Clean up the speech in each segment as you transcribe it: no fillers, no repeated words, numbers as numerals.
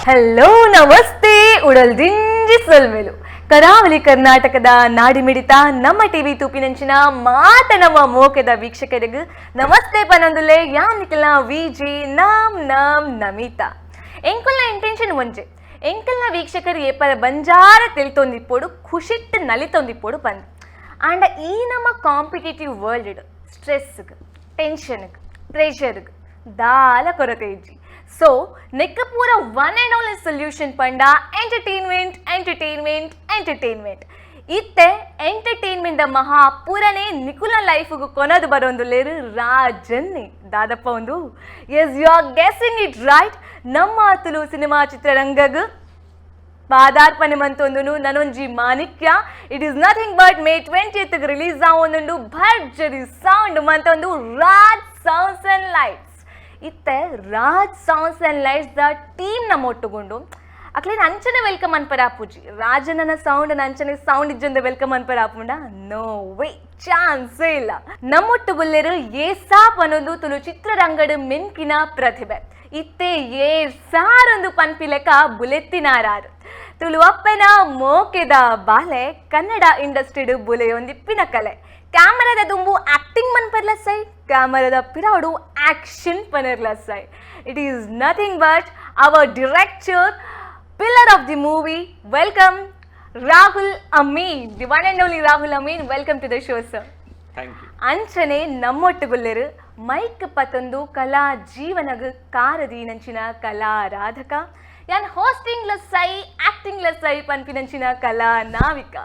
Hello ನಮಸ್ತೆ ಉಡಲ್ದಿಂಜಿ ಸೊಲ್ಮೆಲು ಕರಾವಳಿ ಕರ್ನಾಟಕದ ನಾಡಿಮಿಡಿತ ನಮ್ಮ ಟಿವಿ ತೂಪಿನಂಚಿನ ಮಾತ ನಮ್ಮ ಮೋಕೆದ ವೀಕ್ಷಕರಿಗೆ ನಮಸ್ತೆ ಪನಂದುಲೆ ಯಾನಿಕಲ ವಿಜಿ ನಮ್ ನಮಿತಾ ಎಂಕಲ್ನ ಇಂಟೆನ್ಷನ್ ಒಂಜೆ ಎಂಕಲ್ನ ವೀಕ್ಷಕರು ಏಪರ ಬಂಜಾರ ತಿಳಿತೊಂದಿಪ್ಪೋಡು ಖುಷಿಟ್ಟು ನಲಿತೊಂದಿಪ್ಪೋಡು ಬಂದು ಆಂಡ ಈ ನಮ್ಮ ಕಾಂಪಿಟೇಟಿವ್ ವರ್ಲ್ಡ್ ಸ್ಟ್ರೆಸ್ಗೆ ಟೆನ್ಷನ್ಗೆ ಪ್ರೆಷರ್ಗೆ ದಾಲ ಕೊರತೆ ಇಜ್ಜಿ ಸೊ ನೆಕ್ಕ ಪೂರ ಒನ್ ಆ್ಯಂಡ್ ಓನ್ಲಿ ಸೊಲ್ಯೂಷನ್ ಪಂಡ ಎಂಟರ್ಟೈನ್ಮೆಂಟ್ ಇತ್ತೆ ಎಂಟರ್ಟೈನ್ಮೆಂಟ್ ಮಹಾ ಪೂರನೇ ನಿಕುಲ ಲೈಫ್ಗೂ ಕೊನದು ಬರೋದು ಲೇರು ರಾಜನ್ನೇ ದಾದಪ್ಪ ಒಂದು as you are guessing it right ನಮ್ಮ ತುಳು ಸಿನಿಮಾ ಚಿತ್ರರಂಗಗ ಪಾದಾರ್ಪಣೆ ಮಂತೊಂದು ನನೊಂಜಿ ಮಾಣಿಕ್ಯ it is nothing but May 20th release ಆವೊಂದುಂಡು ಭರ್ಜರಿ ಸೌಂಡ್ ಮಂತೊಂದು ರಾಜ್ ಸೌಂಡ್ಸ್ ಅಂಡ್ ಲೈಟ್ಸ್ ಇತ್ತೆ Raj sounds and lights the team ನಮ್ಮೊಟ್ಟುಗೊಂಡು ಅಕ್ಲೇನು ಅಂಚನೆ ವೆಲ್ಕಮ್ ಅನ್ಪರ ಆಪುಜಿ ರಾಜನನ ಸೌಂಡ್ ಅಂಚನೆ ಸೌಂಡ್ ಇಜ್ಜೊಂದು ವೆಲ್ಕಮ್ ಅನ್ಪರ ಆಪುಂಡ ನೋ ವೇ ಚಾನ್ಸೇ ಇಲ್ಲ ನಮ್ಮೊಟ್ಟು ಬುಲ್ಲೆರು ಏಸಾಪ್ ಅನ್ನೋದು ತುಳು ಚಿತ್ರರಂಗದ ಮೆನ್ಕಿನ ಪ್ರತಿಭೆ ಇತ್ತೆ ಏ ಸಾರೊಂದು ಪನ್ಪಿಲೆಕ ಬುಲೆತ್ತಿನಾರಾರು ತುಳು ಅಪ್ಪನ ಮೋಕೆದ ಬಾಲೆ ಕನ್ನಡ ಇಂಡಸ್ಟ್ರಿಡ್ ಬುಲೆಯೊಂದಿಪ್ಪಿನ ಕಲೆ ಕ್ಯಾಮರಾದ ದುಂಬು ಆಕ್ಟಿಂಗ್ ಮನ್ಪರ್ಲ ಸೈ ಕ್ಯಾಮರಾದ ಪಿರಾಡು ಆಕ್ಷನ್ ಪನರ್ಲ ಸೈ it is nothing but our director pillar of the movie welcome Rahul Amin the one and only Rahul Amin welcome to the show sir ಅಂಚನೆ ನಮ್ಮೊಟ್ಟುಗುಲ್ಲೆರು ಮೈಕ್ ಪತ್ತೊಂದು ಕಲಾ ಜೀವನಗ ಕಾರದಿ ನಂಚಿನ ಕಲಾರಾಧಕ ಯಾನ್ ಹೋಸ್ಟಿಂಗ್ ಲ ಸೈ ಆಕ್ಟಿಂಗ್ ಲ ಸೈ ಪನ್ಪಿನಂಚಿನ ಕಲಾ ನಾವಿಕ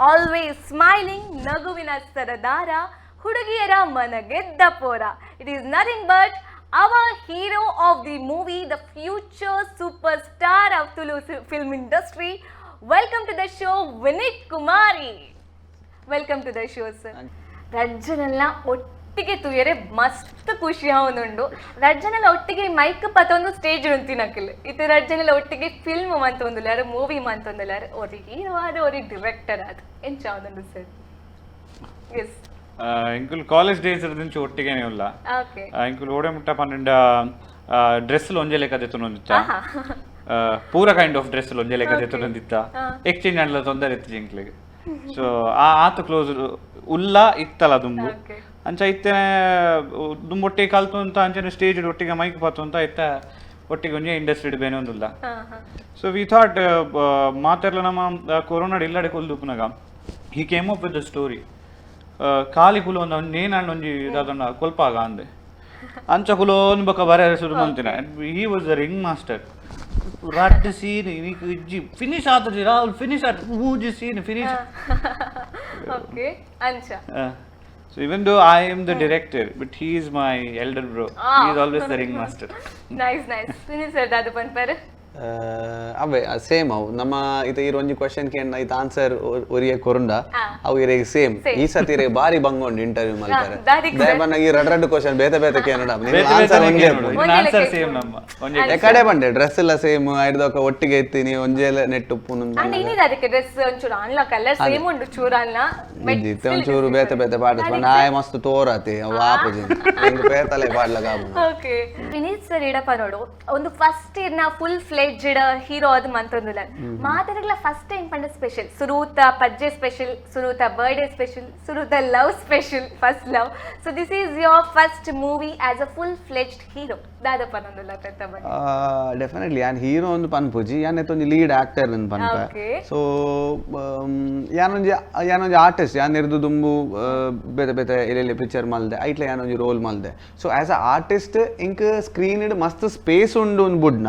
ಆಲ್ವೇಸ್ ಸ್ಮೈಲಿಂಗ್ ನಗುವಿನ ಸರದಾರ ಹುಡುಗಿಯರ ಮನಗೆದ್ದ ಪೋರ it is nothing but our hero of the movie the future super star of Tulu film industry welcome to the show Vineeth ಕುಮಾರಿ welcome to the show sir ರಜ್ಜನೆಲ್ಲ ಒಟ್ಟಿಗೆ ತುಯರೆ ಮಸ್ತ್ ಖುಷಿ ಆವೊಂದುಂಡು ರಜ್ಜನೆಲ್ಲ ಒಟ್ಟಿಗೆ ಮೈಕ್ ಪತ್ತೊಂದು ಸ್ಟೇಜ್ ಉಂತಿನಕ್ಕಿಲ್ಲ ಇದು ರಜ್ಜನೆಲ್ಲ ಒಟ್ಟಿಗೆ ಫಿಲ್ಮ್ ಮಂತೊಂದುಲ್ಲಾರು ಮೂವಿ ಮಂತೊಂದುಲ್ಲಾರು ಅವ್ರಿ ಹೀರೋ ಆದ ಅವ್ರಿಗೆ ಡಿರೆಕ್ಟರ್ ಆದ ಎಂಚ ಆವೊಂದುಂಡು ಸರ್ ಎಸ್ ಇಂಕುಲ್ ಕಾಲೇಜ್ ಡೇಸ್ ಇರದಿಂಚು ಒಟ್ಟಿಗೆನೇ ಉಲ್ಲ ಇಂಕುಲ್ ಓಡೆ ಮುಟ್ಟ ಪನ್ನೆಂಡ ಡ್ರೆಸ್ ಒಂಜೆ ಲೆಕ್ಕ ದೆತ್ತೊಂದಿತ್ತ ಪೂರ ಕೈಂಡ್ ಆಫ್ ಡ್ರೆಸ್ ಒಂಜೆ ಲೆಕ್ಕ ದೆತ್ತೊಂದಿತ್ತ ಎಕ್ಸ್ಚೇಂಜ್ ಆಂಡ್ಲ ತೊಂದರೆ ಇತ್ತು ಜಿಂಕ್ಲಿಗೆ ಸೊ ಆತು ಕ್ಲೋಸ್ ಉಲ್ಲ ಇತ್ತಲ್ಲ ದುಂಬು ಅಂಚ ಇತ್ತೇನೆ ದುಂಬು ಒಟ್ಟಿಗೆ ಕಲ್ತು ಅಂತ ಅಂಚನೆ ಸ್ಟೇಜ್ ಒಟ್ಟಿಗೆ ಮೈಕ್ ಪಾತು ಅಂತ ಇತ್ತ ಒಟ್ಟಿಗೆ ಒಂಜೆ ಇಂಡಸ್ಟ್ರಿ ಬೇನೆ ಒಂದಿಲ್ಲ ಸೊ ವಿ ಥಾಟ್ ಮಾತೆರ್ಲ ನಮ್ಮ ಕೊರೋನಾ ಇಲ್ಲಡೆ ಕೊಲ್ದುಪ್ಪನಾಗ he came up with the story ಖಾಲಿ ಕುಲು ಒಂದು ನೇನಾಂಡ್ ಒಂಜಿ ಅದನ್ನ ಕೊಲ್ಪಾಗ ಅಂದೆ ಅಂಚ ಕುಲು ಒಂದು ಬಕ್ಕ ಬರ ಶುರು ಮಂತಿನ he was the ring master ರಾಟ್ ಸೀನ್ ಇಜ್ಜಿ ಫಿನಿಶ್ ಆತದಿ ರಾಹುಲ್ ಫಿನಿಶ್ ಆತ ಮೂಜಿ ಸೀನ್ ಫಿನಿಶ್ ಓಕೆ ಅಂಚ so even though I am the director but he is my elder bro he is always the ring master nice finish sir dadu panpare away same ಅವು ನಮ್ಮ ಇದು ಇರೋ ಒಂಜಿ question ಕೇಂದ್ರ ಇದು ಆನ್ಸರ್ ಒರಿಯೆ ಕೊರುಂಡ ಅವು ಇರೆಗೆ same ಈ ಸತಿ ಇರೆಗೆ ಬಾರಿ ಬಂಗೊಂಡು ಇಂಟರ್ವ್ಯೂ ಮಾಡ್ತಾರೆ ದಯಬನ್ನ ಈ ರಡ್ ಕ್ವೆಶ್ಚನ್ ಬೇತೆ ಬೇತೆ ಕೇನಡ ಆನ್ಸರ್ ಒಂಜೆ ಆನ್ಸರ್ ಸೇಮ್ ನಮ್ಮ ಒಂಜೆ ಎಕಡೆ ಬಂಡೆ ಡ್ರೆಸ್ ಎಲ್ಲ ಸೇಮ್ ಐದಕ ಒಟ್ಟಿಗೆ ಇತ್ತೀನಿ ಒಂಜೆ ನೆಟ್ಟು ಉಪ್ಪುನು ಅಂಡ್ ಇನ್ನಿದ ಅದಕ್ಕೆ ಡ್ರೆಸ್ ಒಂಚೂರು ಅನ್ಲ ಕಲರ್ ಸೇಮ್ ಉಂಡು ಚೂರು ಅನ್ಲ ಇತ್ತೆ ಒಂಚೂರು ಬೇತೆ ಬೇತೆ ಪಾಡಿಸ್ಕೊಂಡು ಆಯ ಮಸ್ತ್ ತೋರತಿ ಅವು ಆಪುಜಿ ಇಂದು ಬೇತಲೆ ಪಾಡ್ಲಗಾಬು ಓಕೆ ವಿನೀತ್ ಸರ್ ಇಡಪ್ಪ ನೋಡು ಒಂದು ಫಸ್ಟ್ ಇಯರ್ ನ ಫುಲ್ ಫ್ಲೆಡ್ಜ್ಡ್ ಹೀರೋ ಅದು ಮಂತೊಂದುಲ ಮಾತಾಡಲ್ಲ ಫಸ್ಟ್ ಟೈಮ್ ಪಂಡ ಸ್ಪೆಷಲ್ ಸುರೂತ ಪಜ್ಜೆ ಸ್ಪೆಷಲ್ ಸುರೂತ ಬರ್ಡೇ ಸ್ಪೆಷಲ್ ಸುರೂತ love special first love so this is your first movie as a full fledged hero ದಾದ ಪನೊಂದುಲ ಪೆತ್ತ ಬನ್ನಿ ಡೆಫಿನೆಟ್ಲಿ ಯಾನ್ ಹೀರೋ ಒಂದು ಪನ್ಪುಜಿ ಯಾನ್ ಎತ್ತೊಂಜಿ ಲೀಡ್ ಆಕ್ಟರ್ ಅಂತ ಪನ್ಪೆ ಸೊ ಯಾನೊಂಜಿ ಆರ್ಟಿಸ್ಟ್ ಯಾನ್ ಇರ್ದು ದುಂಬು ಬೇತೆ ಬೇತೆ ಎಲ್ಲೆಲ್ಲಿ ಪಿಕ್ಚರ್ ಮಲ್ದೆ ಐಟ್ಲ ಯಾನೊಂಜಿ ರೋಲ್ ಮಲ್ದೆ ಸೊ ಆಸ್ ಅ ಆರ್ಟಿಸ್ಟ್ ಇಂಕ್ ಸ್ಕ್ರೀನ್ ಇಡ್ ಮಸ್ತ್ ಸ್ಪೇಸ್ ಉಂಡು ಬುಡ್ನ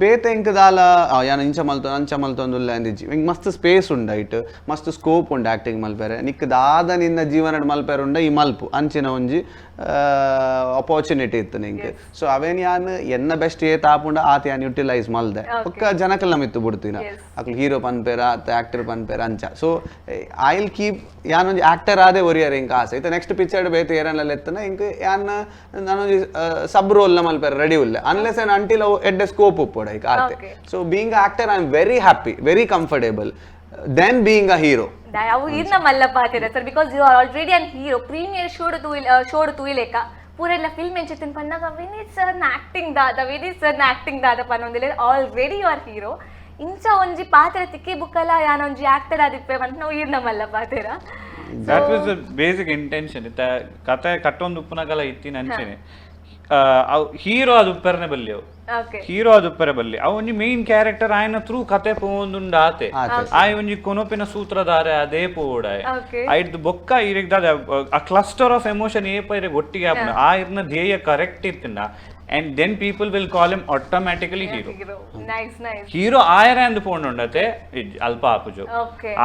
ಬೇತೆ ಇಂಕ್ ದಾಲ ಯಾನ ಇಂಚ ಮಲ್ತೊಂದುಲ್ಲ ಅಂದಿಜ್ಜಿ ಇಂಕ್ ಮಸ್ತ್ ಸ್ಪೇಸ್ ಉಂಡ ಐಟ್ ಮಸ್ತ್ ಸ್ಕೋಪ್ ಉಂಡು ಆಕ್ಟಿಂಗ್ ಮಲ್ಪೆರೆ ನಿಕ್ ದಾದ ನಿನ್ನ ಜೀವನ ಮಲ್ಪೆರೆ ಉಂಡ ಈ ಮಲ್ಪು ಅಂಚಿನ ಒಂಜಿ ಅಪಾರ್ಚುನಿಟಿ ಇತ್ತು ನಿಂಗೆ ಸೊ ಅವೇನ್ ಯಾನ್ ಎನ್ನ ಬೆಸ್ಟ್ ಏತ್ ಆಪುಂಡ ಆತ ಯಾನ್ ಯುಟಿಲೈಸ್ ಮಲ್ದೆ ಒಕ್ಕ ಜನಕಲ್ನ ಮಿತ್ತು ಬಿಡ್ತೀನ ಅಕ್ಲು ಹೀರೋ ಪನ್ಪೇರ ಆತ ಆಕ್ಟರ್ ಪನ್ಪೇರ ಅಂಚ ಸೊ ಐ ವಿಲ್ ಕೀಪ್ ಯಾನೊಂಜಿ ಆಕ್ಟರ್ ಆದೆ ಒರಿಯರ್ ಇಂಕ ಆಸೆ ಇತ್ತ ನೆಕ್ಸ್ಟ್ ಪಿಕ್ಚರ್ ಬೇತೆ ಏರನ್ನೆಲ್ಲ ಎತ್ತನ ಇಂಕ ಯಾನ್ ನಾನೊಂಜಿ ಸಬ್ ರೋಲ್ ನ ಮಲ್ಪೇರ ರೆಡಿ ಉಲ್ಲೆ ಅನ್ಲೆಸ್ ಆನ್ ಅಂಟಿಲ್ ಅವು ಎಡ್ಡೆ ಸ್ಕೋಪ್ ಉಪ್ಪೋಡ ಈಗ ಆತೆ so being actor I am very happy very comfortable then being a hero ಅವು ಇರ್ನ ಮಲ್ಲಪ್ಪ ಆತಿರ sir because you are already an hero premiere ಶೋಡ್ ತೂಯಿಲೆಕ ಪೂರೆಲ್ಲ ಫಿಲ್ಮ್ ಎಂಚಿತ್ತಿನ ಪನ್ನಾಗ ವಿನೀತ್ ಸರ್ನ ಆಕ್ಟಿಂಗ್ ದಾದ ಪನ್ನೊಂದಿಲ್ಲ ಆಲ್ರೆಡಿ ಯು ಆರ್ ಹೀರೋ ಇಂಚ ಒಂಜಿ ಪಾತ್ರ ತಿಕ್ಕಿ ಬುಕ್ಕಲ್ಲ ಯಾನೊಂಜಿ ಆಕ್ಟರ್ ಆದಿಪ್ಪೆ ಅಂತ ನಾವು ಇರ್ನಮಲ್ಲ ಪಾತ್ರ that was the basic intention ಇತ್ತ ಕತೆ ಕಟ್ಟೊಂದು ಉಪ್ಪುನಗಲ ಇತ್ತಿನ ಅಂಚೆನೆ ಹೀರೋ ಅದು ಉಪ್ಪರನೆ ಬಲ್ಲಿ ಅವು ಹೀರೋ ಅದು ಉಪ್ಪರೆ ಬಲ್ಲಿ ಅವು ಒಂಜಿ ಮೇನ್ ಕ್ಯಾರೆಕ್ಟರ್ ಆಯ್ನ ಥ್ರೂ ಕತೆ ಪೋಂದುಂಡ ಆತೆ ಆಯ್ ಒಂಜಿ ಕೊನೊಪಿನ ಸೂತ್ರಧಾರೆ ಅದೇ ಪೋಡಾಯ್ ಐದು ಬೊಕ್ಕ ಇರಿಗ್ದ ಆ ಕ್ಲಸ್ಟರ್ ಆಫ್ ಎಮೋಷನ್ ಏಪ ಇರಗ್ ಒಟ್ಟಿಗೆ ಆಪುಂಡು ಆ ಇರ್ನ ಧ್ಯೇಯ correct ಇತ್ತಿಂಡ and then people will call him automatically hero. Nice. Hero ayara and pondondate alpa apujo.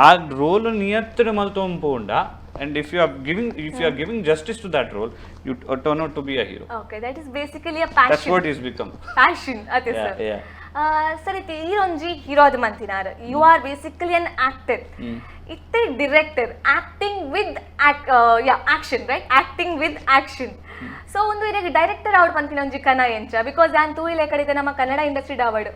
Aa role niyattre maltom ponda, and if you are giving justice to that role, you turn out to be a hero. Okay, that is basically a passion. That's what he's become. Passion, ate sir. Yeah. Sir, ite ee onji hero adu mantinara. You are basically an actor. Itte director, acting with action, right? Acting with action. So ಒಂದು ಇದಕ್ಕೆ director ಆವಡ್ ಪಂತಿನ ಒಂಜಿ ಕನ ಎಂಚ because on ತೂಯಿಲೆ ಕಡಿತೆ ನಮ್ಮ Kannada industry ಆವಡ್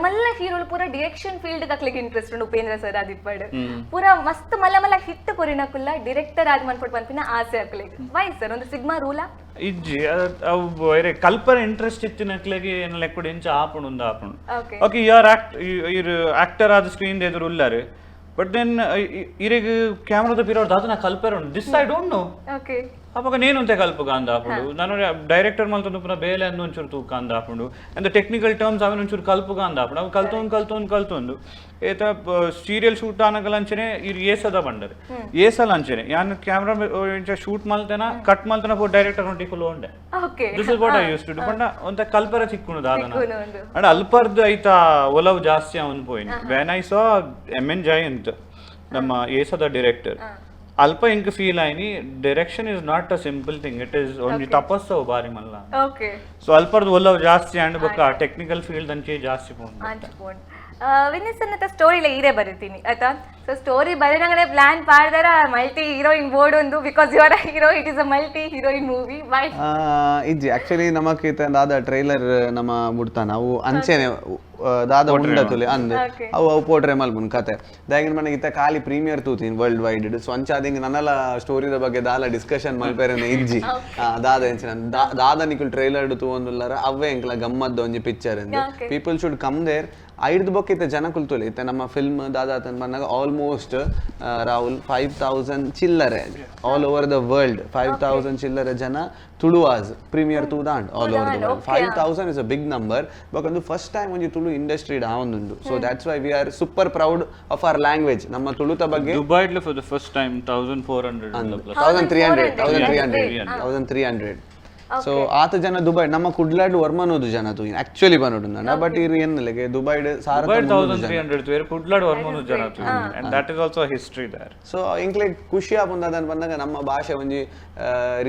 ಮಲ್ಲ ಹೀರೋಲು ಪೂರ direction field ಕಕ್ಲಿಗೆ interest ಉಂಡು Upendra sir ಆದಿಪ್ಪಡ್ ಪೂರ ಮಸ್ತ್ ಮಲ್ಲ ಹಿಟ್ ಕೊರಿನಕುಲ್ಲ ಡೈರೆಕ್ಟರ್ ಆದ್ ಮನ್ಪಡ್ ಪಂತಿನ ಆಸೆ ಹಾಕ್ಲಿಗೆ ವೈ ಸರ್ ಒಂದು ಸಿಗ್ಮಾ ರೂಲಾ ಇಜ್ಜಿ ಅವು ಬೇರೆ ಕಲ್ಪನೆ ಇಂಟ್ರೆಸ್ಟ್ ಇತ್ತಿನಕ್ಲೆಗೆ ಏನು ಲೆಕ್ಕುಡು ಎಂಚ ಆಪುಂಡು ಒಂದು ಆಪುಂಡು ಓಕೆ ಇರು ಆಕ್ಟರ್ ಆದ ಸ್ಕ್ರೀನ್ ಎದುರು ಉಲ್ಲಾರು ಬಟ್ ದೆನ್ ಇರಿಗೆ ಕ್ಯಾಮ್ರಾದ ಪಿರೋಡ್ ದಾದ ನಾ ಕಲ್ಪನೆ ಉಂಡು this I don't no okay ಅವಾಗ ನೇನು ಅಂತ ಕಲ್ಪಗ ಅಂದ ಹಾಕೊಂಡು ನಾನು ಡೈರೆಕ್ಟರ್ ಮಲ್ತೊಂದು ಪುನಃ ಬೇಲೆ ಅಂದು ಒಂಚೂರು ತೂಕ ಅಂದ ಹಾಕೊಂಡು ಅಂದ್ರೆ ಟೆಕ್ನಿಕಲ್ ಟರ್ಮ್ಸ್ ಅವನ ಒಂಚೂರು ಕಲ್ಪಗ ಅಂದ ಹಾಕೊಂಡು ಅವು ಕಲ್ತೊಂದು ಏತ ಸೀರಿಯಲ್ ಶೂಟ್ ಆನಗಲ ಅಂಚನೆ ಇರು ಏಸದ ಬಂಡರೆ ಏಸಲ್ ಅಂಚನೆ ಯಾನು ಕ್ಯಾಮ್ರಾ ಶೂಟ್ ಮಲ್ತೇನ ಕಟ್ ಮಲ್ತನ ಪೋ ಡೈರೆಕ್ಟರ್ ನೋಡಿ ಕುಲು ಉಂಡೆ this is what I use to do ಬಂಡ ಒಂತ ಕಲ್ಪರ ಚಿಕ್ಕುನು ದಾದನ ಅಂಡ್ ಅಲ್ಪರ್ದು ಐತ ಒಲವು ಜಾಸ್ತಿ ಅವನ್ ಪೋಯಿನ್ when I saw N Jayanth ನಮ್ಮ ಏಸದ ಡೈರೆಕ್ಟರ್ ಅಲ್ಪ ಇಂಕ ಫೀಲ್ ಆಯ್ನಿ direction is not a simple thing it is ಒಂಜಿ ತಪಸ್ಸು ಬಾರಿ ಮಲ್ಲ ಸೊ ಅಲ್ಪರ್ದು ಒಲ್ಲವು ಜಾಸ್ತಿ ಅಂಡ್ ಬೊಕ್ಕ ಟೆಕ್ನಿಕಲ್ ಫೀಲ್ಡ್ ಅಂಚೆ ಜಾಸ್ತಿ ಪೋಂಡು ವಿನೀತ್ ಸರ್ ಸ್ಟೋರಿಲ ಈರೇ ಬರೀತೀನಿ ಆಯ್ತಾ ಸೊ ಸ್ಟೋರಿ ಬರೀನಂಗನೆ ಪ್ಲಾನ್ ಪಾಡ್ದಾರ ಮಲ್ಟಿ ಹೀರೋಯಿನ್ ಬೋರ್ಡ್ ಒಂದು because you are a hero it is a multi heroine movie why ಇಜ್ಜಿ ಆಕ್ಚುಲಿ ನಮಕ್ ದಾದ ಟ್ರೈಲರ್ ನಮ್ಮ ಮುಡ್ತಾನ ಅವು ಅಂಚೆನೆ ದಾದ ಉಂಡತುಲೆ ಅಂದ್ ಅವು ಪೋಟ್ರೆ ಮಲ್ಪುನ್ ಕತೆ ದಾಗಿನ ಮನೆಗೆ ಇತ್ತ ಖಾಲಿ ಪ್ರೀಮಿಯರ್ ತೂತೀನಿ ವರ್ಲ್ಡ್ ವೈಡ್ ಸೊ ಅಂಚಾದಿಂಗ್ ನನ್ನಲ ಸ್ಟೋರಿದ ಬಗ್ಗೆ ದಾಲ ಡಿಸ್ಕಷನ್ ಮಲ್ಪೇರೇನೆ ಇಜ್ಜಿ ದಾದ ಎಂಚಿನ ದಾದ ನಿಕುಲ್ ಟ್ರೈಲರ್ ತೂವೊಂದುಲ್ಲಾರ ಅವೇ ಎಂಕ್ಲ ಗಮ್ಮದ್ದು ಒಂಜಿ ಪಿಕ್ಚರ್ ಎಂದು ಪೀಪಲ್ ಶುಡ್ ಕಮ್ ದೇರ್ ಐದು ಬೊಕ್ಕ ಇತ್ತೆ ಜನ ಕುಲ್ತೊಲಿ ಇತ್ತೆ ನಮ್ಮ ಫಿಲ್ಮ್ ದಾದಾತನ್ ಬಂದಾಗ ಆಲ್ಮೋಸ್ಟ್ ರಾಹುಲ್ 5,000 ಚಿಲ್ಲರೆ ಆಲ್ ಓವರ್ ದ ವರ್ಲ್ಡ್ 5,000 ಚಿಲ್ಲರೆ ಜನ ತುಳುವಾಸ್ ಪ್ರೀಮಿಯರ್ ತೂದಾಂಡ್ all over the world 5,000 is a big number ಬೊಕಂದು ಫಸ್ಟ್ ಟೈಮ್ ಒಂಜಿ ತುಳು ಇಂಡಸ್ಟ್ರಿ ಆವೊಂದುಂಡು so that's why we are super proud of our language ನಮ್ಮ ತುಳುತ ಬಗ್ಗೆ ದುಬೈಡ್ಲ for the first time 1,400 1,300 so ಆತ ಜನ ದುಬೈ ನಮ್ಮ ಕುಡ್ಲಾಡ್ ವರ್ಮನೋದು ಜನ ತು ಆಕ್ಚುಲಿ ಬನೋಡು ನನ್ನ ಬಟ್ ಇರು ಏನಲೆಗೆ ದುಬೈ ಸಾರ 1,300 ವೇರ್ ಕುಡ್ಲಾಡ್ ವರ್ಮನೋದು ಜನ ತು and that is also history there so ಇಂಕ್ಲೆ ಖುಷಿ ಆಪುಂದದನ್ ಬಂದಾಗ ನಮ್ಮ ಭಾಷೆ ಒಂಜಿ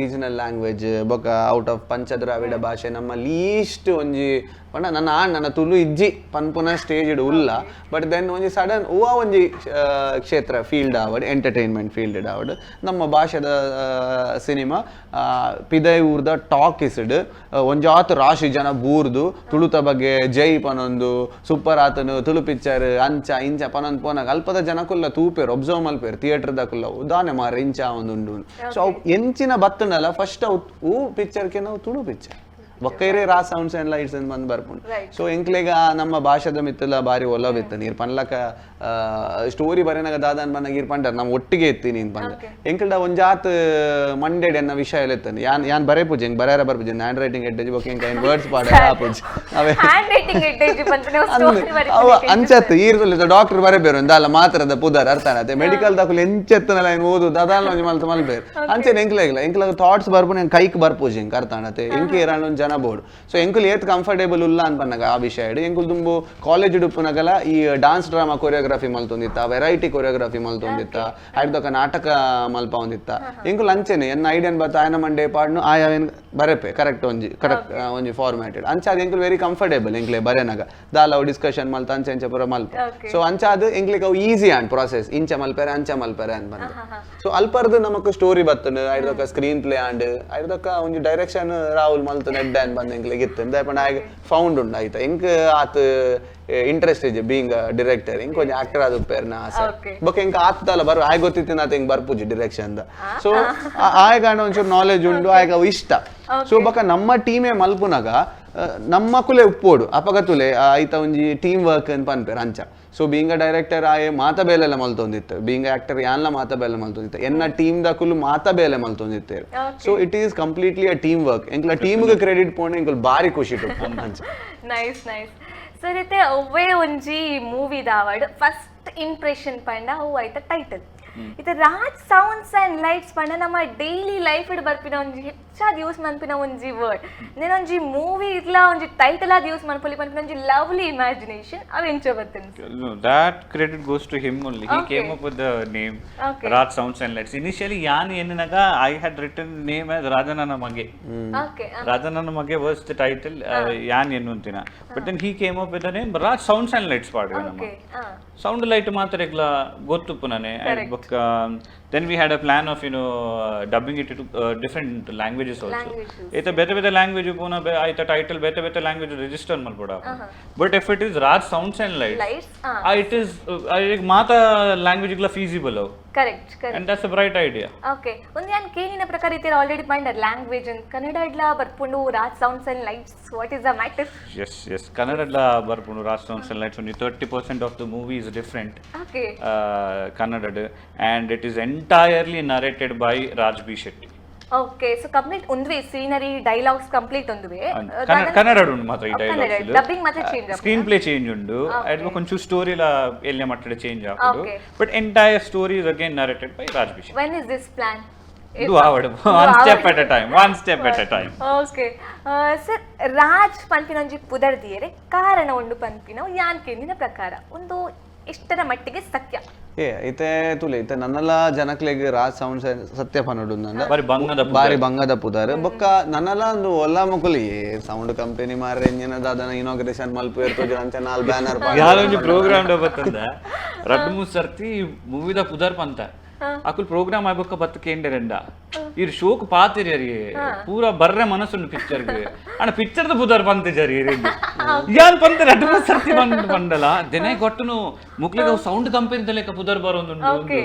ರೀಜನಲ್ ಲ್ಯಾಂಗ್ವೇಜ್ ಬೊಕ ಔಟ್ ಆಫ್ ಪಂಚದ್ರಾವಿಡ ಭಾಷೆ ನಮ್ಮ ಲೀಸ್ಟ್ ಒಂಜಿ ಪಂಡ ನನ್ನ ತುಳು ಇಜ್ಜಿ ಪನ್ಪುನ ಸ್ಟೇಜ್ ಇಡು ಉಲ್ಲ ಬಟ್ ದೆನ್ ಒಂಜಿ ಸಡನ್ ಓ ಒಂಜಿ ಕ್ಷೇತ್ರ ಫೀಲ್ಡ್ ಆವಡ್ ಎಂಟರ್ಟೈನ್ಮೆಂಟ್ ಫೀಲ್ಡ್ ಆವಡ್ ನಮ್ಮ ಭಾಷೆದ ಸಿನಿಮಾ ಪಿದೈ ಊರ್ದ ಟಾಕ್ ಇಸ್ಡ್ ಒಂಜಾತ್ ರಾಶಿ ಜನ ಬೂರ್ದು ತುಳುತ ಬಗ್ಗೆ ಜೈ ಪನೊಂದು ಸೂಪರ್ ಆತನು ತುಳು ಪಿಕ್ಚರ್ ಅಂಚ ಇಂಚ ಪನೊಂದು ಪೋನಾಗ ಅಲ್ಪದ ಜನಕ್ಕುಲ್ಲ ತೂಪೇರು ಒಬ್ಸರ್ವ್ ಮಲ್ಪೇರು ಥಿಯೇಟರ್ದಕ್ಕುಲ್ಲ ಉದಾನೆ ಮಾರ ಇಂಚ ಒಂದುಂಡು ಸೊ ಎಂಚಿನ ಬತ್ತನಲ್ಲ ಫಸ್ಟ್ ಅವು ಪಿಕ್ಚರ್ಗೆ ನಾವು ತುಳು ಪಿಕ್ಚರ್ ಒಕ್ಕೈರೆ ರಾ ಸೌಂಡ್ಸ್ ಅಂಡ್ ಲೈಟ್ಸ್ ಅಂತ ಬಂದು ಬರ್ಪುಂಡು ಸೊ ಎಂಕ್ಲೆಗ ನಮ್ಮ ಭಾಷೆದ ಮಿತ್ತಲ ಬಾರಿ ಒಲವಿತ್ತು ನೀರು ಪನ್ಲಕ ಸ್ಟೋರಿ ಬರೆನಾಗ ದಾದಾನ್ ಬಂದಾಗ ಇರ್ ಪಂಡರ್ ನಾವು ಒಟ್ಟಿಗೆ ಎತ್ತೀನಿ ಅಂತ ಬಂದ ಎಂಕ್ಲಡ ಒಂಜಾತ್ ಮಂಡೆಡ್ ಎನ್ನ ವಿಷಯ ಎತ್ತನೆ ಯಾನ್ ಬರೇ ಪೂಜೆ ಹೆಂಗ್ ಬರಾರ ಬರ್ಪೂಜೆ ಹ್ಯಾಂಡ್ ರೈಟಿಂಗ್ ಎಡ್ಡೇಜ್ ಬೊಕ್ಕ ಹೆಂಗ್ ಕೈನ್ ವರ್ಡ್ಸ್ ಪಾಡ ಆಪೂಜೆ ಅವೇ ಹ್ಯಾಂಡ್ ರೈಟಿಂಗ್ ಎಡ್ಡೇಜ್ ಬಂತನೆ ಸ್ಟೋರಿ ಬರೀ ಅವ ಅಂಚತ್ ಈರ್ದಲ್ಲ ಡಾಕ್ಟರ್ ಬರಬೇರು ಅಂದಲ್ಲ ಮಾತ್ರದ ಪುದರ್ ಅರ್ಥಾನತೆ ಮೆಡಿಕಲ್ ದಾಖಲೆ ಎಂಚೆತ್ತನಲ್ಲ ಏನು ಓದು ದಾದಾನ್ ಒಂಜಿ ಮಲ್ತ ಮಲ್ಬೇರು ಅಂಚೆ ಎಂಕ್ಲೆಗ ಥಾಟ್ಸ್ ಬರ್ಪುನ ಹೆಂಗ್ ಕೈಕ್ ಬರ್ಪೂಜೆ ಹೆಂಗ್ ಅರ್ಥಾನತೆ ಎಂಕೆ ಇರಾಣ ಜನ ಬೋರ್ಡ್ ಸೊ ಎಂಕುಲ್ ಏತ್ ಕಂಫರ್ಟೇಬಲ್ ಉಲ್ಲ ಅನ್ಪನ್ನಾಗ ಆ ವಿಷಯ ಎಂಕುಲ್ ತುಂಬು ಕಾಲೇಜ್ ಉಡುಪುನಗಲ ಈ ಡಾನ್ಸ್ ಡ್ರಾಮಾ ಕೊರಿಯೋಗ್ರಫಿ ಮಲ್ತೊಂದಿತ್ತ ವೆರೈಟಿ ಕೊರಿಯೋಗ್ರಫಿ ಮಲ್ತೊಂದಿತ್ತ ಐದೊಕ ನಾಟಕ ಮಲ್ಪ ಒಂದಿತ್ತ ಎಂಕುಲ್ ಅಂಚೆನೆ ಎನ್ನ ಐಡಿಯನ್ ಬತ್ತ ಆಯನ ಮಂಡೆ ಪಾಡ್ನು ಆಯ ಬರೆಪೆ ಕರೆಕ್ಟ್ ಒಂಜಿ ಫಾರ್ಮ್ಯಾಟೆಡ್ ಅಂಚಾದ ಎಂಕುಲ್ ವೆರಿ ಕಂಫರ್ಟೇಬಲ್ ಎಂಕ್ಲೆ ಬರೆನಾಗ ದಾಲ ಡಿಸ್ಕಷನ್ ಮಲ್ತ ಅಂಚೆ ಇಂಚ ಪೂರ ಮಲ್ಪ ಸೊ ಅಂಚಾದ ಎಂಕ್ಲಿಗೆ ಅವು ಈಸಿ ಆಂಡ್ ಪ್ರಾಸೆಸ್ ಇಂಚ ಮಲ್ಪೆರೆ ಅಂಚ ಮಲ್ಪೆರೆ ಅಂತ ಬಂದ ಸೊ ಅಲ್ಪರ್ದು ನಮಕ್ ಸ್ಟೋರಿ ಬತ್ತನು ಐದೊಕ ಸ್ಕ್ರೀನ್ ಪ್ಲೇ ಆಂಡ್ ಐದೊಕ ಒಂಜಿ ಡೈರೆಕ್ಷನ್ ರಾಹುಲ್ ಮಲ್ತನ and ಬಂದು ಇತ್ತು ದಯಪಂಡ ಆಗ ಫೌಂಡ್ ಉಂಡು ಆಯ್ತಾ ಇಂಕ್ ಆತ್ ಇಂಟ್ರೆಸ್ಟ್ ಇದೆ ಬೀಯಿಂಗ್ ಡೈರೆಕ್ಟರ್ ಇಂಕ್ ಕೊಂಚ ಆಕ್ಟರ್ ಆದ ಉಪ್ಪೇರ್ನ ಆಸೆ ಬೊಕ್ಕ ಇಂಕ ಆತ್ತಲ್ಲ ಬರೋ ಆಗ ಗೊತ್ತಿತ್ತು ನಾತ ಹಿಂಗ್ ಬರ್ಪುಜಿ ಡೈರೆಕ್ಷನ್ ಸೊ ಆಗ ಒಂಚೂರು ನಾಲೆಜ್ ಉಂಡು ಆಗ ಅವು ಇಷ್ಟ ಸೊ ಬೊಕ್ಕ ನಮ್ಮ ಟೀಮೇ ಮಲ್ಪುನಾಗ ನಮ್ಮ ಕುಲೆ ಉಪ್ಪೋಡು ಅಪಗತುಲೆ ಆಯ್ತ ಒಂಜಿ ಟೀಮ್ ವರ್ಕ್ ಅಂತ ಪನ್ಪೇರ್ ಅಂಚ ಸೊ ಬೀಯಿಂಗ್ ಅ ಡೈರೆಕ್ಟರ್ ಆಯೆ ಮಾತ ಬೇಲೆಲ್ಲ ಮಲ್ತೊಂದಿತ್ತು ಬೀಯಿಂಗ್ ಆಕ್ಟರ್ ಯಾನ್ಲ ಮಾತ ಬೇಲೆ ಮಲ್ತೊಂದಿತ್ತು ಎನ್ನ ಟೀಮ್ ದ ಕುಲು ಮಾತ ಬೇಲೆ ಮಲ್ತೊಂದಿತ್ತೇರು so it is completely a team work ಎಂಕ್ಲ ಟೀಮ್ಗೆ ಕ್ರೆಡಿಟ್ ಪೋಣೆ ಎಂಕುಲು ಬಾರಿ ಖುಷಿ ಅಂಚ ನೈಸ್ ನೈಸ್ ಸರ್ ಇತ್ತೆ ಒವ್ವೇ ಒಂಜಿ ಮೂವಿ ದಾವಡ್ ಫಸ್ಟ್ ಇಂಪ್ರೆಷನ್ ಪಂಡ ಹೂ ಆಯ್ತ ಟೈಟಲ್ ಇದು ರಾಜ್ ಸೌಂಡ್ಸ್ ಅಂಡ್ ಲೈಟ್ಸ್ ಪಂಡ ನಮ್ಮ ಡೈಲಿ ಲೈಫ್ ಇಡ್ ಬರ್ಪಿನ ಒಂಜಿ ಹೆಚ್ಚಾದ ಯೂಸ್ ಮನ್ಪಿನ ಒಂಜಿ ವರ್ಡ್ ಒಂಜಿ ಮೂವಿ ಇರ್ಲ ಒಂಜಿ ಟೈಟಲ್ ಆದ ಯೂಸ್ ಮನ್ಪೊಲಿ ಪನ್ಪಿನ ಒಂಜಿ ಲವ್ಲಿ ಇಮ್ಯಾಜಿನೇಷನ್ ಅವ್ ಎಂಚ ಬರ್ತೇನೆ that credit goes to him only. He came up with the name Raj Sounds and Lights. Initially yan ennaga I had written name as Rajanana Mage. Rajanana Mage was the title yan ennuntina, but then he came up with the name Raj Sounds and Lights paadu nama sound light ಮಾತ್ರ egla ಗೊತ್ತು ಪುನನೆ and book then we had a plan of dubbing it into different languages also eta bete language puna aita title bete language register malpoda but if it is Raj Sounds and Lights it is mata language igla feasible correct and that's a bright idea okay ಒಂದು ಯಾನ್ ಕೇಳಿನ ಪ್ರಕಾರ ಇತರ already point language ಅಂತ ಕನ್ನಡ ಇಡ್ಲ ಬರ್ಪುಂಡು Raj sounds and lights what is the matter yes kannada ಇಡ್ಲ ಬರ್ಪುಂಡು Raj Sounds and Lights only 30% of the movie is different kannada and it is entirely narrated by Raj B Shetty okay so complete undve scenery dialogues complete undve kannada undu matra ee dialogues dubbing matra change screen play change undu and konchu story la elle mattade change agudu but entire story is again narrated by Raj B Shetty when is this plan do avadu one step at a time okay sir Raj ಪನ್ಪಿನೊಂಜಿ ಪುದರ್ದಿಯರೆ ಕಾರಣ ಉಂಡು ಪನ್ಪಿನ ಯಾನ್ ಕೇಳಿನ ಪ್ರಕಾರ ಒಂದು ಎಷ್ಟರ ಮಟ್ಟಿಗೆ ಸತ್ಯ ಇತ್ತೆ ತುಲೆ ಇತ್ತೆ ನನ್ನಲ್ಲ ಜನಕ್ಲೆಗ್ ರಾಜ್ ಸೌಂಡ್ಸ್ ಸತ್ಯ ಪನ್ನಡು ಬಾರಿ ಬಂಗದ ಪುದಾರ್ ಬೊಕ್ಕ ನನ್ನಲ್ಲ ಒಂದು ಒಲ್ಲ ಮುಕುಲಿ ಸೌಂಡ್ ಕಂಪನಿ ಮಾರ್ರೆ ಎಂಜಿನದ ಇನಾಗ್ರೇಷನ್ ಮಲ್ಪು ಇರ್ತದೆ ಅಂತ ನಾಲ್ ಬ್ಯಾನರ್ ಯಾರೊಂದು ಪ್ರೋಗ್ರಾಮ್ ಬತ್ತಂದ ರಡ್ ಮೂರ್ ಸರ್ತಿ ಮೂವಿದ ಪುದಾರ್ ಪಂತ ಅಕುಲ್ ಪ್ರೋಗ್ರಾಮ್ ಆಗ್ಬೇಕ ಬತ್ತ ಕೇಂದ್ರರಿಂದ ಇರ್ ಶೋಕ್ ಪಾತಿರಿ ಪೂರಾ ಬರ್ರೆ ಮನಸ್ಸುಂಡು ಪಿಕ್ಚರ್ಗೆ ಅಣ್ಣ ಪಿಕ್ಚರ್ದ ಪುದಾರ್ ಪಂತ ಜರಿ ಯಾನ್ ಪಂತ ರಡ್ ಮೂರ್ ಸರ್ತಿ ಬಂದಲ್ಲ ದಿನ ಕೊಟ್ಟನು ಮುಕ್ಲಿಗೆ ಅವು ಸೌಂಡ್ ಕಂಪನಿ ಲೆಕ್ಕ ಪುದಾರ್ ಬರೋದು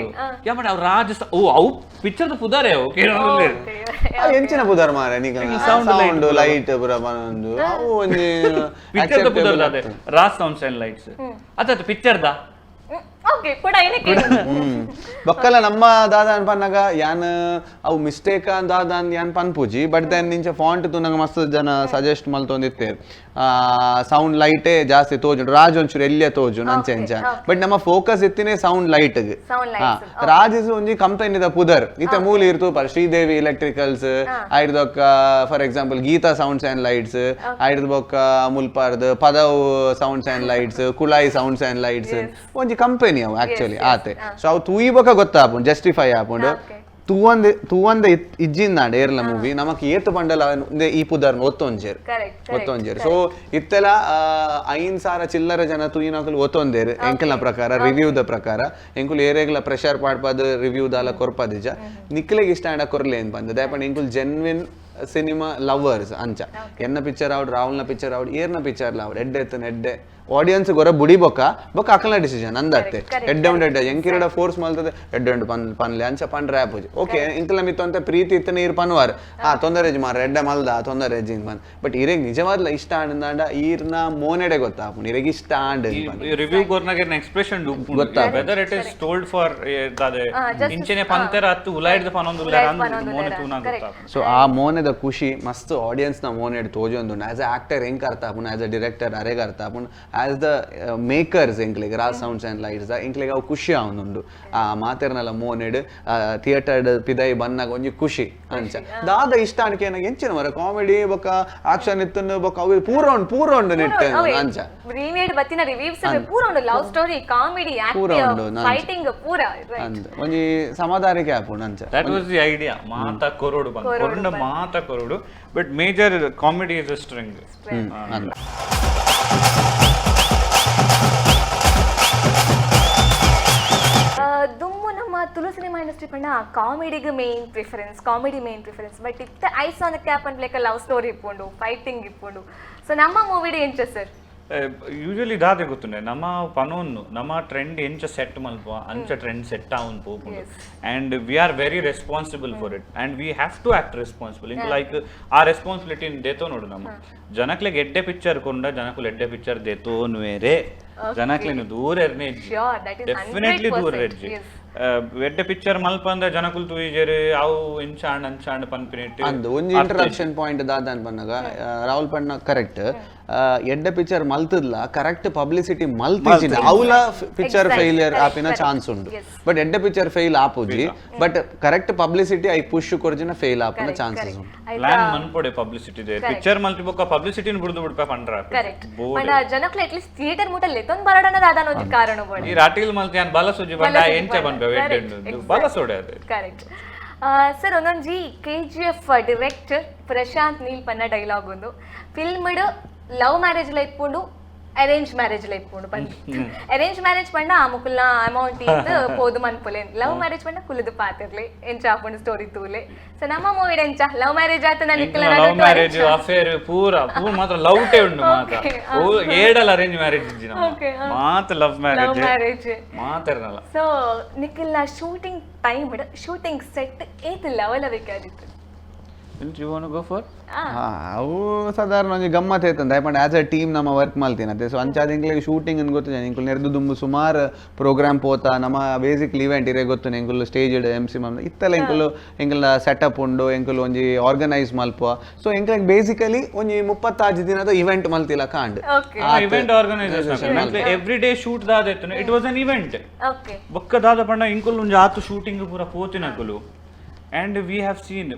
ಯಾ ಮಾಡಿ ಅವ್ ರಾಜ ಅವು ಪಿಕ್ಚರ್ದ ಪುದಾರೇ ಅವು ಕೇಳೋದಿಲ್ಲ ಎಂಚಿನ ಪುದಾರ್ ಮಾರೆ ನೀಗ ಸೌಂಡ್ ಲೈಟ್ ಪುರ ಬಂದು ಅವು ಒಂಜಿ ಪಿಕ್ಚರ್ದ ಪುದಾರ್ ಅದೇ ರಾಜ್ ಸೌಂಡ್ಸ್ ಅಂಡ್ ಲೈಟ್ಸ್ ಅದ ಪಿಕ್ಚರ್ದ ಬಕ್ಕಲ ನಮ್ಮ ದಾದ ಅನ್ಪನ್ನಾಗ ಯಾನ್ ಅವು ಮಿಸ್ಟೇಕ್ ದಾದ ಯಾನ್ ಪನ್ಪುಜಿ ಬಟ್ ದೆನ್ ನಿಂಚ ಫಾಂಟ್ ತುನಗ ಮಸ್ತ್ ಜನ ಸಜೆಸ್ಟ್ ಮಲ್ತೊಂದಿತ್ತೆ ಸೌಂಡ್ ಲೈಟೇ ಜಾಸ್ತಿ ತೋಜುಂಡು ರಾಜ್ ಒಂಚೂರು ಎಲ್ಲೇ ತೋಜು ಅಂಚೆ ಅಂಚ ಬಟ್ ನಮ್ಮ ಫೋಕಸ್ ಇತ್ತಿನೇ ಸೌಂಡ್ ಲೈಟ್ ರಾಜ್ ಇಸ್ ಒಂಜಿ ಕಂಪನಿದ ಪುದರ್ ಇತ್ತೆ ಮೂಲ ಇರ್ತು ಪರ್ ಶ್ರೀದೇವಿ ಎಲೆಕ್ಟ್ರಿಕಲ್ಸ್ ಐಡ್ದೊಕ್ಕ for example Geeta sounds and lights ಐಡ್ದ ಬೊಕ್ಕ ಮುಲ್ಪಾರ್ದ್ ಪದವ್ sounds and lights Kulai sounds and lights ಒಂಜಿ ಕಂಪನಿ ಅವು ಆಕ್ಚುಲಿ ಆತೆ ಸೊ ಅವು ತೂಯಿಬೊಕ ಗೊತ್ತಾಪುಂಡು ಜಸ್ಟಿಫೈ ಆಪುಂಡು ತೂವಂದ ಇಜ್ಜಿಂದಾಂಡ ಏರ್ಲ ಮೂವಿ ನಮಕ್ ಏತ್ ಪಂಡಲ ಈ ಪುದರ್ನ ಒತ್ತೊಂಜೇರು ಸೊ ಇತ್ತೆಲ 5,000 ಚಿಲ್ಲರ ಜನ ತೂಯಿನಕುಲು ಒತ್ತೊಂದೇರು ಎಂಕಲ್ನ ಪ್ರಕಾರ ರಿವ್ಯೂದ ಪ್ರಕಾರ ಎಂಕುಲು ಏರೆಗ್ಲ ಪ್ರೆಷರ್ ಪಾಡ್ಪದ ರಿವ್ಯೂ ದಾಲ ಕೊರ್ಪದಿಜ ನಿಕ್ಲೆಗ್ ಇಷ್ಟ ಆಂಡ ಕೊರ್ಲೆ ಏನ್ ಬಂದ ದಯಪಂಡ ಎಂಕುಲು ಜೆನ್ವಿನ್ ಸಿನಿಮಾ ಲವರ್ಸ್ ಅಂಚ ಎನ್ನ ಪಿಕ್ಚರ್ ಆವಡ್ ರಾಹುಲ್ನ ಪಿಕ್ಚರ್ ಆವಡ್ ಏರ್ನ ಪಿಕ್ಚರ್ ಆವಡ್ ಎಡ್ಡೆ ಆಡಿಯನ್ಸ್ ಗೊರ ಬುಡಿ ಬೊಕ್ಕ ಅಕಲ್ನ ಡಿಸಿಷನ್ ಅಂದತ್ತೆ ಎಡ್ಡೆ ಎಂಕಿರಡ ಫೋರ್ಸ್ ಮಲ್ತದೆ ಎಡ್ಡೆ ಪನ್ಲೆ ಅಂಚ ಪನ್ ರ್ಯಾಪ್ ಓಕೆ ಇಂಕಲ ಮಿತ್ತು ಅಂತ ಪ್ರೀತಿ ಇತ್ತನೆ ಇರ್ ಪನ್ವಾರ್ ತೊಂದರೆಜ್ ಮಾರ ಎಡ್ಡೆ ಮಲ್ದ ತೊಂದರೆಜ್ ಇಂಗ್ ಬಂದ್ ಬಟ್ ಇರೆಗ್ ನಿಜವಾದ್ಲ ಇಷ್ಟ ಆಂಡ ಈರ್ನ ಮೋನೆಡೆ ಗೊತ್ತಾಪುಂಡು ಇರೆಗ್ ಇಷ್ಟ ಆಂಡ್ ರಿವ್ಯೂ ಕೊರ್ನಾಗ ಎಕ್ಸ್ಪ್ರೆಷನ್ ಗೊತ್ತಾ whether it is told for ದಾದೆ ಇಂಚನೆ ಪಂತರ ಅತ್ತು ಉಲಾಯ್ದ ಪನೊಂದು ಮೋನೆ ತೂನಾ ಗೊತ್ತಾಪುಂಡು ಸೊ ಆ ಮೋನೆದ ಖುಷಿ ಮಸ್ತ್ ಆಡಿಯನ್ಸ್ ನ ಮೋನೆಡ್ ತೋಜೊಂದು ಆಸ್ ಅ ಆಕ್ಟರ್ ಹೆಂಗ್ ಅರ್ಥ ಆಪುಂಡು ಆಸ್ ಅ ಡೈರೆಕ್ಟರ್ ಅರೆಗ್ ಅರ್ಥ ಆಪುಂಡು as the makers enklege Raj Sounds and Lights da enklege avu kushi avundu aa maaternala moned theater pidai bannaga onji kushi ancha daada ishtanike enage enchina mara comedy boka action ittunu boka avu pura undu nette ancha remade batina reviews pura undu love story comedy action fighting pura right onji samadarike apundu ancha that was the idea maata korodu ban korunda maata korodu but major comedy is a string ದುಮ್ಮು ನಮ್ಮ Tulu cinema industry ಪಂಡ ಕಾಮಿಡಿಗೆ main preference but ಇತ್ತ ice on the cap ಅಂತ ಲೆಕ್ಕ love story ಇಪ್ಪುಂಡು fighting ಇಪ್ಪುಂಡು so ನಮ್ಮ ಮೂವಿಡ್ ಎಂಚ sir usually ದಾದೆ ಗೊತ್ತುಂಡೆ ನಮ್ಮ ಪನೋನ್ನು ನಮ್ಮ ಟ್ರೆಂಡ್ ಎಂಚ ಸೆಟ್ ಮಲ್ಪ ಅಂಚ ಟ್ರೆಂಡ್ ಸೆಟ್ ಆವನ್ ಪೋಪುಂಡು and we are very responsible for it and we have to act responsible ಇಂಕ್ ಲೈಕ್ ಆ ರೆಸ್ಪಾನ್ಸಿಬಿಲಿಟಿ ದೇತೋ ನೋಡು ನಮ್ಮ ಜನಕ್ಲೆಗ್ ಎಡ್ಡೆ ಪಿಕ್ಚರ್ ಕೊಂಡ ಜನಕ್ಕೂ ಎಡ್ಡೆ ಪಿಕ್ಚರ್ ದೇತೋನುವೇರೆ ಜನಕ್ಲೆನು ದೂರ ಡೆಫಿನೆಟ್ಲಿ ದೂರ ಎರ್ಜಿ ಎಡ್ಡೆ ಪಿಕ್ಚರ್ ಮಲ್ಪ ಅಂದ್ರೆ ಜನಕುಲ್ ತೂಯಿಜೆರು ಅವು ಇಂಚಾಂಡ್ ಅಂಚಾಂಡ್ ಪನ್ಪಿನಿಟ್ಟು ಅಂದು ಒಂಜಿ ಇಂಟರಪ್ಷನ್ ಪಾಯಿಂಟ್ ದಾದನ್ ಪನ್ನಗ ರಾಹುಲ್ ಪಣ್ಣ ಕರೆಕ್ಟ್ ಎಡ್ಡೆ ಪಿಕ್ಚರ್ ಮಲ್ತದ್ಲ ಕರೆಕ್ಟ್ ಪಬ್ಲಿಸಿಟಿ ಮಲ್ತಿಜಿನ ಅವಲ ಪಿಕ್ಚರ್ ಫೇಲಿಯರ್ ಆಪಿನ ಚಾನ್ಸ್ ಉಂಡು ಬಟ್ ಎಡ್ಡೆ ಪಿಕ್ಚರ್ ಫೇಲ್ ಆಪುಜಿ but correct publicity I push ಕೊರ್ಜಿನ ಫೇಲ್ ಆಪುನ ಚಾನ್ಸಸ್ ಉಂಡು ಪ್ಲಾನ್ ಮನ್ಪೊಡೆ ಪಬ್ಲಿಸಿಟಿ ದೆ ಪಿಕ್ಚರ್ ಮಲ್ತಿ ಬೊಕ್ಕ ಪಬ್ಲಿಸಿಟಿ ಬುಡ್ದು ಬಿಡ್ಪ ಪಂಡ್ರ ಕರೆಕ್ಟ್ ಬಟ್ ಜನಕ್ಲೆ ಅಟ್ ಲೀಸ್ಟ್ ಥಿಯೇಟರ್ ಮುಟ ಲೆತೊಂದು ಬರಡನ ದಾದನ ಒಂಜಿ ಕಾರಣ ಬೋಡಿ ಈ ರಾಟಿಲ್ ಮಲ್ತಿ ಅನ್ ಬಲ ಸುಜಿ ಬಂಡ ಎಂಚ ಬಂದ ವೆಡ್ಡೆಂಡು ಬಲ ಸೋಡೆ ಅದು ಕರೆಕ್ಟ್ ಸರ್ ಒಂದೊಂಜಿ KGF ಡೈರೆಕ್ಟರ್ ಪ್ರಶಾಂತ್ ನೀಲ್ ಪನ್ನ ಡೈಲಾಗ್ ಒಂದು ಫಿಲ್ಮ್ಡ್ ಲವ್ ಮ್ಯಾರೇಜ್ ಲ ಇಪ್ಪುಂಡು ಅರೇಂಜ್ ಮ್ಯಾರೇಜ್ ಲ ಇಪ್ಪುಂಡು ಅರೇಂಜ್ ಮ್ಯಾರೇಜ್ ಪಂಡ ಆ ಮುಕುಲ್ನ ಅಮೌಂಟ್ ಇತ್ತು ಪೋದು ಮನ್ಪುಲೇನ್ ಲವ್ ಮ್ಯಾರೇಜ್ ಪಂಡ ಕುಲುದು ಪಾತಿರ್ಲಿ ಎಂಚ ಆಪುಂಡು ಸ್ಟೋರಿ ತೂಲೆ ಸೊ ನಮ್ಮ ಮೂವಿ ಎಂಚ ಲವ್ ಮ್ಯಾರೇಜ್ ಆತ ನಾನು ಲವ್ ಮ್ಯಾರೇಜ್ ಅಫೇರ್ ಪೂರ ಮಾತ್ರ ಲವ್ ಟೇ ಉಂಡು ಮಾತ್ರ ಏಡಲ್ ಅರೇಂಜ್ ಮ್ಯಾರೇಜ್ ಇಜ್ಜಿನ ಮಾತ್ರ ಲವ್ ಮ್ಯಾರೇಜ್ ಮಾತಾರನಲ್ಲ ಸೊ ನಿಖಿಲ್ನ ಶೂಟಿಂಗ್ ಟೈಮ್ ಶೂಟಿಂಗ್ ಸೆಟ್ ಏತ್ ಲವಲವಿಕಾದಿತ್ತು you want to go for ಅವು ಸಾಧಾರಣ ಒಂಜಿ ಗಮ್ಮತ್ ಐತಂದ ಯಾಪಂಡ ಆಸ್ ಅ ಟೀಮ್ ನಮ್ಮ ವರ್ಕ್ ಮಲ್ತಿನತೆ ಸೊ ಅಂಚಾದ ಇಂಕ್ಲೆಗ್ ಶೂಟಿಂಗ್ ಅನ್ ಗೊತ್ತು ಇಂಕುಲ್ ನೆರೆದು ದುಂಬು ಸುಮಾರು ಪ್ರೋಗ್ರಾಮ್ ಪೋತ ನಮ್ಮ ಬೇಸಿಕ್ಲಿ ಇವೆಂಟ್ ಇರೇ ಗೊತ್ತು ಇಂಕುಲ್ ಸ್ಟೇಜ್ MC ಮಲ್ದ ಇತ್ತಲ್ಲ ಇಂಕುಲ್ ಸೆಟಪ್ ಉಂಡು ಇಂಕುಲ್ ಒಂಜಿ ಆರ್ಗನೈಸ್ ಮಲ್ಪುವ ಸೊ ಇಂಕ್ಲೆಗ್ ಬೇಸಿಕಲಿ ಒಂಜಿ 36 ದಿನದ ಇವೆಂಟ್ ಮಲ್ತಿಲ ಕಾಂಡ್ event organisation every day shoot ದಾದೆತ್ತು ಇಟ್ ವಾಸ್ ಅನ್ ಇವೆಂಟ್ ಬೊಕ್ಕ ದಾದ ಪಂಡ ಇಂಕುಲ್ ಒಂಜಿ ಆತು ಶೂಟಿಂಗ್ ಪೂರ ಪೋತಿನಕುಲು and we have seen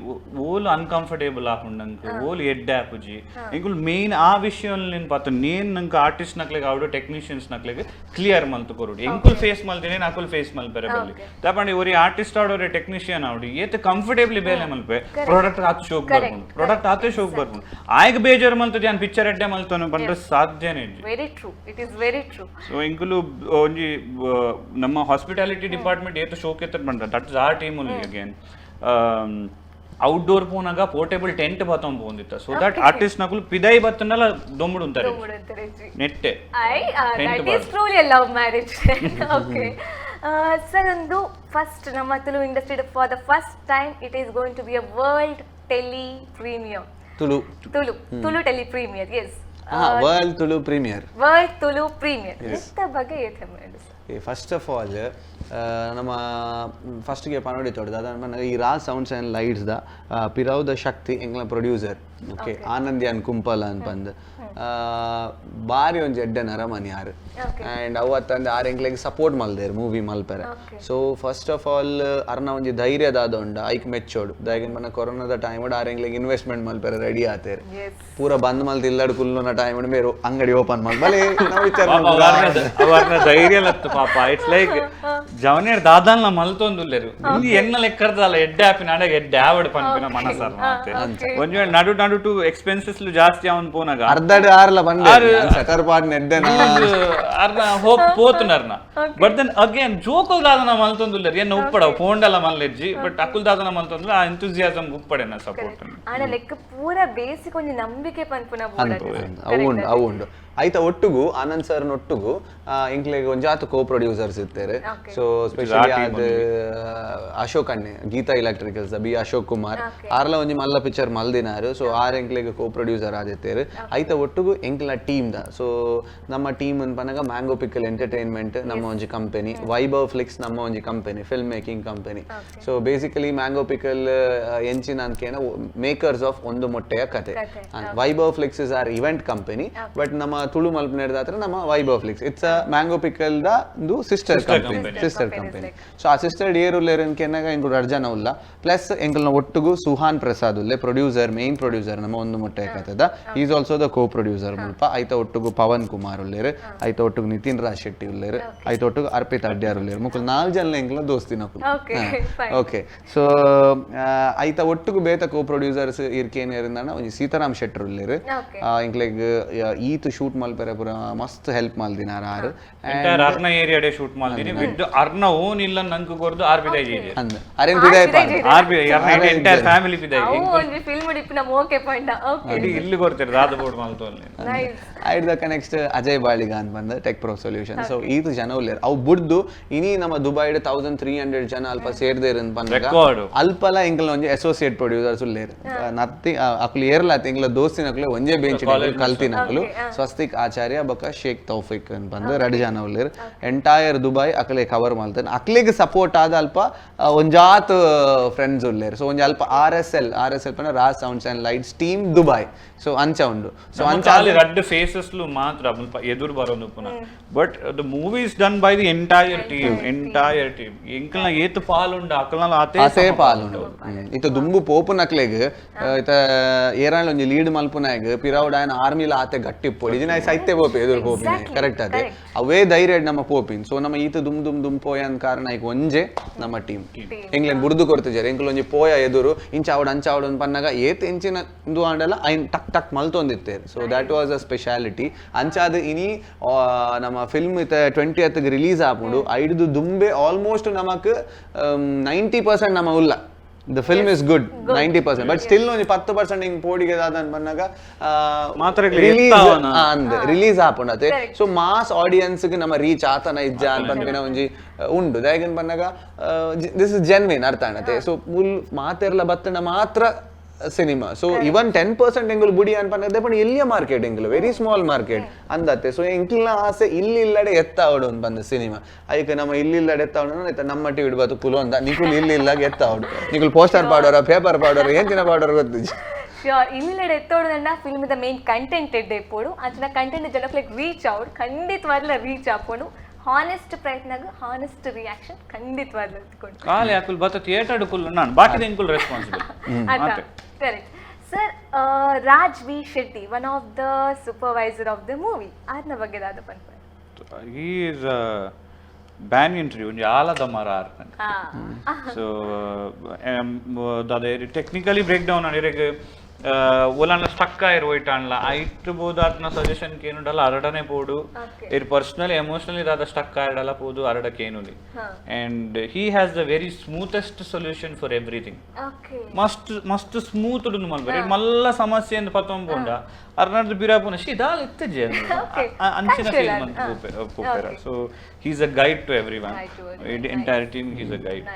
all uncomfortable apundanku all edda apuji ingul main aa vishayam len patu nen nanka artist naklega avdu technicians naklega clear maltu korudi ingul face maltine nakul face malpere balli tapandi ori artist avdu technician avdu yete comfortably bele malpe product atu show barkundu product ate show barkundu aig bejar maltu jan picture edde maltonu bandre sadhyane very true it is very true so ingulu onji namma hospitality department yeto show ketar bandra that is our team only again outdoor ಪೋನಾಗ portable tent ಬತ್ತೊಂದು ಪೋಂದಿತ್ತ so that artist ನಕುಲು ಪಿದೈ ಬತ್ತನಲ್ಲ ದೊಂಬುಡು ಅಂತಾರೆ ನೆಟ್ಟೆ that is truly a love marriage okay sir ಒಂದು ಫಸ್ಟ್ ನಮ್ಮ Tulu industry for the first time it is going to be a world tele premiere Tulu tele premiere as world Tulu premiere ಎಂತ ಬಗ್ಗೆ ಏತೆ ಮಾಡಿ ಫಸ್ಟ್ ಆಫ್ ಆಲ್ ನಮ್ಮ ಫಸ್ಟ್ಗೆ ಪನೋಡಿ ತೊಡ್ದು ಅದನ್ನ ಈ ರಾಜ್ ಸೌಂಡ್ಸ್ ಆ್ಯಂಡ್ ಲೈಟ್ಸ್ ದ ಪಿರವ್ ದ ಶಕ್ತಿ ಎಂಗ್ಲ ಪ್ರೊಡ್ಯೂಸರ್ ಓಕೆ ಆನಂದ್ ಯಾನ್ ಕುಂಪಲ ಅನ್ಪಂದು ಬಾರಿ ಒಂಜಿ ಎಡ್ಡೆ ನರಮನಿ ಯಾರು ಆ್ಯಂಡ್ ಅವತ್ತಂದು ಆರು ಎಂಕ್ಲೆಗ್ ಸಪೋರ್ಟ್ ಮಲ್ದೇರು ಮೂವಿ ಮಲ್ಪೆರೆ ಸೊ ಫಸ್ಟ್ ಆಫ್ ಆಲ್ ಅರ್ನ ಒಂಜಿ ಧೈರ್ಯದಾದ ಉಂಡ ಐಕ್ ಮೆಚ್ಚೋಡು ದಾಗಿನ ಮನ ಕೊರೋನಾದ ಟೈಮ್ ಆರು ಎಂಕ್ಲೆಗ್ ಇನ್ವೆಸ್ಟ್ಮೆಂಟ್ ಮಲ್ಪೆರೆ ರೆಡಿ ಆತೇರು ಪೂರ ಬಂದ್ ಮಲ್ತು ಇಲ್ಲಡ್ ಕುಲ್ಲುನ ಟೈಮ್ ಬೇರು ಅಂಗಡಿ ಓಪನ್ ಮಲ್ಪಲೆ ಧೈರ್ಯ ಲತ್ತು ಪಾಪ ಇಟ್ಸ್ ಲೈಕ್ ಜವನೇರ್ ದಾದಾಲ್ನ ಮಲ್ತೊಂದುಲ್ಲೆರು ಇಲ್ಲಿ ಎನ್ನ ಲೆಕ್ಕರ್ದಲ್ಲ ಎಡ್ಡೆ ಆಪಿನ ಅಡಗ ಎಡ್ಡೆ ಆವಡ್ ಪನ್ಪಿನ ಮನಸರ್ ಮಾತೆ ಒಂದ್ ವೇಳೆ ನಡು ನಡು ಟು ಎಕ್ಸ್ಪೆನ್ಸಸ್ ಜಾಸ್ತಿ ಅವನ್ ಪೋನಾಗ ಅರ್ಧಡ್ ಆರ್ಲ ಬಂದೆ ಸಕರ್ ಪಾಟ್ ನೆಡ್ಡೆನ ಅರ್ನ ಹೋಪ್ ಪೋತುನರ್ನ ಬಟ್ ದೆನ್ ಅಗೇನ್ ಜೋಕಲ್ ದಾದನ ಮಲ್ತೊಂದುಲ್ಲೆರು ಎನ್ನ ಉಪ್ಪಡ ಫೋಂಡಲ್ಲ ಮಲ್ಲೆಜ್ಜಿ ಬಟ್ ಅಕುಲ್ ದಾದನ ಮಲ್ತೊಂದುಲ್ಲ ಆ ಎಂಥೂಸಿಯಾಸಮ್ ಉಪ್ಪಡೆನ ಸಪೋರ್ಟ್ ಆನ ಲೆಕ್ಕ ಪೂರ ಬೇಸಿಕ್ ಒಂಜಿ ನಂಬಿಕೆ ಪನ್ಪುನ ಅವು ಉಂಡು ಐತ ಒಟ್ಟುಗು ಆನಂದ್ ಸರ್ ಒಟ್ಟುಗು ಇಂಕ್ಲೆಗ್ ಒಂಜಾತು ಕೋ ಪ್ರೊಡ್ಯೂಸರ್ಸ್ ಇರ್ತಾರೆ ಸೊ ಸ್ಪೆಷಲಿ ಅದು ಅಶೋಕ್ ಅಣ್ಣೆ ಗೀತಾ ಎಲೆಕ್ಟ್ರಿಕಲ್ಸ್ ಬಿ ಅಶೋಕ್ ಕುಮಾರ್ ಆರ್ಲ ಒಂಜಿ ಮಲ್ಲ ಪಿಕ್ಚರ್ ಮಲ್ದಿನಾರು ಸೊ ಆರ್ ಎಂಕ್ಲೆಗ್ ಕೋ ಪ್ರೊಡ್ಯೂಸರ್ ಆದಿತ್ತೇರು ಐತ ಒಟ್ಟುಗು ಎಂಕ್ಲ ಟೀಮ್ ದ ಸೊ ನಮ್ಮ ಟೀಮ್ ಅನ್ಪನಾಗ ಮ್ಯಾಂಗೋ ಪಿಕ್ಕಲ್ ಎಂಟರ್ಟೈನ್ಮೆಂಟ್ ನಮ್ಮ ಒಂಜಿ ಕಂಪನಿ ವೈಭವ್ ಫ್ಲಿಕ್ಸ್ ನಮ್ಮ ಒಂಜಿ company film making company so basically mango pickle ಎಂಚಿನ ಅನ್ಕೇನ makers of Ondu Motteya Kathe Vaibhav flicks is our event company but ನಮ್ಮ ತುಳು ಮಲ್ಪನೇರ್ದಾತ್ರ ನಮ್ಮ Vaibhav flicks it's a mango pickle ದ ಒಂದು ಸಿಸ್ಟರ್ ಕಂಪನಿ ಸೊ ಆ ಸಿಸ್ಟರ್ ಏರುಲ್ಲೇರು ಕೆನ್ನಾಗ ಇಂಕುಡು ಅರ್ಜನ ಉಲ್ಲ ಪ್ಲಸ್ ಎಂಕಲ್ನ ಒಟ್ಟುಗು ಸುಹಾನ್ ಪ್ರಸಾದ್ ಉಲ್ಲೆ ಪ್ರೊಡ್ಯೂಸರ್ ಮೇನ್ ಪ್ರೊಡ್ಯೂಸರ್ ನಮ್ಮ ಒಂದು ಮೊಟ್ಟೆ ಕಥದ is also the co producer ಮುಲ್ಪ ಐತ ಒಟ್ಟುಗು ಪವನ್ ಕುಮಾರ್ ಉಲ್ಲೇರು ಐತ ಒಟ್ಟುಗು ನಿತಿನ್ರಾಜ್ ಶೆಟ್ಟಿ ಉಲ್ಲೇರು ಐತ ಒಟ್ಟುಗು ಅರ್ಪಿತ್ ಅಡ್ಯಾರ್ ಉಲ್ಲೇರು ಮುಕ್ಕಲು 4 ಜನ ಎಂಕಲ್ನ ದೋಸ್ತಿ ನಕುಲು ಓಕೆ ಸೊ ಐತ ಒಟ್ಟುಗು ಬೇತ ಕೋ ಪ್ರೊಡ್ಯೂಸರ್ಸ್ ಇರ್ಕೇನೇರಿಂದಾನ ಒಂಜಿ ಸೀತಾರಾಮ್ ಶೆಟ್ರ್ ಉಲ್ಲೇರು ಇಂಕ್ಲೆಗ್ ಈತ್ ಶೂಟ್ ಮಲ್ಪೆರೆ ಪೂರ ಮಸ್ತ್ ಹೆಲ್ಪ್ ಮಲ್ದಿನಾರ ಆರು ಅರ್ನ ಏರಿಯಾಡೆ ಶೂಟ್ ಮಲ್ದಿನಿ ವಿತ್ ಅರ್ನ ಓನ್ ಇಲ್ಲ ನಂಗೆ ಕೊರ್ದು ಆರ್ ಪಿದಾಯ್ ಜೀಜೆ ಅಂದ ಅರೇನ್ ಪಿದಾಯ್ ಆರ್ ಪಿದಾಯ್ ಎಂಟೈರ್ ಫ್ಯಾಮಿಲಿ ಪಿದಾಯ್ ಒಂದು ಫಿಲ್ಮ್ ಡಿಪ್ಪಿನ ಓಕೆ ಪಾಯಿಂಟ್ ಓಕೆ ಇಲ್ಲಿ ಕೊಡ್ತಾರೆ ದಾದ ಬೋರ್ಡ್ ಮಲ್ತೋಲ್ಲಿ ಆಯ್ದಕ್ಕ ನೆಕ್ಸ್ಟ್ ಅಜಯ್ ಬಾಳಿಗ ಅಂತ ಬಂದ ಟೆಕ್ ಪ್ರೊ ಸೊಲ್ಯೂಷನ್ ಸೊ ಇದು ಜನ ಉಲ್ಲೇರು ಅವು ಬುಡ್ದು ಇನಿ ನಮ್ಮ ದುಬೈಡ್ 1300 ಜನ ಅಲ್ಪ ಸೇರ್ದೇರ್ ಅಂತ ಬಂದಾಗ ಅಲ್ಪಲ ಇಂಕಲ್ ಒಂಜಿ ಅಸೋಸಿಯೇಟ್ ಪ್ರೊಡ್ಯೂಸರ್ಸ್ ಉಲ್ಲೇರು ನತ್ತಿ ಅಕ್ಲು ಏರ್ಲಾತಿ ಇಂಗ್ಲ ದೋಸ್ತಿನಕ್ಲೆ ಒಂಜೇ ಬೆಂಚ್ ಕಲ್ತಿನಕ್ಲು ಸ್ವಸ್ತಿಕ್ ಆಚಾರ್ಯ ಬೊಕ ಶೇಕ್ ತೌಫಿಕ್ ಅಂತ ಬಂದು ಎರಡು ಜನ ಉಲ್ಲೇರು ಎಂಟೈರ್ ದುಬೈ ಅಕ್ಲೆ ಕವರ್ ಮಾಡ್ತಾನೆ ಅಕ್ಲಿಗೆ ಸಪೋರ್ಟ್ ಆದ ಅಲ್ಪ ಒಂಜಾತ್ ಫ್ರೆಂಡ್ಸ್ ಉಲ್ಲೇರು ಸೊ ಒಂಜಿ ಅಲ್ಪ ಆರ್ ಎಸ್ ಎಲ್ ಪನ Raj sounds and lights team Dubai so ಅಂಚ ಉಂಡು ಸೊ ಅಂಚ ರೆಡ್ ಫೇಸಸ್ ಮಾತ್ರ ಎದುರು ಬರೋದು ಪುನಃ but the movie is done by the entire team ಎಂಕಲ್ನ ಏತು ಪಾಲುಂಡು ಅಕಲ್ನ ಆತೆ ಪಾಲುಂಡು ಇತ ದುಂಬು ಪೋಪುನ ಅಕ್ಲೆಗ್ ಇತ ಏರಾಣ್ ಒಂಜಿ ಲೀಡ್ ಮಲ್ಪುನಾಗ್ ಪಿರೌಡ್ ಆಯನ ಆರ್ಮಿಲ ಆತೆ ಗಟ್ಟಿ ಪೋಡಿ ಇಜಿನ ಸೈತೆ ಪೋಪಿ ಎದುರು ಪೋಪಿನ ಕರೆಕ್ಟ್ ಅದೇ ಅವೇ ಧೈರ್ಯ ನಮ್ಮ ಪೋಪಿನ್ ಸೊ ನಮ್ಮ ಈತ ದುಮ್ ಪೋಯನ್ ಕಾರಣ ಈಗ ಒಂಜೆ ನಮ್ಮ ಟೀಮ್ ಎಂಗ್ಲೆನ್ ಬುಡ್ದು ಕೊಡ್ತಿದ್ದಾರೆ ಎಂಕ್ಲ ಒಂಜಿ ಪೋಯ ಎದುರು ಇಂಚಾವಡ್ ಅಂಚಾವಡ್ ಅಂತ ಪನ್ನಾಗ ಏತ್ ಎಂಚಿನ ಇಂದು ಆಂಡಲ್ಲ ಐನ್ ಟಕ್ ಮಲ್ತೊಂದಿತ್ತೇರು so that was a speciality ಅಂಚಾದ ಇನಿ ನಮ್ಮ ಫಿಲ್ಮ್ ಇತ್ತ 20th ರಿಲೀಸ್ ಆಪುಂಡು ಐದು ದುಂಬೆ ಆಲ್ಮೋಸ್ಟ್ ನಮಕ್ 90% ನಮ್ಮ ಉಲ್ಲ the film is good 90% but still ಒಂಜಿ 10% ಹಿಂಗ್ ಪೋಡಿಗೆ ದಾದನ್ ಬಂದಾಗ ಮಾತ್ರ ರಿಲೀಸ್ ಆಪುಂಡತೆ ಸೊ ಮಾಸ್ ಆಡಿಯನ್ಸ್ ಗೆ ನಮ್ಮ ರೀಚ್ ಆತನ ಇಜ್ಜ ಅಂತ ಒಂಜಿ ಉಂಡು ದಾಯಗನ್ ಬಂದಾಗ ದಿಸ್ ಇಸ್ ಜೆನ್ವಿನ್ ಅರ್ಥ ಆಣತೆ ಸೊ ಫುಲ್ ಮಾತೆರ್ಲ ಬತ್ತನ ಮಾತ್ರ ಸಿನಿಮಾ ಸೊ ಇವನ್ 10% ಎಂಗುಲು ಬುಡಿ ಅನ್ಪನ್ನದೆ ಪಣ ಎಲ್ಲಿಯ ಮಾರ್ಕೆಟ್ ಎಂಗುಲು ವೆರಿ ಸ್ಮಾಲ್ ಮಾರ್ಕೆಟ್ ಅಂದತ್ತೆ ಸೊ ಎಂಕ್ಲಿನ ಆಸೆ ಇಲ್ಲಿಲ್ಲಡೆ ಎತ್ತಾವಡು ಅಂತ ಬಂದ ಸಿನಿಮಾ ಐಕ ನಮ್ಮ ಇಲ್ಲಿಲ್ಲಡೆ ಎತ್ತಾವಡು ನಮ್ಮ ಟಿವಿ ಬತ್ತು ಕುಲು ಅಂತ ನಿಕುಲ್ ಇಲ್ಲಿಲ್ಲಾಗ ಎತ್ತಾವಡು ನಿಕುಲ್ ಪೋಸ್ಟರ್ ಪಾಡೋರ ಪೇಪರ್ ಪಾಡೋರ ಎಂಚಿನ ಪಾಡೋರ ಗೊತ್ತಿಜ್ಜಿ ಶ್ಯೂರ್ ಇಲ್ಲಿಡೆ ಎತ್ತೋಡಂಡ ಫಿಲ್ಮ್ ದ ಮೇನ್ ಕಂಟೆಂಟ್ ಎಡ್ಡೆ ಇಪ್ಪೋಡು ಅಂಚಿನ ಕಂಟೆಂಟ್ ಜನಕ್ಲೆಗ್ ರೀಚ್ ಆವಡು ಖಂಡಿತವಾಗ್ಲ ರೀಚ್ ಆಪೋಡು ಹಾನೆಸ್ಟ್ ಪ್ರಯತ್ನಗ ಹಾನೆಸ್ಟ್ ರಿಯಾಕ್ಷನ್ ಖಂಡಿತವಾಗ್ಲೂ ಇಟ್ಕೊಂಡು ಕಾಲಿ ಅಕುಲ್ ಬತ್ತ ಥಿಯೇಟರ್ ಕುಲ್ ನಾನು ಬಾಕಿದ ಇಂಕುಲ್ responsible correct sir Raj V Shetty one of the supervisor of the movie ಅದನ್ನ ಬಗ್ಗೆ ದಾದ ಪನ್ಪ ಹಿ ಇಸ್ ಬ್ಯಾನ್ ಇಂಟರ್ವ್ಯೂ ಒಂಜಿ ಆಲದ ಮರ ಆರ್ಪನ್ ಸೊ ದಾದ ಟೆಕ್ನಿಕಲಿ ಬ್ರೇಕ್ ಡೌನ್ ಆಡಿರೆಗ್ ಒಲನ ಸ್ಟಕ್ ಆಯಿರ್ ಹೋಯ್ಟಾನ್ಲ ಐಟ್ ಬೋದು ಅದನ್ನ ಸಜೆಷನ್ ಕೇನುಂಡಲ್ಲ ಅರಡನೆ ಪೋಡು ಇರ್ ಪರ್ಸನಲಿ ಎಮೋಷನಲಿ ದಾದ ಸ್ಟಕ್ ಆಯಿಡಲ್ಲ ಪೋದು ಅರಡ ಕೇನುಲಿ and he has the very smoothest solution for everything must smooth ಉಂಡು ಮಲ್ಬರಿ ಮಲ್ಲ ಸಮಸ್ಯೆ ಎಂದು ಪತ್ತೊಂಬೋಂಡ ಅರ್ನರ್ದು ಬಿರಾಪುನ ಶಿದಾಲ್ ಇತ್ತಜೆ ಅಂಚಿನ ಫಿಲ್ಮ್ ಪೋಪೆರ so he is a guide to everyone entire team he is a guide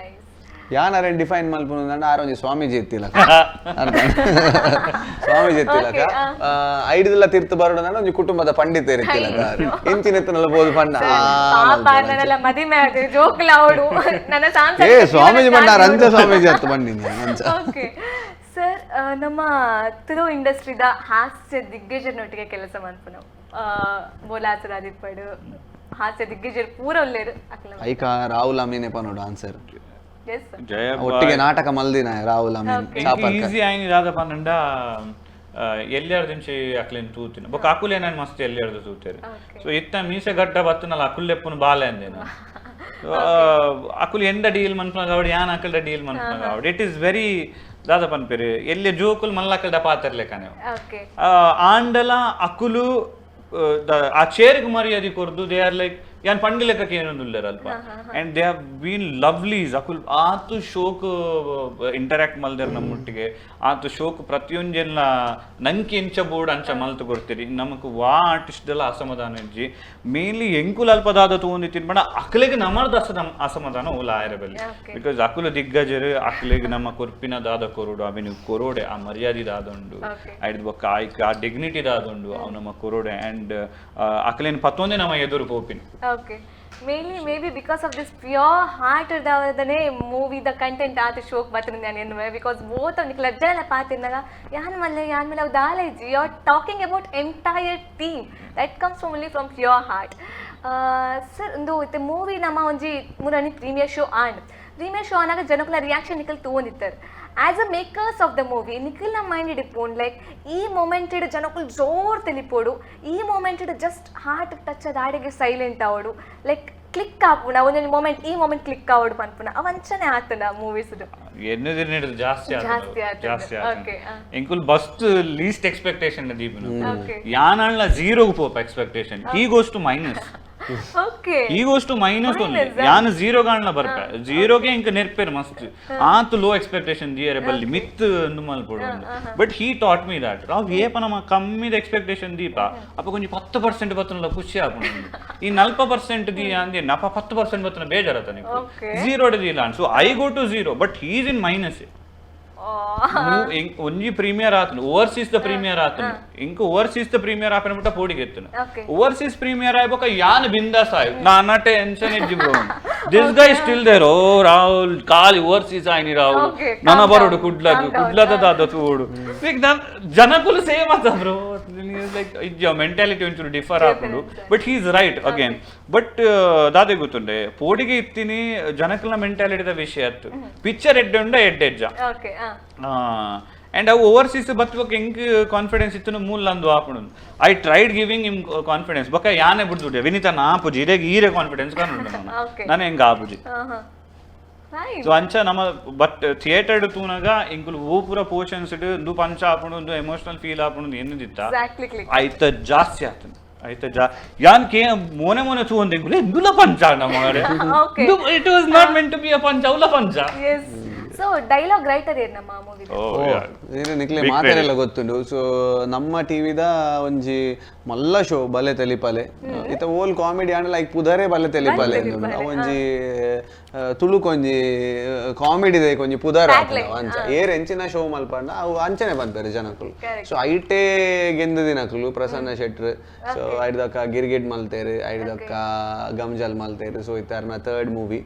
ಯಾನರೇನು ಡಿಫೈನ್ ಮಲ್ಪುಂಡು ಆರೊಂಜಿ ಸ್ವಾಮೀಜಿ ಇತ್ತಿಲಕ ಸ್ವಾಮೀಜಿ ಇತ್ತಿಲಕ ಐಡಿದೆಲ್ಲ ತೀರ್ಥ ಬರೋಣ ಒಂಜಿ ಕುಟುಂಬದ ಪಂಡಿತ ಇರ್ತಿಲಕ ಇಂಚಿನೆತ್ತನಲ್ಲ ಬೋದು ಪಂಡ ಸ್ವಾಮೀಜಿ ಪಂಡ ರಂಜ ಸ್ವಾಮೀಜಿ ಅತ್ತ ಪಂಡಿನ ಸರ್ ನಮ್ಮ ತುಳು ಇಂಡಸ್ಟ್ರಿದ ಹಾಸ್ಯ ದಿಗ್ಗಜರನೊಟ್ಟಿಗೆ ಕೆಲಸ ಮಾಡ್ತು ನಾವು ಬೋಲಾರ್ ಆದಿಪ್ಪಡು ಹಾಸ್ಯ ದಿಗ್ಗಜರು ಪೂರ ಒಳ್ಳೆಯರು ಐಕ ರಾಹುಲ್ ಅಮೀನ್ ಪನೋಡು ಆನ್ಸರ್ ಜಯ ಒಟ್ಟಿಗೆ ನಾಟಕ ಮಲ್ದಿನ ರಾಹುಲ್ ಅಮೀನ್ ಈಸಿ ಆಯ್ನಿ ದಾದ ಪನ್ನಂಡ ಎಲ್ಲಾರ್ದು ಇಂಚಿ ಅಕ್ಲೇನ್ ತೂತಿನ ಬೊಕ ಅಕುಲೆ ನಾನು ಮಸ್ತ್ ಎಲ್ಲಾರ್ದು ತೂತೇರು ಸೊ ಇತ್ತ ಮೀಸೆ ಗಡ್ಡ ಬತ್ತನಲ್ಲ ಅಕುಲ್ ಲೆಪ್ಪುನ ಬಾಲೆ ಅಂದೇನ ಅಕುಲ್ ಎಂದ ಡೀಲ್ ಮನ್ಪನ ಅವಡು ಯಾನ್ ಅಕಲ್ದ ಡೀಲ್ ಮನ್ಪನ ಅವಡು ಇಟ್ ಇಸ್ ವೆರಿ ದಾದ ಪನ್ಪೇರು ಎಲ್ಲೆ ಜೋಕುಲ್ ಮಲ್ಲಕಲ್ದ ಪಾತ್ರಲೆಕ್ಕನೆ ಆಂಡಲ ಅಕುಲು ಆ ಚೇರ್ಗೆ ಮರ್ಯಾದೆ ಕೊರ್ದು ದೇ ಆರ್ ಲೈಕ್ ಯಾನ್ ಪಂಡಿ ಲೆಕ್ಕಕ್ಕೆ ಏನೊಂದುಲ್ಲೇರ ಅಲ್ಪ and they have been lovelies ಅಕುಲ್ ಆತು ಶೋಕ್ ಇಂಟರಾಕ್ಟ್ ಮಲ್ದೇರ್ ನಮ್ಮೊಟ್ಟಿಗೆ ಆತು ಶೋಕ್ ಪ್ರತಿಯೊಂದೆಲ್ಲ ನಂಗೆ ಇಂಚ ಬೋರ್ಡ್ ಅಂಚ ಮಲ್ತು ಕೊಡ್ತೀರಿ ನಮಕ್ ವಾ ಆರ್ಟಿಸ್ಟ್ದೆಲ್ಲ ಅಸಮಾಧಾನ ಇಜ್ಜಿ ಮೇನ್ಲಿ ಎಂಕುಲ್ ಅಲ್ಪದಾದ ತಗೊಂಡಿತ್ತೀನಿ ಬಡ ಅಕ್ಲೆಗೆ ನಮ್ಮರ್ದ ಅಸಮಾಧಾನ ಓಲ ಆಯಿರಬಲ್ಲಿ ಬಿಕಾಸ್ ಅಕುಲು ದಿಗ್ಗಜರು ಅಕ್ಲೆಗೆ ನಮ್ಮ ಕೊರ್ಪಿನ ದಾದ ಕೊರೋಡು ಅವಿನ ಕೊರೋಡೆ ಆ ಮರ್ಯಾದೆ ದಾದುಂಡು ಐಡ್ ಬೊಕ್ಕ ಆ ಡಿಗ್ನಿಟಿ ದಾದುಂಡು ಅವು ನಮ್ಮ ಕೊರೋಡೆ ಅಂಡ್ ಅಕ್ಲೇನ್ ಪತ್ತೊಂದೇ ನಮ್ಮ ಎದುರು ಪೋಪಿನ್ Okay. Mainly maybe because of this pure heart davadane movie the content aat shock batrin ನಾನು ಎನ್ನುವೆ because both of nikla jala paatinaga yan male avu dalaiji you are talking about entire team that comes only from pure heart sir indu ite movie nama onji murani premiere show anaga janakula reaction nikal ತಗೊಂಡಿದ್ದಾರೆ as a makers of the movie nikilla minded ipon like ee momented janakul ಜೋರ್ ತಿಳಿಪೋಡು ಈ momented just heart touch ದಾಡಿಗೆ silent ಆವಡು like click ಆಪುನ ಒಂದೊಂದು moment ಈ moment click ಆವಡು ಪನ್ಪುನ ಅವಂಚನೆ ಆತನ ಮೂವೀಸ್ ಎನ್ನದಿನ ಜಾಸ್ತಿ ಓಕೆ ಎಂಕುಲ್ ಬಸ್ಟ್ ಲೀಸ್ಟ್ ಎಕ್ಸ್ಪೆಕ್ಟೇಷನ್ ದೀಪನ ಯಾನಳ್ಳ 0 ಪೋಪ್ expectation he goes to minus okay ಈ ಗೋಸ್ ಟು ಮೈನಸ್ ಓನ್ಲಿ ಯಾನ್ ಝೀರೋ ಗಾಣ್ಲ ಬರ್ಪ ಝೀರೋಗೆ ಇಂಕ ನೆರ್ಪೇರ್ ಮಸ್ತ್ ಆತು ಲೋ ಎಕ್ಸ್ಪೆಕ್ಟೇಷನ್ ದಿಯರೆ ಬಲ್ಲಿ ಮಿತ್ ಮಲ್ಪಡು but he taught me that ರಾವ್ ಏಪ ನಮ್ಮ ಕಮ್ಮಿದ ಎಕ್ಸ್ಪೆಕ್ಟೇಷನ್ ದೀಪ ಅಪ್ಪ ಕೊಂಚ 10% ಬತ್ತನಲ್ಲ ಖುಷಿ ಆಪುಂಡು ಈ 40% ದಿ ಅಂದೆ ನಪ 10% ಬತ್ತನ ಬೇಜಾರತ ನೀವು ಝೀರೋ ದಿಲ್ಲ so I go to zero but he is in minus ಒಂಜಿ ಪ್ರೀಮಿಯರ್ ಆತನು ಓವರ್ಸೀಸ್ ದ ಪ್ರೀಮಿಯರ್ ಆತನು ಇಂಕ ಓವರ್ಸೀಸ್ ದ ಪ್ರೀಮಿಯರ್ ಆಪನ ಮುಟ್ಟ ಪೋಡಿಗೆ ಎತ್ತನು ಓವರ್ಸೀಸ್ ಪ್ರೀಮಿಯರ್ ಆಯ್ಬಕ ಯಾನ್ ಬಿಂದಾಸ್ ಆಯ್ ನಾನ ಟೆನ್ಷನ್ ಇಜ್ಜಿ bro this guy still there ಓ ರಾಹುಲ್ ಕಾಲಿ ಓವರ್ಸೀಸ್ ಆಯ್ನಿ ರಾಹುಲ್ ನನ್ನ ಬರೋಡು ಕುಡ್ಲದ ದಾದ ತೂಡು ಲೈಕ್ ಜನಕುಲು ಸೇಮ್ ಆತ ಬ್ರೋ ಲೈಕ್ ಇಜ್ಜ ಮೆಂಟಾಲಿಟಿ ಒಂಚೂರು ಡಿಫರ್ ಆಪುಂಡು but he is right again but ದಾದೆ ಗೊತ್ತುಂಡೆ ಪೋಡಿಗೆ ಇತ್ತೀನಿ ಜನಕಲ್ನ ಮೆಂಟಾಲಿಟಿದ ವಿಷಯ ಅತ್ತು ಪಿಕ್ಚರ್ ಎಡ್ಡೆ ಎಡ್ಡೆಜ್ಜ ಅಂಡ್ ಅವು ಓವರ್ಸೀಸ್ ಬತ್ಬೇಕು ಹೆಂಗ್ ಕಾನ್ಫಿಡೆನ್ಸ್ ಇತ್ತು ಮೂಲ ಅಂದು ಆಪುಂಡು I tried giving him confidence ಬೊಕ್ಕ ಯಾನೆ ಬಿಡ್ದುಡೆ ವಿನೀತ ನಾಪುಜಿ ಇರೆಗೆ ಈರೆ ಕಾನ್ಫಿಡೆನ್ಸ್ ಕಾನುಂಡು ನಾನು ಹೆಂಗ ಆಪುಜಿ ಸೊ ಅಂಚ ನಮ್ಮ ಬಟ್ ಥಿಯೇಟರ್ ತೂನಗ ಇಂಕುಲು ಓ ಪೂರ ಪೋರ್ಷನ್ಸ್ ಇಂದು ಪಂಚ ಆಪುಂಡು ಎಮೋಷನಲ್ ಫೀಲ್ ಆಪುಂಡು ಎನ್ನುದಿತ್ತ ಐತ ಜಾಸ್ತಿ ಆತನು ಐತೆ ಯಾನ್ ಕೇ ಮೊನೆ ಚೂ ಅಂತ ಎಂದುಲ ಪಂಚ ನಮ್ಮರೆ it was not meant to be a punch ಉಲ ಪಂಚ ಸೊ ಡೈಲಾಗ್ ರೈಟರ್ ಏನ್ ನಮ್ಮ ಮೂವಿ ನಿಕ್ಲೆ ಮಾತಾರೆಲ್ಲ ಗೊತ್ತುಂಡು ಸೊ ನಮ್ಮ ಟಿವಿದ ಒಂಜಿ ಮಲ್ಲ ಶೋ ಬಲೆ ತೆಲಿಪಲೆ ಇತ್ತ ಓಲ್ ಕಾಮಿಡಿ ಆಂಡ್ ಲೈಕ್ ಪುದರೇ ಬಲೆ ತೆಲಿಪಲೆ ಒಂಜಿ ತುಳುಕೊಂಜಿ ಕಾಮಿಡಿ ದೇ ಕೊಂಜಿ ಪುದರ್ ಅಂಚ ಏರ್ ಎಂಚಿನ ಶೋ ಮಲ್ಪಂಡ ಅವು ಅಂಚನೆ ಬಂತಾರೆ ಜನಕುಲು ಸೊ ಐಟೇ ಗೆಂದ ದಿನಕುಲು ಪ್ರಸನ್ನ ಶೆಟ್ರ್ ಸೊ ಐಡ್ದಕ್ಕ ಗಿರ್ಗಿಡ್ ಮಲ್ತೇರು ಐಡ್ದಕ್ಕ ಗಮ್ಜಲ್ ಮಲ್ತೇರು ಸೊ ಇತ್ತಾರ್ನ third movie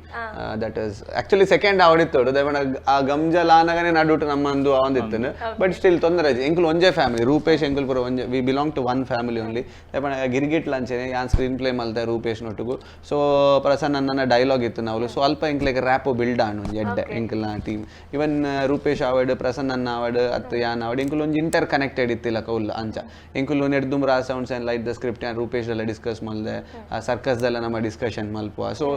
that is actually second ಅವಡಿತ್ತೋಡು ದಯಮಾಡ ಆ ಗಮ್ಜಲ್ ಆನಗನೆ ನಡುಟು ನಮ್ಮಂದು ಅವಂದಿತ್ತನು ಬಟ್ ಸ್ಟಿಲ್ ತೊಂದರೆ ಎಂಕುಲು ಒಂಜೇ ಫ್ಯಾಮಿಲಿ ರೂಪೇಶ್ ಎಂಕುಲ್ ಪುರ ಒಂಜೆ we belong to one family only ದಯಮಾಡ ಗಿರ್ಗಿಟ್ ಲಂಚನೆ ಯಾನ್ ಸ್ಕ್ರೀನ್ ಪ್ಲೇ ಮಲ್ತೆ ರೂಪೇಶ್ ನೊಟ್ಟುಗು ಸೊ ಪ್ರಸನ್ನ ನನ್ನ ಡೈಲಾಗ್ ಇತ್ತು ನಾವು ಸೊ ಅಲ್ಪ ಇಂಕ್ಲೆಗ್ ರ್ಯಾಪೋ ಬಿಲ್ಡ್ ಆನು ಎಡ್ಡೆ ಎಂಕಲ್ನ ಟೀಮ್ ಇವನ್ ರೂಪೇಶ್ ಆವಡ್ ಪ್ರಸನ್ನ ಆವಡ್ ಅತ್ ಯಾನ್ ಆವಡ್ ಎಂಕುಲು ಒಂಜಿ ಇಂಟರ್ ಕನೆಕ್ಟೆಡ್ ಇತ್ತಿಲ್ಲ ಕೌಲ್ ಅಂಚ ಎಂಕುಲು ನೆಡ್ದುಮ್ ರಾ ಸೌಂಡ್ಸ್ ಅಂಡ್ ಲೈಟ್ ದ ಸ್ಕ್ರಿಪ್ಟ್ ಯಾನ್ ರೂಪೇಶ್ ಎಲ್ಲ ಡಿಸ್ಕಸ್ ಮಲ್ದೆ ಸರ್ಕಸ್ ದೆಲ್ಲ ನಮ್ಮ ಡಿಸ್ಕಷನ್ ಮಲ್ಪುವ ಸೊ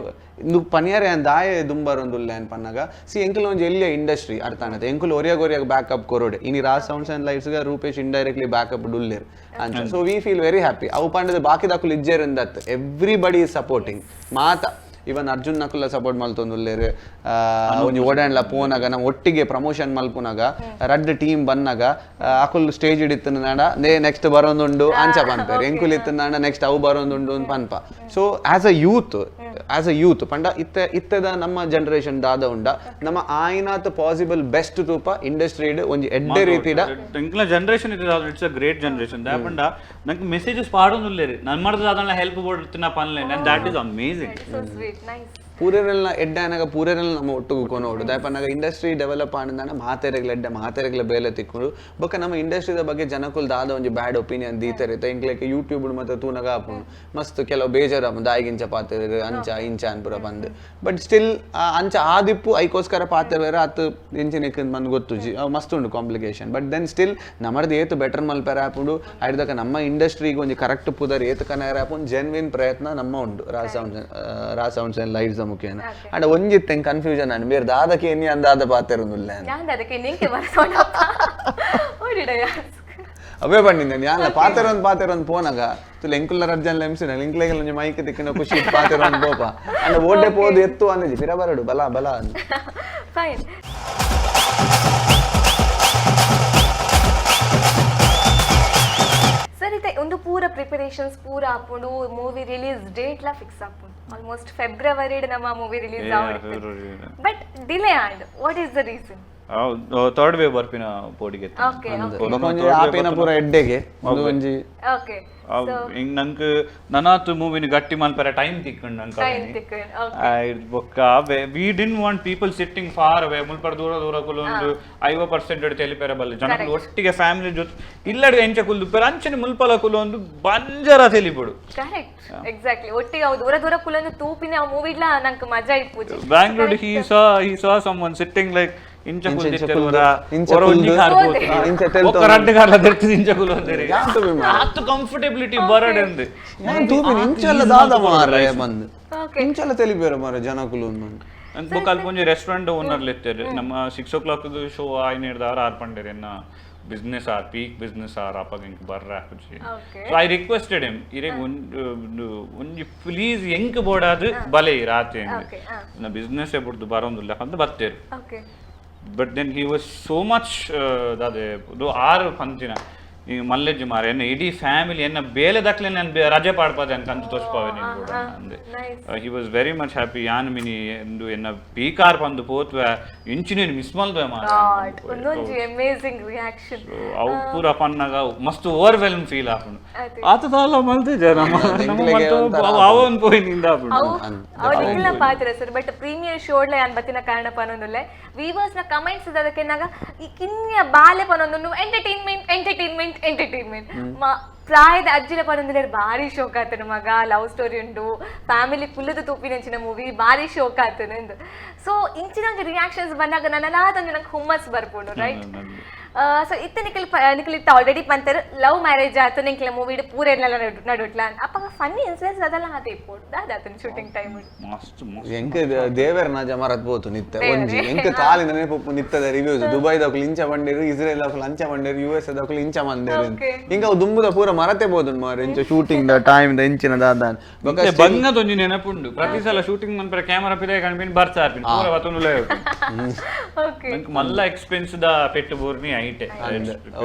ಇಂದು ಪನಿಯರೆ ಅಂದ್ ಆಯೆ ದುಂಬರೊಂದುಲ್ಲೆ ಅನ್ ಪನ್ನಗ ಸಿ ಎಂಕುಲು ಒಂಜಿ ಎಲ್ಲಿಯ ಇಂಡಸ್ಟ್ರಿ ಅರ್ಥ ಅನ್ನತ್ತೆ ಎಂಕುಲು ಒರಿಯಾಗ ಬ್ಯಾಕಪ್ ಕೊರೋಡೆ ಇನಿ ರಾ ಸೌಂಡ್ಸ್ ಅಂಡ್ ಲೈಟ್ಸ್ ಗ ರೂಪೇಶ್ ಇಂಡೈರೆಕ್ಟ್ಲಿ ಬ್ಯಾಕಪ್ ಡುಲ್ಲೇರ್ ಅಂಚ so we feel very happy ಅವು ಪಂಡದ ಬಾಕಿ ದಾಕುಲು ಇಜ್ಜೇರಿಂದತ್ ಎವ್ರಿಬಡಿ ಈಸ್ ಸಪೋರ್ಟಿಂಗ್ ಮಾತ ಇವನ್ ಅರ್ಜುನ್ ನಕುಲ್ಲ ಸಪೋರ್ಟ್ ಮಲ್ತೊಂದುಲ್ಲೇರು ಒಂಜಿ ಓಡಾಂಡ್ಲ ಪೋನಾಗ ನಮ್ಮ ಒಟ್ಟಿಗೆ ಪ್ರಮೋಷನ್ ಮಲ್ಪುನಾಗ ರಡ್ ಟೀಮ್ ಬನ್ನಾಗ ಅಕುಲ್ ಸ್ಟೇಜ್ ಹಿಡಿತನ ನಾಡ ನೆಕ್ಸ್ಟ್ ಬರೋದುಂಡು ಅಂಚ ಪನ್ಪೇರು ಎಂಕುಲ್ ಇತ್ತನ ನಾಡ ನೆಕ್ಸ್ಟ್ ಅವು ಬರೋದುಂಡು ಪನ್ಪ ಸೊ ಆಸ್ ಅ ಯೂತ್ ಪಂಡ ಇತ್ತದ ನಮ್ಮ ಜನರೇಷನ್ ದಾದ ಉಂಡ ನಮ್ಮ ಆಯ್ನಾತ್ ಪಾಸಿಬಲ್ ಬೆಸ್ಟ್ ತೂಪ ಇಂಡಸ್ಟ್ರಿ ಒಂಜಿ ಎಡ್ಡೆ ರೀತಿಡ ಇಂಕ್ಲ generation it's a great generation ದಾಪಂಡ ನಂಗೆ ಮೆಸೇಜಸ್ ಪಾಡೋನುಲ್ಲೇರಿ ನಾನು ಮಾಡಿದ್ರೆ ಅದನ್ನ ಹೆಲ್ಪ್ ಕೊಡ್ತಿನ ಪನ್ಲೆ ಅಂಡ್ ದಟ್ ಇಸ್ ಅಮೇಜಿಂಗ್ ಪೂರೆಲ್ಲ ಎಡ್ಡಾನಾಗ ಪೂರೆಲ್ಲ ನಮ್ಮ ಒಟ್ಟಿಗೆ ಕೊನೋಡು ದಾಯಪನ್ನಾಗ ಇಂಡಸ್ಟ್ರಿ ಡೆವಲಪ್ ಆನಂದಾನ ಮಾತೆರೆಗ್ಲ ಬೇಲೆ ತಿಕ್ಕೊಂಡು ಬೊಕ್ಕ ನಮ್ಮ ಇಂಡಸ್ಟ್ರಿದ ಬಗ್ಗೆ ಜನಕುಲ್ ದಾದ ಒಂಜಿ ಬ್ಯಾಡ್ ಒಪಿನಿಯನ್ ದೀತರಿತ ಇಂಕ್ಲೆಕ್ಕೆ ಯೂಟ್ಯೂಬ್ ಮತ್ತೆ ತೂನಗ ಆಪುಂಡು ಮಸ್ತ್ ಕೆಲವು ಬೇಜಾರ ದಾಯಿಗಿಂಚ ಪಾತೆರು ಅಂಚ ಇಂಚ ಅನ್ಪುರ ಬಂದು ಬಟ್ ಸ್ಟಿಲ್ ಅಂಚ ಆದಿಪ್ಪು ಐಕೋಸ್ಕರ ಪಾತೆರ ಅತ್ತು ಇಂಚಿನಿಕ್ ಬಂದು ಗೊತ್ತುಜಿ ಮಸ್ತ್ ಉಂಡು ಕಾಂಪ್ಲಿಕೇಶನ್ ಬಟ್ ದೆನ್ ಸ್ಟಿಲ್ ನಮ್ಮದು ಏತು ಬೆಟರ್ ಮಲ್ಪೆರ ಆಪುಂಡು ಐಡ್ದಕ್ಕ ನಮ್ಮ ಇಂಡಸ್ಟ್ರಿಗೆ ಒಂಜಿ ಕರೆಕ್ಟ್ ಪುದರ್ ಏತು ಕನರ ಆಪುಂಡು ಜೆನ್ವಿನ್ ಪ್ರಯತ್ನ ನಮ್ಮ ಉಂಡು ರಾ ಸೌಂಡ್ಸ್ ಅಂಡ್ ಲೈಟ್ಸ್ ಮುಖ್ಯನ ಅಂಡ್ ಒಂಜಿತ್ತೆ ಕನ್ಫ್ಯೂಷನ್ ಅನ್ ಬೇರೆ ದಾದಕ್ಕೆ ಏನಿ ಅಂದಾದ ಪಾತೆರುಂದುಲ್ಲ ಅವೇ ಬಂದಿದ್ದೆ ಯಾನ ಪಾತೆರೊಂದು ಪೋನಾಗ ತುಲೆ ಎಂಕುಲ್ಲ ರಜ್ಜನ್ ಎಂಸಿನ ಇಂಕ್ಲೆಗೆಲ್ಲ ಒಂಜಿ ಮೈಕ್ ತಿಕ್ಕಿನ ಖುಷಿ ಪಾತೆರೊಂದು ಪೋಪ ಅಂಡ್ ಓಡೆ ಪೋದು ಎತ್ತು ಅಂದಿಜಿ ಪಿರ ಬರಡು ಬಲ ಫೈನ್ ಸರಿ ಒಂದು ಪೂರ ಪ್ರಿಪರೇಷನ್ಸ್ ಪೂರ ಆಪುಂಡು ಮೂವಿ ರಿಲೀಸ್ ಡೇಟ್ ಲ ಫಿಕ್ಸ್ ಆಪುಂಡು ಆಲ್ಮೋಸ್ಟ್ ಫೆಬ್ರವರಿ ನಮ್ಮ ಮೂವಿ ರಿಲೀಸ್ ಆವಡ್ but delay and what is the reason third wave ಬರ್ಪಿನ ಪೋಡಿಗೆ ಆಪಿನ ಪೂರ ಎಡ್ಡೆಗೆ ಒಂಜಿ ಓಕೆ ಹಿಂಗ್ ನಂಗೆ ನನಾತು ಮೂವಿನ ಗಟ್ಟಿ ಮಲ್ಪರ ಟೈಮ್ ತಿಕ್ಕೊಂಡು ನಂಗೆ ಬೊಕ್ಕ we didn't want people sitting far away ಮುಲ್ಪರ ದೂರ ಕುಲೊಂದು 50% ತೆಲಿಪೆರ ಬಲ್ಲ ಜನಗಳು ಒಟ್ಟಿಗೆ ಫ್ಯಾಮಿಲಿ ಜೊತೆ ಇಲ್ಲಡೆ ಎಂಚ ಕುಲ್ದುಪೆರ ಅಂಚನೆ ಮುಲ್ಪಲ ಕುಲೊಂದು ಬಂಜರ ತೆಲಿಪಡು ಕರೆಕ್ಟ್ ಎಕ್ಸಾಕ್ಟ್ಲಿ ಒಟ್ಟಿಗೆ ದೂರ ಕುಲೊಂದು ತೂಪಿನ ಆ ಮೂವಿಡ್ಲ ನಂಗೆ ಮಜಾ ಇಪ್ಪುಜಿ Bangalore he saw someone sitting like ಇಂಚ ಕುಲ್ದಿತ್ತಲ್ವರ ಒರೊಂಜಿ ಕಾರ್ಬೋದು ಒಕ್ಕ ರಡ್ಡು ಕಾರ್ಲ ದೆರ್ತಿದ ಇಂಚ ಕುಲೊಂದೆರಿ ಆತು ಕಂಫರ್ಟಬಿಲಿಟಿ ಬರಡ್ ಅಂದೆ ಯಾನ್ ತೂಪಿನ ಇಂಚಲ್ಲ ದಾದ ಮಾರೆ ಬಂದು ಇಂಚಲ್ಲ ತೆಲಿಬೇರ ಮಾರೆ ಜನಕುಲು ಅಂತ ಬೊಕ್ಕ ಅಲ್ಪ ಒಂಜಿ ರೆಸ್ಟೋರೆಂಟ್ ಓನರ್ ಲೆತ್ತೇರು ನಮ್ಮ 6 o'clock ಶೋ ಆಯ್ನ ಹಿಡ್ದವ್ರ 6 ಪಂಡೆರೆನ್ನ business or peak business or apagin barra kuchi. So I requested him, please enk bodadu bale raate na business e burdu barondulla kandu batteru. But then he was so much dade do ಆರು ಪಂತಿನ ಈ ಮಲ್ಲೆಜ್ಜಿ ಮಾರೆ ಎನ್ನ ಇಡೀ family ಎನ್ನ ಬೇಲೆ ದಕ್ಲೆ ನಾನು ರಜೆ ಪಾಡ್ಪಾದೆ ಅಂತ ಕಂತು ತೋರಿಸ್ಪಾವೆ ನೀನು ಕೂಡ ಅಂದೆ. He was very much happy. ಯಾನ್ ಮಿನಿ ಎಂದು ಎನ್ನ ಪೀಕಾರ್ ಪಂದು ಪೋತ್ವೆ ಇಂಚಿನ ಮಿಸ್ ಮಲ್ವೆ ಮಾರೆ ಒಂದೊಂದು ಅಮೇಜಿಂಗ್ ರಿಯಾಕ್ಷನ್ ಅವು ಪೂರ ಪನ್ನಗ ಮಸ್ತ್ ಓವರ್ವೆಲ್ಮ್ ಫೀಲ್ ಆಪುಂಡು ಆತದಾಲ ಮಲ್ತಿಜೆ ನಮ್ಮ ಅವನ್ ಪೋಯಿನಿಂದ ಆಪುಂಡು ಅವನಿಲ್ಲ ಪಾತ್ರ ಸರ್. ಬಟ್ ಪ್ರೀಮಿಯರ್ ಶೋಡ್ಲ ಯಾನ್ ಬತ್ತಿನ ಕಾರಣ ಪನೊಂದುಲ್ಲೆ ವೀವರ್ಸ್ ನ ಕಮೆಂಟ್ಸ್ ಅದಕ್ಕೆ ನಾಗ ಈ ಕಿನ್ಯ ಬಾಲೆ ಪನೊಂದು ಎಂಟರ್ಟೈನ್ಮೆಂಟ್ ಪ್ರಾಯದ ಅಜ್ಜಿನ ಪನೊಂದಿನ ಭಾರಿ ಶೋಕ್ ಆತನ ಮಗ ಲವ್ ಸ್ಟೋರಿ ಉಂಟು ಫ್ಯಾಮಿಲಿ ಕುಲ್ಲದ ತೂಪಿನಂಚಿನ ಮೂವಿ ಭಾರಿ ಶೋಕ್ ಆತನ ಎಂದು. ಸೊ ಇಂಚಿನ ರಿಯಾಕ್ಷನ್ಸ್ ಬಂದಾಗ ನನ್ನಲಾದಂದು ನಂಗೆ ಹುಮ್ಮಸ್ ಬರ್ಬೋದು ರೈಟ್. ಸೊ ಇತ್ತ ನಿಖಿಲ್ ಇತ್ತ ಆಲ್ರೆಡಿ ಪಂತರು ಲವ್ ಮ್ಯಾರೇಜ್ ಆಯ್ತು ನಿಂಕ್ಲ ಮೂವಿ ಪೂರ ಎಲ್ಲ ನಡುಟ್ಲ ಅಪ್ಪ ಫನ್ನಿ ಇನ್ಸಿಡೆಂಟ್ಸ್ ಅದೆಲ್ಲ ಹಾತೆ ಇಪ್ಪೋಡು ದಾದಾತನ ಶೂಟಿಂಗ್ ಟೈಮ್ ಎಂಕ ದೇವರ ನಾಜ ಮರತ್ ಬೋತು ನಿತ್ತ ಒಂಜಿ ಎಂಕ ಕಾಲಿನ ನೆನಪು ನಿತ್ತದ ರಿವ್ಯೂಸ್ ದುಬೈ ದಕಲು ಇಂಚ ಬಂದಿರು ಇಸ್ರೇಲ್ ದಕಲು ಅಂಚ ಬಂದಿರು US ದಕಲು ಇಂಚ ಬಂದಿರು ಇಂಕ ದುಂಬುದ ಪೂರ ಮರತೆ ಬೋದು ಮಾರೆ ಇಂಚ ಶೂಟಿಂಗ್ ದ ಟೈಮ್ ದ ಇಂಚಿನ ದಾದಾನ್ ಬಂಗದ ಒಂಜಿ ನೆನಪುಂಡು ಪ್ರತಿ ಸಲ ಶೂಟಿಂಗ್ ಮನ್ಪರ ಕ್ಯಾಮೆರಾ ಪಿದೆ ಕಣ್ಬಿನ್ ಬರ್ಚಾರ್ಪಿನ್ ಪೂರ ವತನುಲೆ ಓಕೆ ನಂಗೆ ಮಲ್ಲ ಎಕ್ಸ್ಪೆನ್ಸ್ ದ ಪೆಟ್ಟು ಬೋರ್ನಿ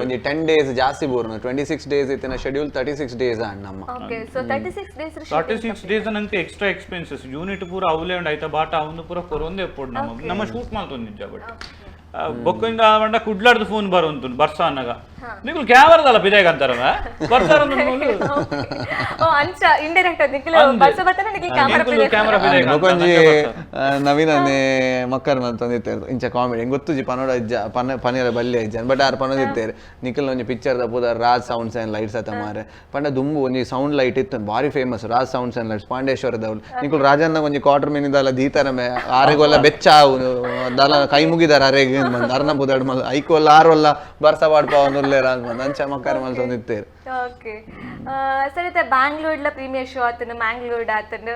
only 10 days ಜಾಸ್ತಿ ಬೋರ್ನ 26 days ಇತ್ತಿನ ಶೆಡ್ಯೂಲ್ 36 days ನಮ್ಮ. ಓಕೆ ಸೊ 36 days ನಂಗೆ ಎಕ್ಸ್ಟ್ರಾ ಎಕ್ಸ್ಪೆನ್ಸಸ್ ಯೂನಿಟ್ ಪೂರ ಅವಲೇ ಉಂಡು ಐತ ಬಾಟ ಅವನು ಪೂರ ಕೊರೊಂದೆ ಪೋಡ್ ನಮ್ಮ ಶೂಟ್ ಮಾಡ್ತೊಂದಿದ್ದ ಬಟ್ ಬೊಕ್ಕಿಂದ ಬಂಡ ಕುಡ್ಲಾಡ್ದು ಫೋನ್ ಬರುಂತು ಬರ್ಸಾನಗ ನಿಖಿಲ್ ಕ್ಯಾಮರಾದಲ್ಲ ಪಿದೇಗ ಅಂತಾರ ಬರ್ಸಾರ ಅಂಚ ಇಂಡೈರೆಕ್ಟ್ ನಿಖಿಲ್ ಬರ್ಸ ಬರ್ತನ ನಿಖಿಲ್ ಕ್ಯಾಮರಾ ಪಿದೇಗ ಬೊಕೊಂಜಿ ನವೀನ್ ಅನೆ ಮಕ್ಕರ್ ಮಂತೊಂದಿತ್ತೇರು ಇಂಚ ಕಾಮಿಡಿ ಗೊತ್ತುಜಿ ಪನೋಡ ಇಜ್ಜ ಪನಿರ ಬಲ್ಲೆ ಇಜ್ಜ ಬಟ್ ಆರ್ ಪನೋದಿತ್ತೇರು ನಿಖಿಲ್ ಒಂಜಿ ಪಿಕ್ಚರ್ ದ ಪುದ ರಾಜ್ ಸೌಂಡ್ಸ್ ಅಂಡ್ ಲೈಟ್ಸ್ ಅತ ಮಾರೆ ಪಂಡ ದುಂಬು ಒಂಜಿ ಸೌಂಡ್ ಲೈಟ್ ಇತ್ತು ಬಾರಿ famous Raj sounds and lights ಪಾಂಡೇಶ್ವರದವ್ರು ನಿಖಿಲ್ ರಾಜನ್ನ ಒಂಜಿ ಕ್ವಾರ್ಟರ್ ಮಿನಿದಲ್ಲ ದೀತರಮೆ ಆರೆಗೊಲ್ಲ ಬೆಚ್ಚಾವು ದಲ ಕೈ ಮುಗಿದಾರ ಅರೆಗೆ ಅರ್ನ ಬುದಾಡ್ ಮಲ್ ಐಕೋಲ್ಲ ಆರೋಲ್ಲ ಬರ್ಸ ಬಾಡ್ಪ ಒಂದುಲ್ಲೇರ ಅಂತ ಅಂಚ ಮಕ್ಕರ್ ಮಲ್ತೊಂದಿತ್ತೇರು. ಓಕೆ ಸರ್ ಇತ್ತ ಬ್ಯಾಂಗ್ಳೂರ್ಲ ಪ್ರೀಮಿಯರ್ ಶೋ ಆತನ ಮ್ಯಾಂಗ್ಳೂರ್ ಆತನ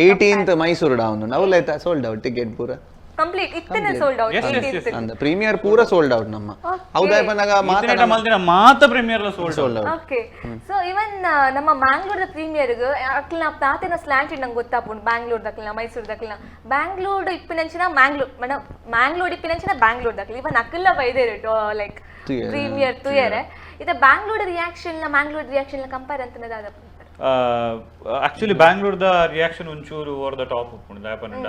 18th ಮೈಸೂರು ಡೌನ್ ನವಲೈತ ಸೋಲ್ಡ್ ಔಟ್ ಟಿಕೆಟ್ ಪೂರ ಕಂಪ್ಲೀಟ್ ಇತ್ತನೆ ಸೋಲ್ಡ್ ಔಟ್ 18th ಅಂದ ಪ್ರೀಮಿಯರ್ ಪೂರ ಸೋಲ್ಡ್ ಔಟ್ ನಮ್ಮ ಹೌದಾಯ ಬಂದಾಗ ಮಾತಾಡ ಮಲ್ದಿನ ಮಾತ ಪ್ರೀಮಿಯರ್ ಲ ಸೋಲ್ಡ್ ಔಟ್. ಓಕೆ ಸೊ ಇವನ್ ನಮ್ಮ ಮ್ಯಾಂಗ್ಳೂರ್ ದ ಪ್ರೀಮಿಯರ್ ಗ ಅಕ್ಲ ತಾತನ ಸ್ಲಾಂಟ್ ನಂಗೆ ಗೊತ್ತಾಪುಂಡು ಬ್ಯಾಂಗ್ಳೂರ್ ದಕ್ಲ ಮೈಸೂರು ದಕ್ಲ ಬ್ಯಾಂಗ್ಳೂರ್ ಇಪ್ಪಿನಂಚಿನ ಮ್ಯಾಂಗ್ಳೂರ್ ಇಪ್ಪಿನಂಚಿನ ಬ್ಯಾಂಗ್ಳೂರ್ ದಕ್ಲ ಇವನ್ ಅಕ್ಲ ಬೈದೇರು ಲೈಕ್ ಪ್ರೀಮಿಯರ್ ತುಯರೆ ಇದ ಬ್ಯಾಂಗ್ಳೂರ್ ರಿಯಾಕ್ಷನ್ ನ ಮ್ಯಾಂಗ್ಳೂರ್ ರಿಯಾಕ್ಷನ್ ನ ಕಂಪೇರ್ ಅಂತನ ದಾದ ಆಕ್ಚುಲಿ ಬ್ಯಾಂಗ್ಳೂರ್ ದ ರಿಯಾಕ್ಷನ್ ಒಂಚೂರು ಓವರ್ ದ ಟಾಪ್ ಉಪ್ಪುಂಡು ದಾಯಪಂಡ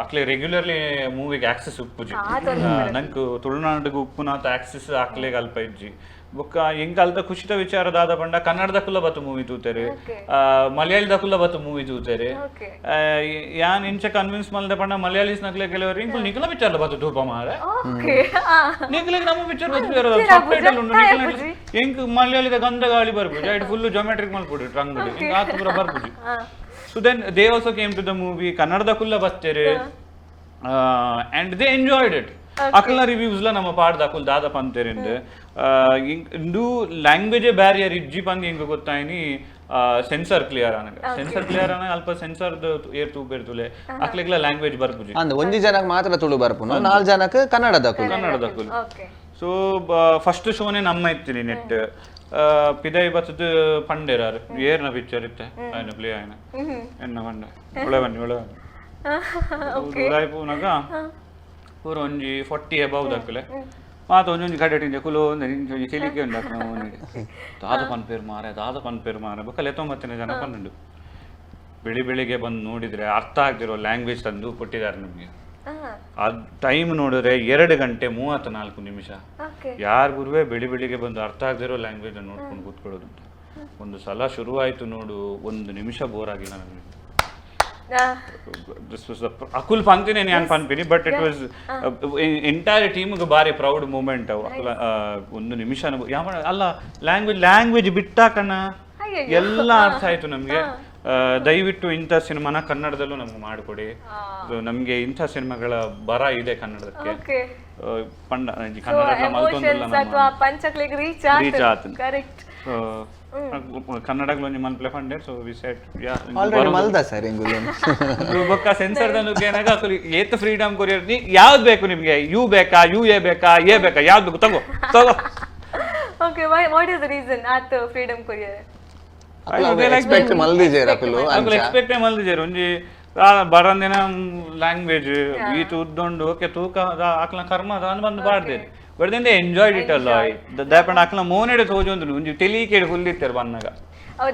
ಅಕ್ಲೆ ರೆಗ್ಯುಲರ್ಲಿ ಮೂವಿಗೆ ಆಕ್ಸೆಸ್ ಉಪ್ಪುಜಿ ನಂಗೆ ತುಳುನಾಡಿಗೆ ಉಪ್ಪುನಾತ ಆಕ್ಸೆಸ್ ಅಕ್ಲೆಗ್ ಅಲ್ಪ ಇಜ್ಜಿ ಬೊಕ್ಕ ಎಂಕ್ ಅಲ್ದ ಖುಷಿತ ವಿಚಾರ ದಾದ ಪಂಡ ಕನ್ನಡದಕ್ಕುಲ್ಲ ಬತ್ತು ಮೂವಿ ತೂತೆರೆ ಮಲಯಾಳಿದಕ್ಕುಲ್ಲ ಬತ್ತು ಮೂವಿ ತೂತೆರೆ ಯಾನ್ ಇಂಚ ಕನ್ವಿನ್ಸ್ ಮಲ್ದೆ ಪಂಡ ಮಲಯಾಳೀಸ್ ನಕ್ಲೆ ಕೆಲವರು ಇಂಕುಲ್ ನಿಖಲ ವಿಚಾರ ಬತ್ತು ತೂಪ ಮಾರೆ ನಿಖಲಿಗೆ ನಮ್ಮ ವಿಚಾರ ಬತ್ತು ಸಬ್ಟೈಟಲ್ ಉಂಡು ನಿಖಲ ಎಂಕ್ ಮಲಯಾಳಿದ ಗಂಧ ಗಾಳಿ ಬರ್ಬುಜಿ ಐಟ್ ಫುಲ್ ಜೋಮೆಟ್ರಿಕ್ ಮಲ್ಪುಡಿ ಟ್ರಂಗುಡಿ ಇಂಕ ಆತು ಪೂರ ಬರ್ಬುಜಿ. So then they also came to the movie kannadadakulla battere and they enjoyed it. Akla reviews la nama paad dakul dada panterinde indu language barrier ijji pandi inga gottaini censor clear ಆನಾಗ censor clear ಆನಾಗ ಅಲ್ಪ censor air ತೂ ಬೆರ್ತುಲೆ ಅಕ್ಲೆಗ್ಲ language ಬರ್ಪುಜಿ ಅಂದ ಒಂಜಿ ಜನಕ್ಕೆ ಮಾತ್ರ ತುಳು ಬರ್ಪುನು 4 ಜನಕ್ಕೆ ಕನ್ನಡದಕ್ಕೂ. So first ಶೋನೇ ನಮ್ಮ ಇತ್ತಿನಿ ನೆಟ್ ಪಿದೈ ಬತ್ತದ ಪಂಡೇರಾರು ಏರ್ನ ಪಿಕ್ಚರ್ ಇತ್ತೆ ಆಯ್ನ ಪ್ಲೇ ಆಯ್ನ ಎನ್ನ ಪಂಡ ಒಳ್ಳೆ ಬನ್ನಿ ಉಡಾಯ್ಪುನಾಗ ಪೂರ ಒಂಜಿ 40 ಅಬೌವ್ ದಕ್ಕಲೆ ಮಾತ ಒಂಜೊಂಜಿ ಕಡೆಟಿಂಜೆ ಕುಲು ಒಂಜಿ ಚಿಲಿಕೆ ಉಂಡಾಕ ನಾವು ದಾದ ಪನ್ಪೇರು ಮಾರೆ ಬೊಕ್ಕಲೆ 90 ಜನ ಪನ್ನುಂಡು ಬೆಳಿಗ್ಗೆ ಬಂದು ನೋಡಿದ್ರೆ ಅರ್ಥ ಆಗ್ದಿರೋ ಲ್ಯಾಂಗ್ವೇಜ್ ತಂದು ಕೊಟ್ಟಿದ್ದಾರೆ ನಮಗೆ. ಆ ಟೈಮ್ ನೋಡಿದ್ರೆ 2 ಗಂಟೆ 34 ನಿಮಿಷ. ಯಾರು ಗುರುವೇ ಬೆಳಿಗ್ಗೆ ಬಂದು ಅರ್ಥ ಆಗದಿರೋ ಲ್ಯಾಂಗ್ವೇಜ್ ನೋಡ್ಕೊಂಡು ಕೂತ್ಕೊಳ್ಳೋದು. ಒಂದು ಸಲ ಶುರುವಾಯ್ತು ನೋಡು 1 ನಿಮಿಷ ಬೋರ್ ಆಗಿಲ್ಲ ನನಗೆ. This was the ಅಕುಲ್ ಪಂಕ್ತಿನೇ ನಾನು ಪನ್ಪಿನಿ ಬಟ್ ಇಟ್ ವಾಸ್ ಎಂಟೈರ್ ಟೀಮ್ಗೆ ಬಾರಿ ಪ್ರೌಡ್ ಮೂಮೆಂಟ್. 1 ನಿಮಿಷ ಅಲ್ಲ ಲ್ಯಾಂಗ್ವೇಜ್ ಬಿಟ್ಟಾಕಣ್ಣ ಎಲ್ಲ ಅರ್ಥ ಆಯ್ತು ನಮ್ಗೆ. ದಯವಿಟ್ಟು ಇಂಥ ಸಿನಿಮಾನ ಕನ್ನಡದಲ್ಲೂ ನಮ್ಗೆ ಮಾಡಿಕೊಡಿ. ನಮ್ಗೆ ಇಂಥ ಸಿನಿಮಾಗಳ ಬರ ಇದೆ ಕನ್ನಡಕ್ಕೆ. ಕನ್ನಡ ರೀಚ್ ಆತ ಕನ್ನಡಕ್ಕೆ ಒಂಜಿ ಮಲ್ಪಲೆ ಫಂಡೆ so we set yeah already ಮಲ್ದ ಸರ್ ಇಂಗುಲು ಬೊಕ್ಕ ಸೆನ್ಸರ್ ದನುಗೆ ಏನಾಗ ಅಸಲು ಏತ್ ಫ್ರೀಡಮ್ ಕೊರಿಯರ್ ನೀ ಯಾವ್ದು ಬೇಕು ನಿಮಗೆ ಯು ಬೇಕಾ ಯು ಎ ಬೇಕಾ ಎ ಬೇಕಾ ಯಾವ್ದು ಬೇಕು ತಗೋ ತಗೋ okay what is the reason ಆತ್ ಫ್ರೀಡಮ್ ಕೊರಿಯರ್ ಎಕ್ಸ್ಪೆಕ್ಟ್ ಮಲ್ದಿಜೇರ್ ಅಕುಲು ಅಕುಲು ಎಕ್ಸ್ಪೆಕ್ಟ್ ಮಲ್ದಿಜೇರ್ ಒಂಜಿ ಬರಂದಿನ ಲ್ಯಾಂಗ್ವೇಜ್ ಈ ಉದ್ದೊಂಡು ಓಕೆ ತೂಕ ಆಕಲ ಕರ್ಮ ಅದ ಬಂದು ಬಾಡ್ದೇರಿ but then they enjoyed it ಅಲ್ಲ ದಾಪಂಡ ಆಕಲ ಮೋನೆಡೆ ತೋಜೊಂದು ಒಂಜಿ ತೆಲಿಕೇಡ್ ಹುಲ್ಲಿತ್ತಾರೆ ಬನ್ನಾಗ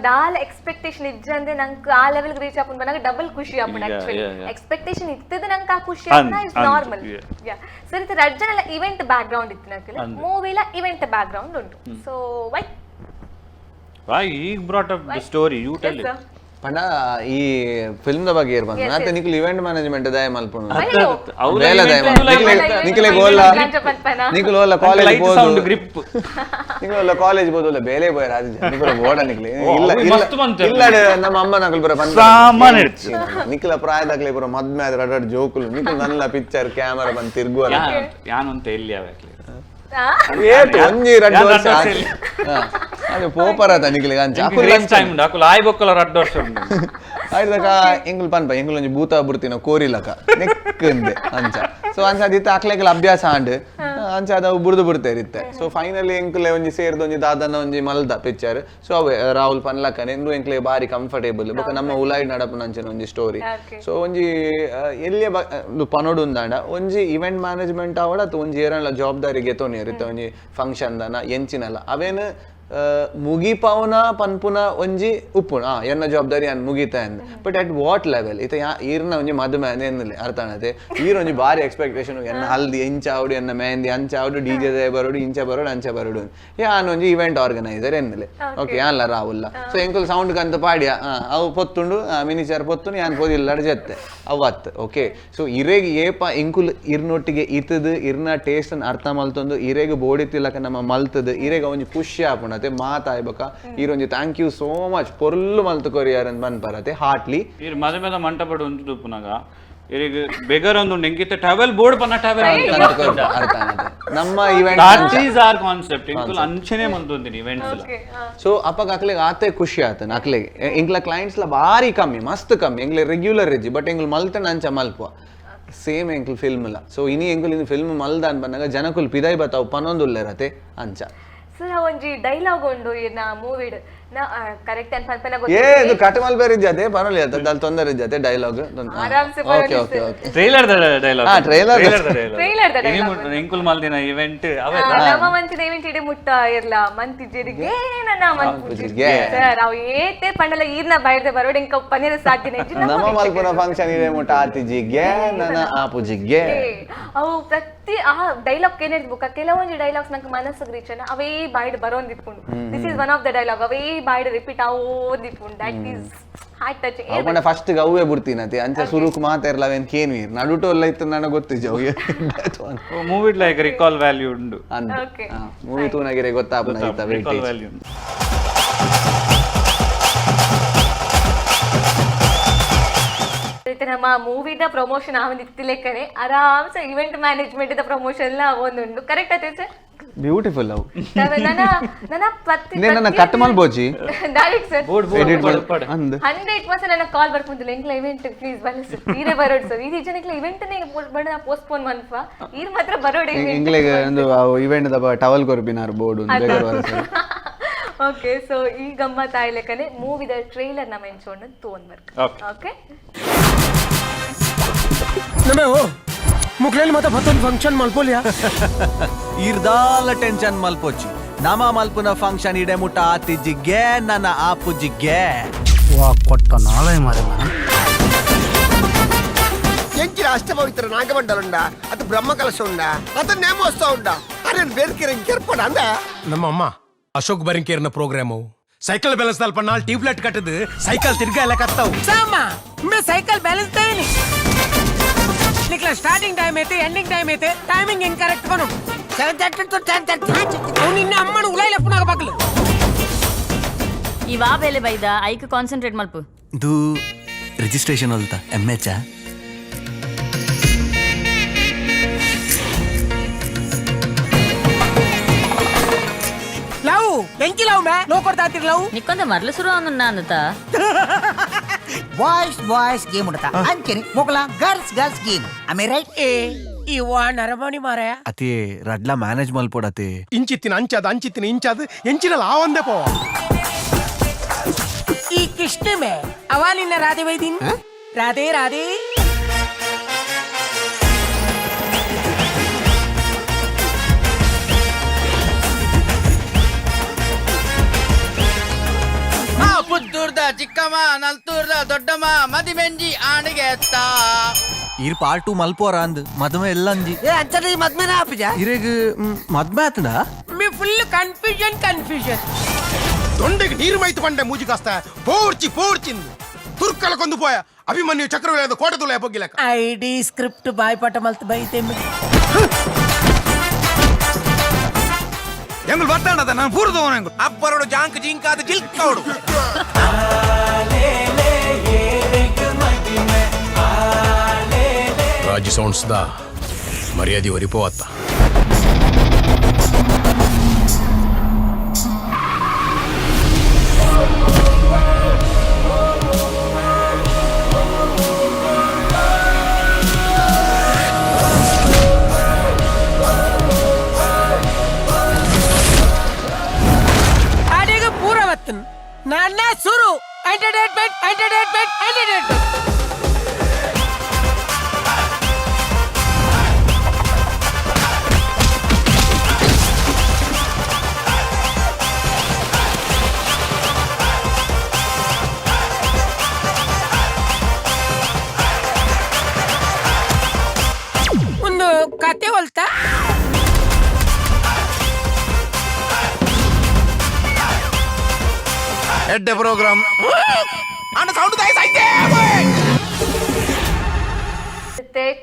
ದಾಲ್ ಎಕ್ಸ್ಪೆಕ್ಟೇಷನ್ ಇಜ್ಜಂದ್ರೆ ನಂಗೆ ಆ ಲೆವೆಲ್ ರೀಚ್ ಆಪನ್ ಬಂದಾಗ ಡಬಲ್ ಖುಷಿ ಆಪನ್ ಆಕ್ಚುಲಿ ಎಕ್ಸ್ಪೆಕ್ಟೇಷನ್ ಇರ್ತದೆ ನಂಗೆ ಆ ಖುಷಿ ಆಪನ ಇಸ್ ನಾರ್ಮಲ್ ಯಾ ಸರಿ ರಜ್ಜನೆಲ್ಲ ಇವೆಂಟ್ ಬ್ಯಾಕ್ ಗ್ರೌಂಡ್ ಇತ್ತು ನಕಲೆ ಮೂವಿಲ ಇವೆಂಟ್ ಬ್ಯಾಕ್ ಗ್ರೌಂಡ್ ಉಂಟು so why he brought up the story you tell it ಪಂಡ ಈ ಫಿಲ್ಮ್ ದ ಬಗ್ಗೆ ಇರ್ ಬಂದ ನಾತೆ ನಿಕುಲ್ ಇವೆಂಟ್ ಮ್ಯಾನೇಜ್ಮೆಂಟ್ ದಯ ಮಲ್ಪುನು ಬೇಲ ದಯ ನಿಕಲೆ ಗೋಲ್ಲ ನಿಕುಲ್ ಓಲ್ಲ ಕಾಲೇಜ್ ಬೋದು ಸೌಂಡ್ ಗ್ರಿಪ್ ನಿಕುಲ್ ಓಲ್ಲ ಕಾಲೇಜ್ ಬೋದು ಓಲ್ಲ ಬೇಲೆ ಬೋಯ್ ರಾಜ ನಿಕುಲ್ ಬೋಡ ನಿಕಲೆ ಇಲ್ಲ ನಮ್ಮ ಅಮ್ಮ ನಕುಲ್ ಬರ ಬಂದ ಸಾಮಾನ್ ಇರ್ತಿ ನಿಕುಲ ಪ್ರಾಯದಾಗಲೇ ಬರ ಮದ್ಮೆ ಆದ್ರ ಅಡ್ಡ ಜೋಕುಲು ನಿಕುಲ್ ನನ್ನ ಪಿಕ್ಚರ್ ಕ್ಯಾಮೆರಾ ಬಂದು ತಿರುಗುವ ಯಾನು ಅಂತ ಎಲ್ಲಿ ಅವಕ್ಲೆ ಏಟ್ ಒಂಜಿ ರಡ್ಡ ವರ್ಷ ಅದು ಪೋಪರತ ನಿಕಲೆ ಅಂಚ ಅಕುಲ್ ಲಂಚ್ ಟೈಮ್ ಉಂಡು ಅಕುಲ್ ಆಯ್ ಬೊಕ್ಕಲ ರಡ್ಡ ವರ್ಷ ಉಂಡು ಆಯ್ತಕ ಎಂಗುಲ್ ಪನ್ಪ ಎಂಗುಲ್ ಒಂಜಿ ಭೂತ ಬುರ್ತಿನ ಕೋರಿಲಕ ನೆಕ್ಕಂದೆ ಅಂಚ ಸೊ ಅಂಚ ಅದಿತ್ತ ಅಕ್ಲೆಗಲ ಅಭ್ಯಾಸ ಆಂಡ್ ಅಂಚ ಅದ ಬುರ್ದು ಬುಡ್ತೇರಿತ್ತೆ ಸೊ ಫೈನಲಿ ಎಂಕುಲೆ ಒಂಜಿ ಸೇರ್ದ ಒಂಜಿ ದಾದನ ಒಂಜಿ ಮಲ್ದ ಪಿಕ್ಚರ್ ಸೊ ಅವೇ ರಾಹುಲ್ ಪನ್ಲಕನೆ ಎಂಗ್ಲು ಎಂಕ್ಲೆ ಬಾರಿ ಕಂಫರ್ಟೇಬಲ್ ಬೊಕ ನಮ್ಮ ಉಲಾಯ್ಡ್ ನಡಪನ ಅಂಚನ ಒಂಜಿ ಸ್ಟೋರಿ ಸೊ ಒಂಜಿ ಎಲ್ಲಿಯ ಪನೋಡು ಉಂದಾಂಡ ಒಂಜಿ ಇವೆಂಟ್ ಮ್ಯಾನೇಜ್ಮೆಂಟ್ ಆವಡ ಒಂಜಿ ಏರನ್ಲ ಜವಾಬ್ದಾರಿ ಗೆತೋನಿ ಇರುತ್ತೆ ಒಂಜಿ ಫಂಕ್ಷನ್ ದನ ಎಂಚಿನಲ್ಲ ಅವೇನು ಮುಗಿಪವನ ಪನ್ಪುನ ಒಂಜಿ ಉಪ್ಪುಣ ಎನ್ನ ಜವಾಬ್ದಾರಿ ಅನ್ ಮುಗಿತ ಅಂದ್ ಬಟ್ ಅಟ್ ವಾಟ್ ಲೆವೆಲ್ ಇತ ಈರ್ನ ಒಂಜಿ ಮದುವೆ ಎನ್ನಲೆ ಅರ್ಥ ಆನತೆ ಈರ್ ಒಂಜಿ ಬಾರಿ ಎಕ್ಸ್ಪೆಕ್ಟೇಷನ್ ಎನ್ನ ಹಲ್ದಿ ಎಂಚ ಆವಡು ಎನ್ನ ಮೆಹಂದಿ ಅಂಚ ಆವಡು ಡಿಜೆ ದೇ ಬರೋಡು ಇಂಚ ಬರೋಡು ಅಂಚ ಬರೋಡು ಯಾನ್ ಒಂಜಿ ಇವೆಂಟ್ ಆರ್ಗನೈಸರ್ ಎನ್ನಲೆ ಓಕೆ ಯಾನ್ಲ ರಾಹುಲ್ಲ ಸೊ ಎಂಕುಲ್ ಸೌಂಡ್ ಕಂತ ಪಾಡ್ಯ ಅವು ಪೊತ್ತುಂಡು ಮಿನಿಚರ್ ಪೊತ್ತುಂಡು ಯಾನ್ ಪೋದಿಲ್ಲ ಜತ್ತೆ ಅವತ್ ಓಕೆ ಸೊ ಇರೇಗ್ ಏಪ ಎಂಕುಲ್ ಇರ್ನೊಟ್ಟಿಗೆ ಇತ್ತದು ಇರ್ನ ಟೇಸ್ಟ್ ಅನ್ ಅರ್ಥ ಮಲ್ತೊಂದು ಇರೇಗ್ ಬೋಡಿತಿಲ್ಲಕ ನಮ್ಮ ಮಲ್ತದು ಇರೇಗ ಒಂಜಿ ಖುಷಿ ಆಪುಣ ಮಾತಾಯ್ಬಕ ಈರೊಂಜಿ ಥ್ಯಾಂಕ್ ಯು ಸೋ ಮಚ್ ಪೊರ್ಲು ಮಲ್ತು ಕೊರಿಯಾರ್ ಅಂತ ಬಂದ್ಬರತ್ತೆ ಹಾರ್ಟ್ಲಿ ಇರ್ ಮದ ಮೇದ ಮಂಟಪಡು ಉಂಟು ಪುನಗ ಇರಿಗೆ ಬೆಗರ್ ಒಂದು ನೆಂಗಿತ್ತೆ ಟ್ರಾವೆಲ್ ಬೋರ್ಡ್ ಪನ್ನ ಟ್ರಾವೆಲ್ ಅರ್ಥ ಆನತೆ ನಮ್ಮ event that is our concept ಇಂಕುಲ್ ಅಂಚನೆ ಮಂತೊಂದಿನಿ ಇವೆಂಟ್ಸ್ ಸೊ ಅಪ್ಪಗ ಅಕ್ಲೆಗ್ ಆತೆ ಖುಷಿ ಆತನ ಅಕ್ಲೆಗ್ ಇಂಕ್ಲ ಕ್ಲೈಂಟ್ಸ್ ಲ ಬಾರಿ ಕಮ್ಮಿ ಮಸ್ತ್ ಕಮ್ಮಿ ಎಂಗ್ಲೆ ರೆಗ್ಯುಲರ್ ಇಜ್ಜಿ ಬಟ್ ಎಂಗ್ಲು ಮಲ್ತನ ಅಂಚ ಮಲ್ಪುವ ಸೇಮ್ ಎಂಕ್ಲು ಫಿಲ್ಮ್ ಲ ಸೊ ಇನಿ ಎಂಕುಲ್ ಇನ್ ಫಿಲ್ಮ್ ಮಲ್ದ ಅನ್ ಬಂದಾಗ ಜನಕುಲ್ ಪಿದೈ ಬತಾವ್ ಪನೊಂದುಲ್ಲೆರತೆ ಅಂಚ ಸರ್ ಒಂಜಿ ಡೈಲಾಗ್ ಉಂಡು ಇರ್ನ ಮೂವಿಡ್ ಕರೆಕ್ಟ್ ಅನ್ ಪನ್ಪನ ಇದು ಕಟಮಲ್ ಬೇರೆ ಇಜ್ಜತೆ ಪರಲಿ ಅದ ದಲ್ ತೊಂದರೆ ಇಜ್ಜತೆ dialogue okay okay okay trailer ದ ಡೈಲಾಗ್ ಟ್ರೈಲರ್ ದ ಡೈಲಾಗ್ ಎಂಕುಲ್ ಮಲ್ದಿನ ಇವೆಂಟ್ ಅವೇ ನಮ್ಮ ಮಂತಿನ ಇವೆಂಟ್ ಇಡೆ ಮುಟ್ಟ ಇರ್ಲ ಮಂತಿಜೆರಿಗೆ ನನ್ನ ಮಂತಿಜೆರಿಗೆ ಸರ್ ಅವು ಏತೆ ಪಂಡಲ ಈರ್ನ ಬೈರ್ದೆ ಬರೋಡ್ ಎಂಕ ಪನ್ನೆರ ಸಾಧ್ಯ ನಮ್ಮ ಮಲ್ಪುನ ಫಂಕ್ಷನ್ ಇಡೆ ಮುಟ್ಟ ಆತಿಜಿಗೆ ನನ್ನ ಆಪುಜಿಗೆ ಅವು ಪ್ರತಿ ಆ ಡೈಲಾಗ್ ಏನಿರ್ತ ಬುಕ್ಕ ಕೆಲವೊಂದು ಡೈಲಾಗ್ಸ್ ನಂಗೆ ಮನಸ್ಸಿಗೆ ರೀಚ್ ಅನ್ನ ಅವೇ ಬಾಯ್ಡ್ ಬರೋಂದಿಪ್ಪುಂಡು this is one of the dialogue ಅವೇ ಬಾಯ್ಡ್ ರಿಪೀಟ್ ಆವೋದಿಪ್ಪುಂಡು ದಟ್ ಈಸ್ ಹಾರ್ಟ್ ಟಚಿಂಗ್ ಅವನ ಫಸ್ಟ್ ಗವ್ವೆ ಬುಡ್ತೀನತಿ ಅಂಚ ಸುರುಕ್ ಮಾತಾರ್ಲವೇನ್ ಕೇನ್ವೀರ್ ನಡುಟೋಲ್ಲ ಇತ್ತು ನನಗೆ ಗೊತ್ತಿಜ್ಜ ಮೂವಿ ಲೈಕ್ ರಿಕಾಲ್ ವ್ಯಾಲ್ಯೂ ಉಂಡು ಓಕೆ ಮೂವಿ ತೂನಗಿರೆ ಗೊತ್ತಾಪನ ಐತ ರಿಕಾಲ್ ವ್ಯಾಲ್ಯೂ ನಮ್ಮ ಮೂವಿದ ಪ್ರಮೋಷನ್ ಆವಂದ್ ಇತ್ತಿಲೆಕ್ಕನೆ ಆರಾಮ್ಸೆ ಇವೆಂಟ್ ಮ್ಯಾನೇಜ್ಮೆಂಟ್ ದ ಪ್ರಮೋಷನ್ ಒಂದುಂಡು ಕರೆಕ್ಟ್ ಆಯ್ತು ಸರ್ ಬ್ಯೂಟಿಫುಲ್ ಅವು ನನ್ನ ಪತ್ತಿ ನನ್ನ ಕಟ್ ಮಲ್ಬೋಜಿ ಡೈರೆಕ್ಟ್ ಸರ್ ಎಡಿಟ್ ಅಂದ್ 100% ನನ್ನ ಕಾಲ್ ಬರ್ಕೊಂದಿಲ್ಲ ಎಂಕ್ಲ ಇವೆಂಟ್ ಪ್ಲೀಸ್ ಬನ್ನಿ ಸರ್ ಈರೆ ಬರೋಡ್ ಸರ್ ಈ ಜನಕ್ಲ ಇವೆಂಟ್ ನೇ ಬಣ್ಣ ಪೋಸ್ಟ್ಪೋನ್ ಮನ್ಫಾ ಈರ್ ಮಾತ್ರ ಬರೋಡ್ ಇಂಗ್ಲಿಗೆ ಒಂದು ಇವೆಂಟ್ ದ ಟವಲ್ ಕೊರ್ಬಿನಾರ್ ಬೋರ್ಡ್ ಒಂದು ಬೇಗ ಸರ್ ಓಕೆ ಸೊ ಈ ಗಮ್ಮತ್ ಆಯ್ಲೆಕನೆ ಮೂವಿದ ಟ್ರೈಲರ್ ನ ಮೆನ್ಷನ್ ತೋನ್ಬರ್ಕ ಓಕೆ ನಮೇ ಓ ಮುಕ್ಲೇಲಿ ಮತ ಮತ್ತೊಂದು ಫಂಕ್ಷನ್ ಮಲ್ಪೋಲಿಯಾ ಇರ್ದಾಲ ಟೆನ್ಷನ್ ಮಲ್ಪೋಚಿ ನಮ ಮಲ್ಪುನ ಫಂಕ್ಷನ್ ಇಡೆ ಮುಟ್ಟ ಆತಿಜ್ಜಿಗೆ ನನ್ನ ಆಪುಜಿಗೆ ವಾ ಕೊಟ್ಟ ನಾಳೆ ಮಾರೆ ಮನ ಎಂಚಿನ ಅಷ್ಟಪವಿತ್ರ ನಾಗಮಂಡಲ ಅದು ಬ್ರಹ್ಮ ಕಲಶ ಉಂಡ ಅದು ನೇಮೋತ್ಸವ ಉಂಡ ಅದೇನು ಬೇರೆ ಕೆರ್ಪಡ ಅಂದ ನಮ್ಮಮ್ಮ ಅಶೋಕ್ ಬರಿಂಕೇರ್ನ ಪ್ರೋಗ್ರಾಮು ಸೈಕಲ್ ಬ್ಯಾಲೆನ್ಸ್ ನಲ್ಲಿ ಪನ್ನಾಲ್ ಟ್ಯೂಬ್ಲೈಟ್ ಕಟ್ಟದು ಸೈಕಲ್ ತಿರ್ಗಾ ಎಲ್ಲ ಕತ್ತಾವು ಸಾಮ ಮೇ ಸೈಕಲ್ ಬ್ಯಾಲೆನ್ಸ್ ತೇನಿ ನಿಕ್ಲ ಸ್ಟಾರ್ಟಿಂಗ್ ಟೈಮ್ ಐತೆ ಎಂಡಿಂಗ್ ಟೈಮ್ ಐತೆ ಟೈಮಿಂಗ್ ಇನ್ ಕರೆಕ್ಟ್ ಬನು 7:30 to 10:30 ಅವ್ನು ನಿನ್ನ ಅಮ್ಮನ ಉಲೈಲ ಪುನಗ ಬಕಲು ಇವಾ ಬೇಲೆ ಬೈದ ಐಕ ಕಾನ್ಸಂಟ್ರೇಟ್ ಮಲ್ಪು ಇದು ರಿಜಿಸ್ಟ್ರೇಷನ್ ಅಲ್ತ MH ಲವ್ ಬೆಂಕಿ ಲವ್ ಮೇ ಲೋ ಕೊಡ್ತಾ ಲವ್ ನಿಕ್ಕೊಂದ ಮರಳು ಶುರು ಅವನ್ನ ಅಂದತ ಬಾಯ್ಸ್ ಗೇಮ್ ಉಂಟಾ ಅಂಚೆನೆ ಮೊಗಲ ಗರ್ಲ್ಸ್ ಗೇಮ್ ಆಮೇ ರೈಟ್ ಇವ ನರಮಣಿ ಮಾರಾಯ ಅತಿ ರಡ್ಲ ಮ್ಯಾನೇಜ್ ಮಲ್ಪೋಡತಿ ಇಂಚಿತ್ತಿನ ಅಂಚಿತ್ತಿನ ಎಂಚಿನ ಲಾವಂದೆ ಪೋ ಈ ಕೃಷ್ಣಮೇ ಅವ ನಿನ್ನ ರಾಧೆ ವೈದಿನ್ ರಾಧೆ ಪುತ್ತೂರ್ದ ಚಿಕ್ಕಮ್ಮ ನಲ್ತೂರ್ದ ದೊಡ್ಡಮ್ಮ ಮದಿಮೆಂಜಿ ಆಣಿಗೆ ಎತ್ತ ಇರ್ ಪಾರ್ಟ್ 2 ಮಲ್ಪೋರ ಅಂದ್ ಮದ್ಮೆ ಎಲ್ಲ ಅಂಜಿ ಏ ಅಂಚನೆ ಮದ್ಮೆನ ಆಪಿಜ ಇರೆಗ್ ಮದ್ಮೆ ಆತದ ಮಿ ಫುಲ್ ಕನ್ಫ್ಯೂಷನ್ దొండకి నీరు మైతు పండే మూజి కాస్త పోర్చింది తుర్కల కొందుపోయా అభిమన్యు చక్రవర్తి కోటతుల ఎప్పగిలక ఐడి స్క్రిప్ట్ బాయ్పట మల్త బైతే ಎಂಗಳು ಬರ್ತಾನದ ನಾನು ಪೂರ್ದವನ ಎಂಗಳು ಅಪ್ಪರೋಡು ಜಾಂಕ್ ಜಿಂಕಾದ ಜಿಲ್ಕೌಡು ರಾಜಿ ಸೌಂಡ್ಸ್ ದ ಮರ್ಯಾದೆ ಒರಿಪೋವತ್ತ ನನ್ನ ಸುರು ಎಂಟರ್ಟೈನ್ಮೆಂಟ್ ಒಂದು ಕತೆ ಹೊಲ್ತಾ ಎಡ್ಡೆ ಪ್ರೋಗ್ರಾಮ್ ಅಣ್ಣ ಸೌಂಡ್ ಐತೆ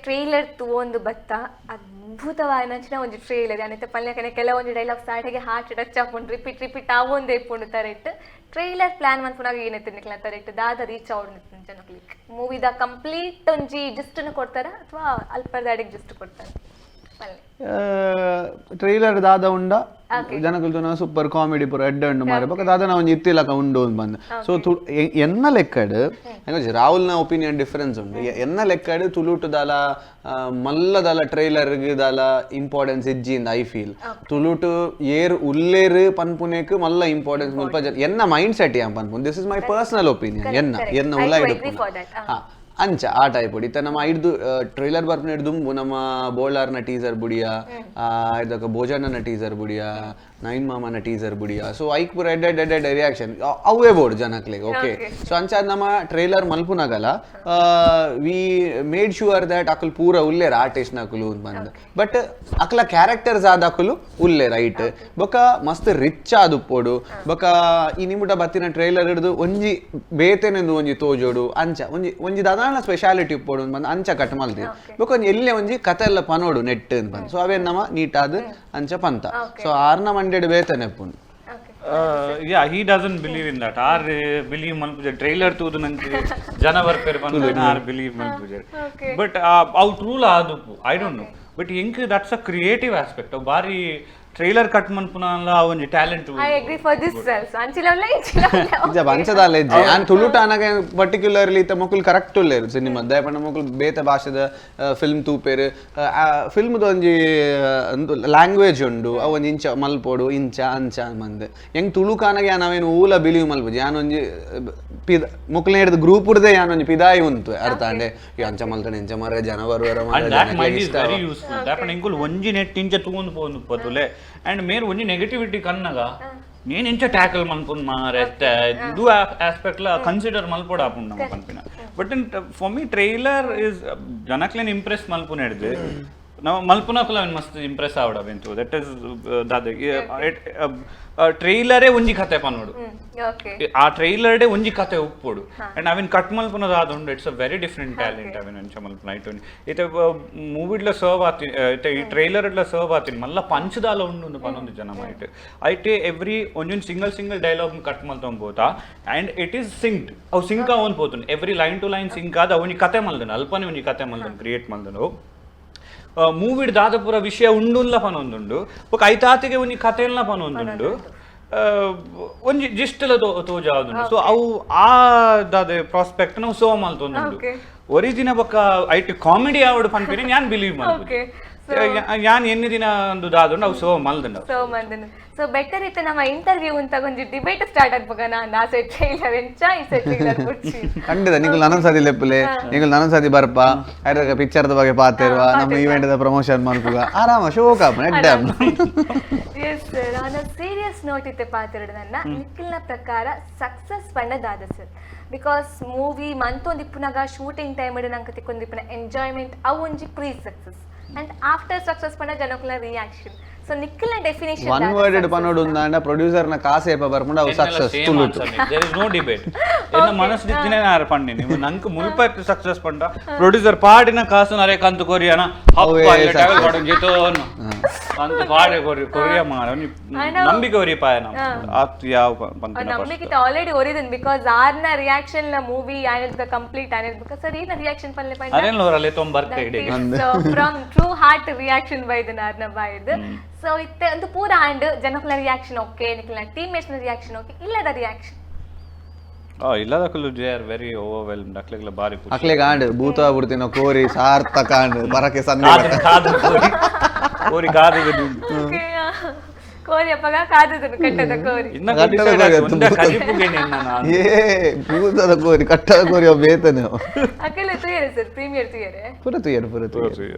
ಟ್ರೇಲರ್ ತೂವೊಂದು ಬತ್ತ ಅದ್ಭುತವಾದ ಒಂದು ಟ್ರೇಲರ್ ಅನ್ನತ್ತೆ ಪಲ್ಯಕನೆ ಕೆಲವೊಂದು ಡೈಲಾಗ್ ಸ್ಟಾರ್ಟಿಗೆ ಹಾರ್ಟ್ ಟಚ್ ಆಪುಂಡು ರಿಪೀಟ್ ಅವೊಂದು ಇಪ್ಪುಂಡು ತರೆಟ್ ಟ್ರೇಲರ್ ಪ್ಲಾನ್ ಮನ್ಪುನಾಗ ಏನೈತೆ ನಿಕ್ಲ ತರೆಟ್ ದಾದ ರೀಚ್ ಆವಡ್ ಜನಕ್ಲಿಕ್ ಮೂವಿದ ಕಂಪ್ಲೀಟ್ ಒಂಜಿ ಜಿಸ್ಟನ್ನು ಕೊಡ್ತಾರ ಅಥವಾ ಅಲ್ಪದಾಡಿಗೆ ಜಿಸ್ಟ್ ಕೊಡ್ತಾರ ಟ್ರೈಲರ್ ದಾದ ಉಂಡ ಜನಕುಲ್ತುನ ಸೂಪರ್ ಕಾಮಿಡಿ ಪೂರ ಎಡ್ಡೆ ಉಂಡು ಮಾರೆ ಬೊಕ ದಾದನ ಒಂಜಿ ಇತ್ತಿಲಕ ಉಂಡು ಅಂತ ಬಂದ ಸೊ ಎನ್ನ ಲೆಕ್ಕಡ್ ರಾಹುಲ್ನ ಒಪಿನಿಯನ್ ಡಿಫರೆನ್ಸ್ ಉಂಡು ಎನ್ನ ಲೆಕ್ಕಡ್ ತುಳುಟು ದಾಲ ಮಲ್ಲ ದಾಲ ಟ್ರೈಲರ್ ದಾಲ ಇಂಪಾರ್ಟೆನ್ಸ್ ಇಜ್ಜಿಂದ ಐ ಫೀಲ್ ತುಳುಟು ಏರ್ ಉಲ್ಲೇರ್ ಪನ್ಪುನೇಕ್ ಮಲ್ಲ ಇಂಪಾರ್ಟೆನ್ಸ್ ಮುಲ್ಪ ಎನ್ನ ಮೈಂಡ್ ಸೆಟ್ ಯಾನ್ ಪನ್ಪುನ್ this is my personal opinion ಎನ್ನ ಉಲ್ಲಾಯ್ಡು ಅಂಚ ಆ ಟೈಪ್ ಹೊಡಿ ನಮ್ಮ ಹಿಡ್ದು ಟ್ರೈಲರ್ ಬರ್ಪನ ಹಿಡ್ದು ನಮ್ಮ ಬೋಲಾರ್ನ ಟೀಸರ್ ಬುಡಿಯಾ ಇದಕ್ಕೆ ಭೋಜನನ ಟೀಸರ್ ಬುಡಿಯಾ ನೈನ್ ಮಾಮನ ಟೀಸರ್ ಬುಡಿಯಾ ಸೊ ಐಕ್ ಪೂರ ಎಡ್ಡೆ ರಿಯಾಕ್ಷನ್ ಅವೇ ಬೋರ್ಡ್ ಜನಕ್ಲಿಗೆ ಓಕೆ ಸೊ ಅಂಚಾದ ನಮ್ಮ ಟ್ರೈಲರ್ ಮಲ್ಪುನಾಗಲ್ಲ ವಿ ಮೇಡ್ ಶೂರ್ ದಟ್ ಅಕಲ್ ಪೂರ ಉಲ್ಲೇರ್ ಆರ್ಟಿಸ್ಟ್ ನಕುಲು ಅಂತ ಬಂದ್ ಬಟ್ ಅಕ್ಲ ಕ್ಯಾರೆಕ್ಟರ್ಸ್ ಆದ ಅಕಲು ಉಲ್ಲೆ ರೈಟ್ ಬೊಕ ಮಸ್ತ್ ರಿಚ್ ಆದು ಪೋಡು ಬೊಕ ಈ ನಿಮುಟ ಬತ್ತಿನ ಟ್ರೈಲರ್ ಹಿಡಿದು ಒಂಜಿ ಬೇತೆನೆಂದು ಒಂಜಿ ತೋಜೋಡು ಅಂಚ ಒಂಜಿ ದಾದಾನ ಸ್ಪೆಷಾಲಿಟಿ ಪೋಡು ಅಂತ ಬಂದು ಅಂಚ ಕಟ್ ಮಲ್ತಿ ಬೊಕ ಒಂಜಿ ಎಲ್ಲೇ ಒಂಜಿ ಕತೆ ಎಲ್ಲ ಪನೋಡು ನೆಟ್ ಅಂತ ಬಂದು ಸೊ ಅವೇ ನಮ್ಮ ನೀಟಾದ ಅಂಚ ಪಂತ ಸೊ ಆರ್ನ ಮಂಡೆಡ್ ಬೇತನೆ ಪುಂಡು yeah he doesn't believe in that our believe malpuje trailer tudu nanti jana varpere bandu our believe malpuje but out rule adu I don't know but ink that's a creative aspect of bari trailer cut ಮನ್ಪುನಲ್ಲ ಒಂಜಿ talent I agree for this sales ಅಂಚಿಲವಲ್ಲ ಇಂಚಿಲವಲ್ಲ ಇಜ ಬಂಚದಾಲೆ ಜೆ ಆನ್ ತುಳುಟ ಅನಗೆ ಪರ್ಟಿಕ್ಯುಲರ್ಲಿ ಇತ ಮಕ್ಕಳು ಕರೆಕ್ಟ್ ಉಲ್ಲೇರು ಸಿನಿಮಾ ದಯಪಂಡ ಮಕ್ಕಳು ಬೇತೆ ಭಾಷೆದ ಫಿಲ್ಮ್ ತೂಪೇರು ಫಿಲ್ಮ್ದ ಒಂಜಿ ಲ್ಯಾಂಗ್ವೇಜ್ ಉಂಡು ಅವು ಒಂಜಿ ಇಂಚ ಮಲ್ಪೋಡು ಇಂಚ ಅಂಚ ಮಂದೆ ಹೆಂಗ್ ತುಳುಕಾನಗೆ ನಾವೇನು ಊಲ ಬಿಲೀವ್ ಮಲ್ಪುಜಿ ಯಾನೊಂಜಿ ಪಿದ ಮುಕ್ಲನೆ ಹಿಡಿದು ಗ್ರೂಪ್ ಉಡ್ದೆ ಯಾನೊಂಜಿ ಪಿದಾಯಿ ಉಂತು ಅರ್ಥ ಅಂಡೆ ಅಂಚ ಮಲ್ತನೆ ಇಂಚ ಮರ ಜನವರು ವೆರಿ ಯೂಸ್ಫುಲ್ ದಯಪಂಡ ಇಂಕುಲ್ ಒಂಜಿ ನೆಟ್ ಇಂಚ ತೂಂದು ಪೋಂದು ಪತುಲೆ ಅಂಡ್ ಮೇರ್ ಒಂಜಿ ನೆಗೆಟಿವಿಟಿ ಕನ್ನಗ నేను ఇంచ ట్యాకిల్ మనుపున్ మారేస్తే దు ఆస్పెక్ట్ లా కన్సిడర్ మల్పోడ ఆపుండ మనుపిన but for me trailer is ಜನಕ್ಲೇನ್ ಇಂಪ್ರೆಸ್ ಮಲ್ಪುನೆಡ್ದು ನಾವು ಮಲ್ಪುನಕುಲ ಮಸ್ತ್ ಇಂಪ್ರೆಸ್ ಆವಡ ಬೆಂತು ದಟ್ ಇಸ್ ದಾದ ಟ್ರೈಲರೇ ಒಂಜಿ ಕತೆ ಪನ್ನೋಡು ಆ ಟ್ರೈಲರ್ಡೆ ಒಂಜಿ ಕತೆ ಉಪ್ಪೋಡು ಅಂಡ್ ಅವಿನ್ ಕಟ್ ಮಲ್ಪುನದ ಆದುಂಡು it's a very different talent ಅವಿನ್ ಅಂಚ ಮಲ್ಪುನ ಐಟೋನಿ ಇತ್ತೆ ಮೂವಿಡ್ಲ ಸರ್ವ್ ಆತಿ ಇತ್ತೆ ಈ ಟ್ರೈಲರ್ ಇಡ್ಲ ಸರ್ವ್ ಆತಿನ್ ಮಲ್ಲ ಪಂಚದಾಲ ಉಂಡು ಪನ್ನೊಂದು ಜನ ಮೈಟ್ ಐಟೆ ಎವ್ರಿ ಒಂಜೊಂದು ಸಿಂಗಲ್ ಡೈಲಾಗ್ ಕಟ್ ಮಲ್ತೊಂದು ಪೋತಾ ಅಂಡ್ ಇಟ್ ಈಸ್ ಸಿಂಕ್ಡ್ ಅವು ಸಿಂಕ್ ಅವನ್ ಪೋತುಂಡು every line to line sync ಆದ ಒಂಜಿ ಕತೆ ಮಲ್ದನು ಅಲ್ಪನೆ ಒಂಜಿ ಕತೆ ಮಲ್ದನು ಕ್ರಿಯೇಟ್ ಮಲ್ದನು ಮೂವಿಡ್ ದಾದಪುರ ವಿಷಯ ಉಂಡುಲ್ಲ ಪನೊಂದುಂಡು ಬೊಕ ಐತಾತಿಗೆ ಒಂಜಿ ಕತೆಲ್ನ ಪನೊಂದುಂಡು ಒಂಜಿ ಜಿಸ್ಟಲ ತೋಜಾದುಂಡು ಸೊ ಅವು ಆ ದಾದ ಪ್ರಾಸ್ಪೆಕ್ಟ್ ನಾವು ಸೋ ಮಲ್ತೊಂದುಂಡು ಒರಿಜಿನ ಬೊಕ್ಕ ಐಟ್ ಕಾಮಿಡಿ ಆವಡ್ ಪನ್ಪೇನೆ ಯಾನ್ ಬಿಲೀವ್ ಮಾಡ್ತೀನಿ ಯಾನ್ ಎన్ని ದಿನ ಒಂದು ದಾದುಂಡು ಅವು ಸೋ ಮಲ್ದಂಡು ಸೊ ಬೆಟರ್ ಇತ್ತು ನಮ್ಮ ಇಂಟರ್ವ್ಯೂ ಅಂತ ಒಂಜಿ ಡಿಬೇಟ್ ಸ್ಟಾರ್ಟ್ ಆಗ್ಬೇಕನ ನಾ ಸೆಟ್ ಇಲ್ಲ ವೆಂಚ ಈ ಸೆಟ್ ಇಲ್ಲ ಕೊಡ್ಸಿ ಖಂಡಿತ ನೀವು ನನಗೆ ಸಾದಿ ಲೆಪ್ಪಲೆ ನೀವು ನನಗೆ ಸಾದಿ ಬರ್ಪ ಐದಾಗ ಪಿಕ್ಚರ್ದ ಬಗ್ಗೆ ಪಾತಿರುವ ನಮ್ಮ ಈವೆಂಟ್ ದ ಪ್ರಮೋಷನ್ ಮಾಡ್ಕುಗ ಆರಾಮ ಶೋಕ ಎಡ್ಡಾಮ್ yes sir on a serious note ಇತ್ತೆ ಪಾತಿರಡು ನನ್ನ ನಿಖಿಲ್ನ ಪ್ರಕಾರ ಸಕ್ಸಸ್ ಪಂಡದಾದ ಸರ್ ಬಿಕಾಸ್ ಮೂವಿ ಮಂತೊಂದಿಪ್ಪುನಾಗ ಶೂಟಿಂಗ್ ಟೈಮ್ ಇಡು ನಂಗೆ ತಿಕ್ಕೊಂದಿಪ್ಪನ ಎಂಜಾಯ್ಮೆಂಟ್ ಅವು ಒಂಜಿ pre success and after success ಪಂಡ ಜನಕ್ಕುಲ ರಿಯಾಕ್ಷನ್ ಸೊ ನಿಖಿಲ್ನ ಡೆಫಿನೇಷನ್ ಒನ್ ವರ್ಡೆಡ್ ಪನ್ನೋಡು ಉಂದಾಂಡ ಪ್ರೊಡ್ಯೂಸರ್ ನ ಕಾಸೇಪ ಬರ್ಪುಂಡ ಅವು ಸಕ್ಸಸ್ ತುಳುಟು ದೇರ್ ಇಸ್ ನೋ ಡಿಬೇಟ್ ಎನ್ನ ಮನಸ್ಸು ದಿನೇ ನಾರ ಪಂಡಿ ನೀವು ನಂಗೆ ಮುಲ್ಪೆಟ್ ಸಕ್ಸೆಸ್ ಪಂಡ ಪ್ರೊಡ್ಯೂಸರ್ ಪಾಡಿನ ಕಾಸು ನರೆ ಕಂತು ಕೊರಿಯಾನ ಹಪ್ಪ ಇಲ್ಲ ಟ್ರಾವೆಲ್ ಮಾಡೋ ಜೀತೋ ಅಂತ ಪಾಡೆ ಕೊರಿಯಾ ಮಾರ ನಂಬಿಕೆ ಒರಿ ಪಾಯನ ಆತ್ ಯಾವ ಪಂತ ನಂಬಿಕೆ ಆಲ್ರೆಡಿ ಒರಿದನ್ ಬಿಕಾಸ್ ಆರ್ನ ರಿಯಾಕ್ಷನ್ ನ ಮೂವಿ ಆನೆಲ್ಕ ಕಂಪ್ಲೀಟ್ ಆನೆಲ್ಕ ಸರ್ ಏನ ರಿಯಾಕ್ಷನ್ ಪಲ್ಲೆ ಪಂಡ ಅರೆನ್ ಲೋರಲೆ ತೊಂಬರ್ಕೆ ಇಡೆ from true heart reaction by the ನಾರ್ನ ಬಾಯ್ದು ಸೊ ಇತ್ತೆ ಒಂದು ಪೂರ ಆಂಡ್ ಜನಕ್ಕಳ ರಿಯಾಕ್ಷನ್ ಓಕೆ ನಿಖಿಲ್ನ ಟೀಮ್ಮೇಟ್ಸ್ ನ ರಿಯಾಕ್ಷನ್ ಓಕೆ ಇಲ್ಲದ ರಿಯಾಕ್ಷನ್ ಇಲ್ಲದಕ್ಕೂ ದೇ ಆರ್ ವೆರಿ ಓವರ್ವೆಲ್ಮ್ಡ್ ಅಕ್ಲೆಗ್ಲ ಬಾರಿ ಖುಷಿ ಅಕ್ಲೆಗ್ ಆಂಡ್ ಭೂತ ಬುಡ್ತಿನ ಕೋರಿ ಸಾರ್ಥಕ ಆಂಡ್ ಬರಕೆ ಸನ್ನೆ ಕೋರಿ ಕಾದು ಕೋರಿ ಅಪ್ಪಗ ಕಾದದನು ಕಟ್ಟದ ಕೋರಿ ಇನ್ನ ಕಲಿಪುಗೇನೆ ನಾನು ಏ ಭೂತದ ಕೋರಿ ಕಟ್ಟದ ಕೋರಿ ಬೇತನೆ ಅಕಲೆ ತುಯರೆ ಸರ್ ಪ್ರೀಮಿಯರ್ ತುಯರೆ ಪುರ ತುಯರ್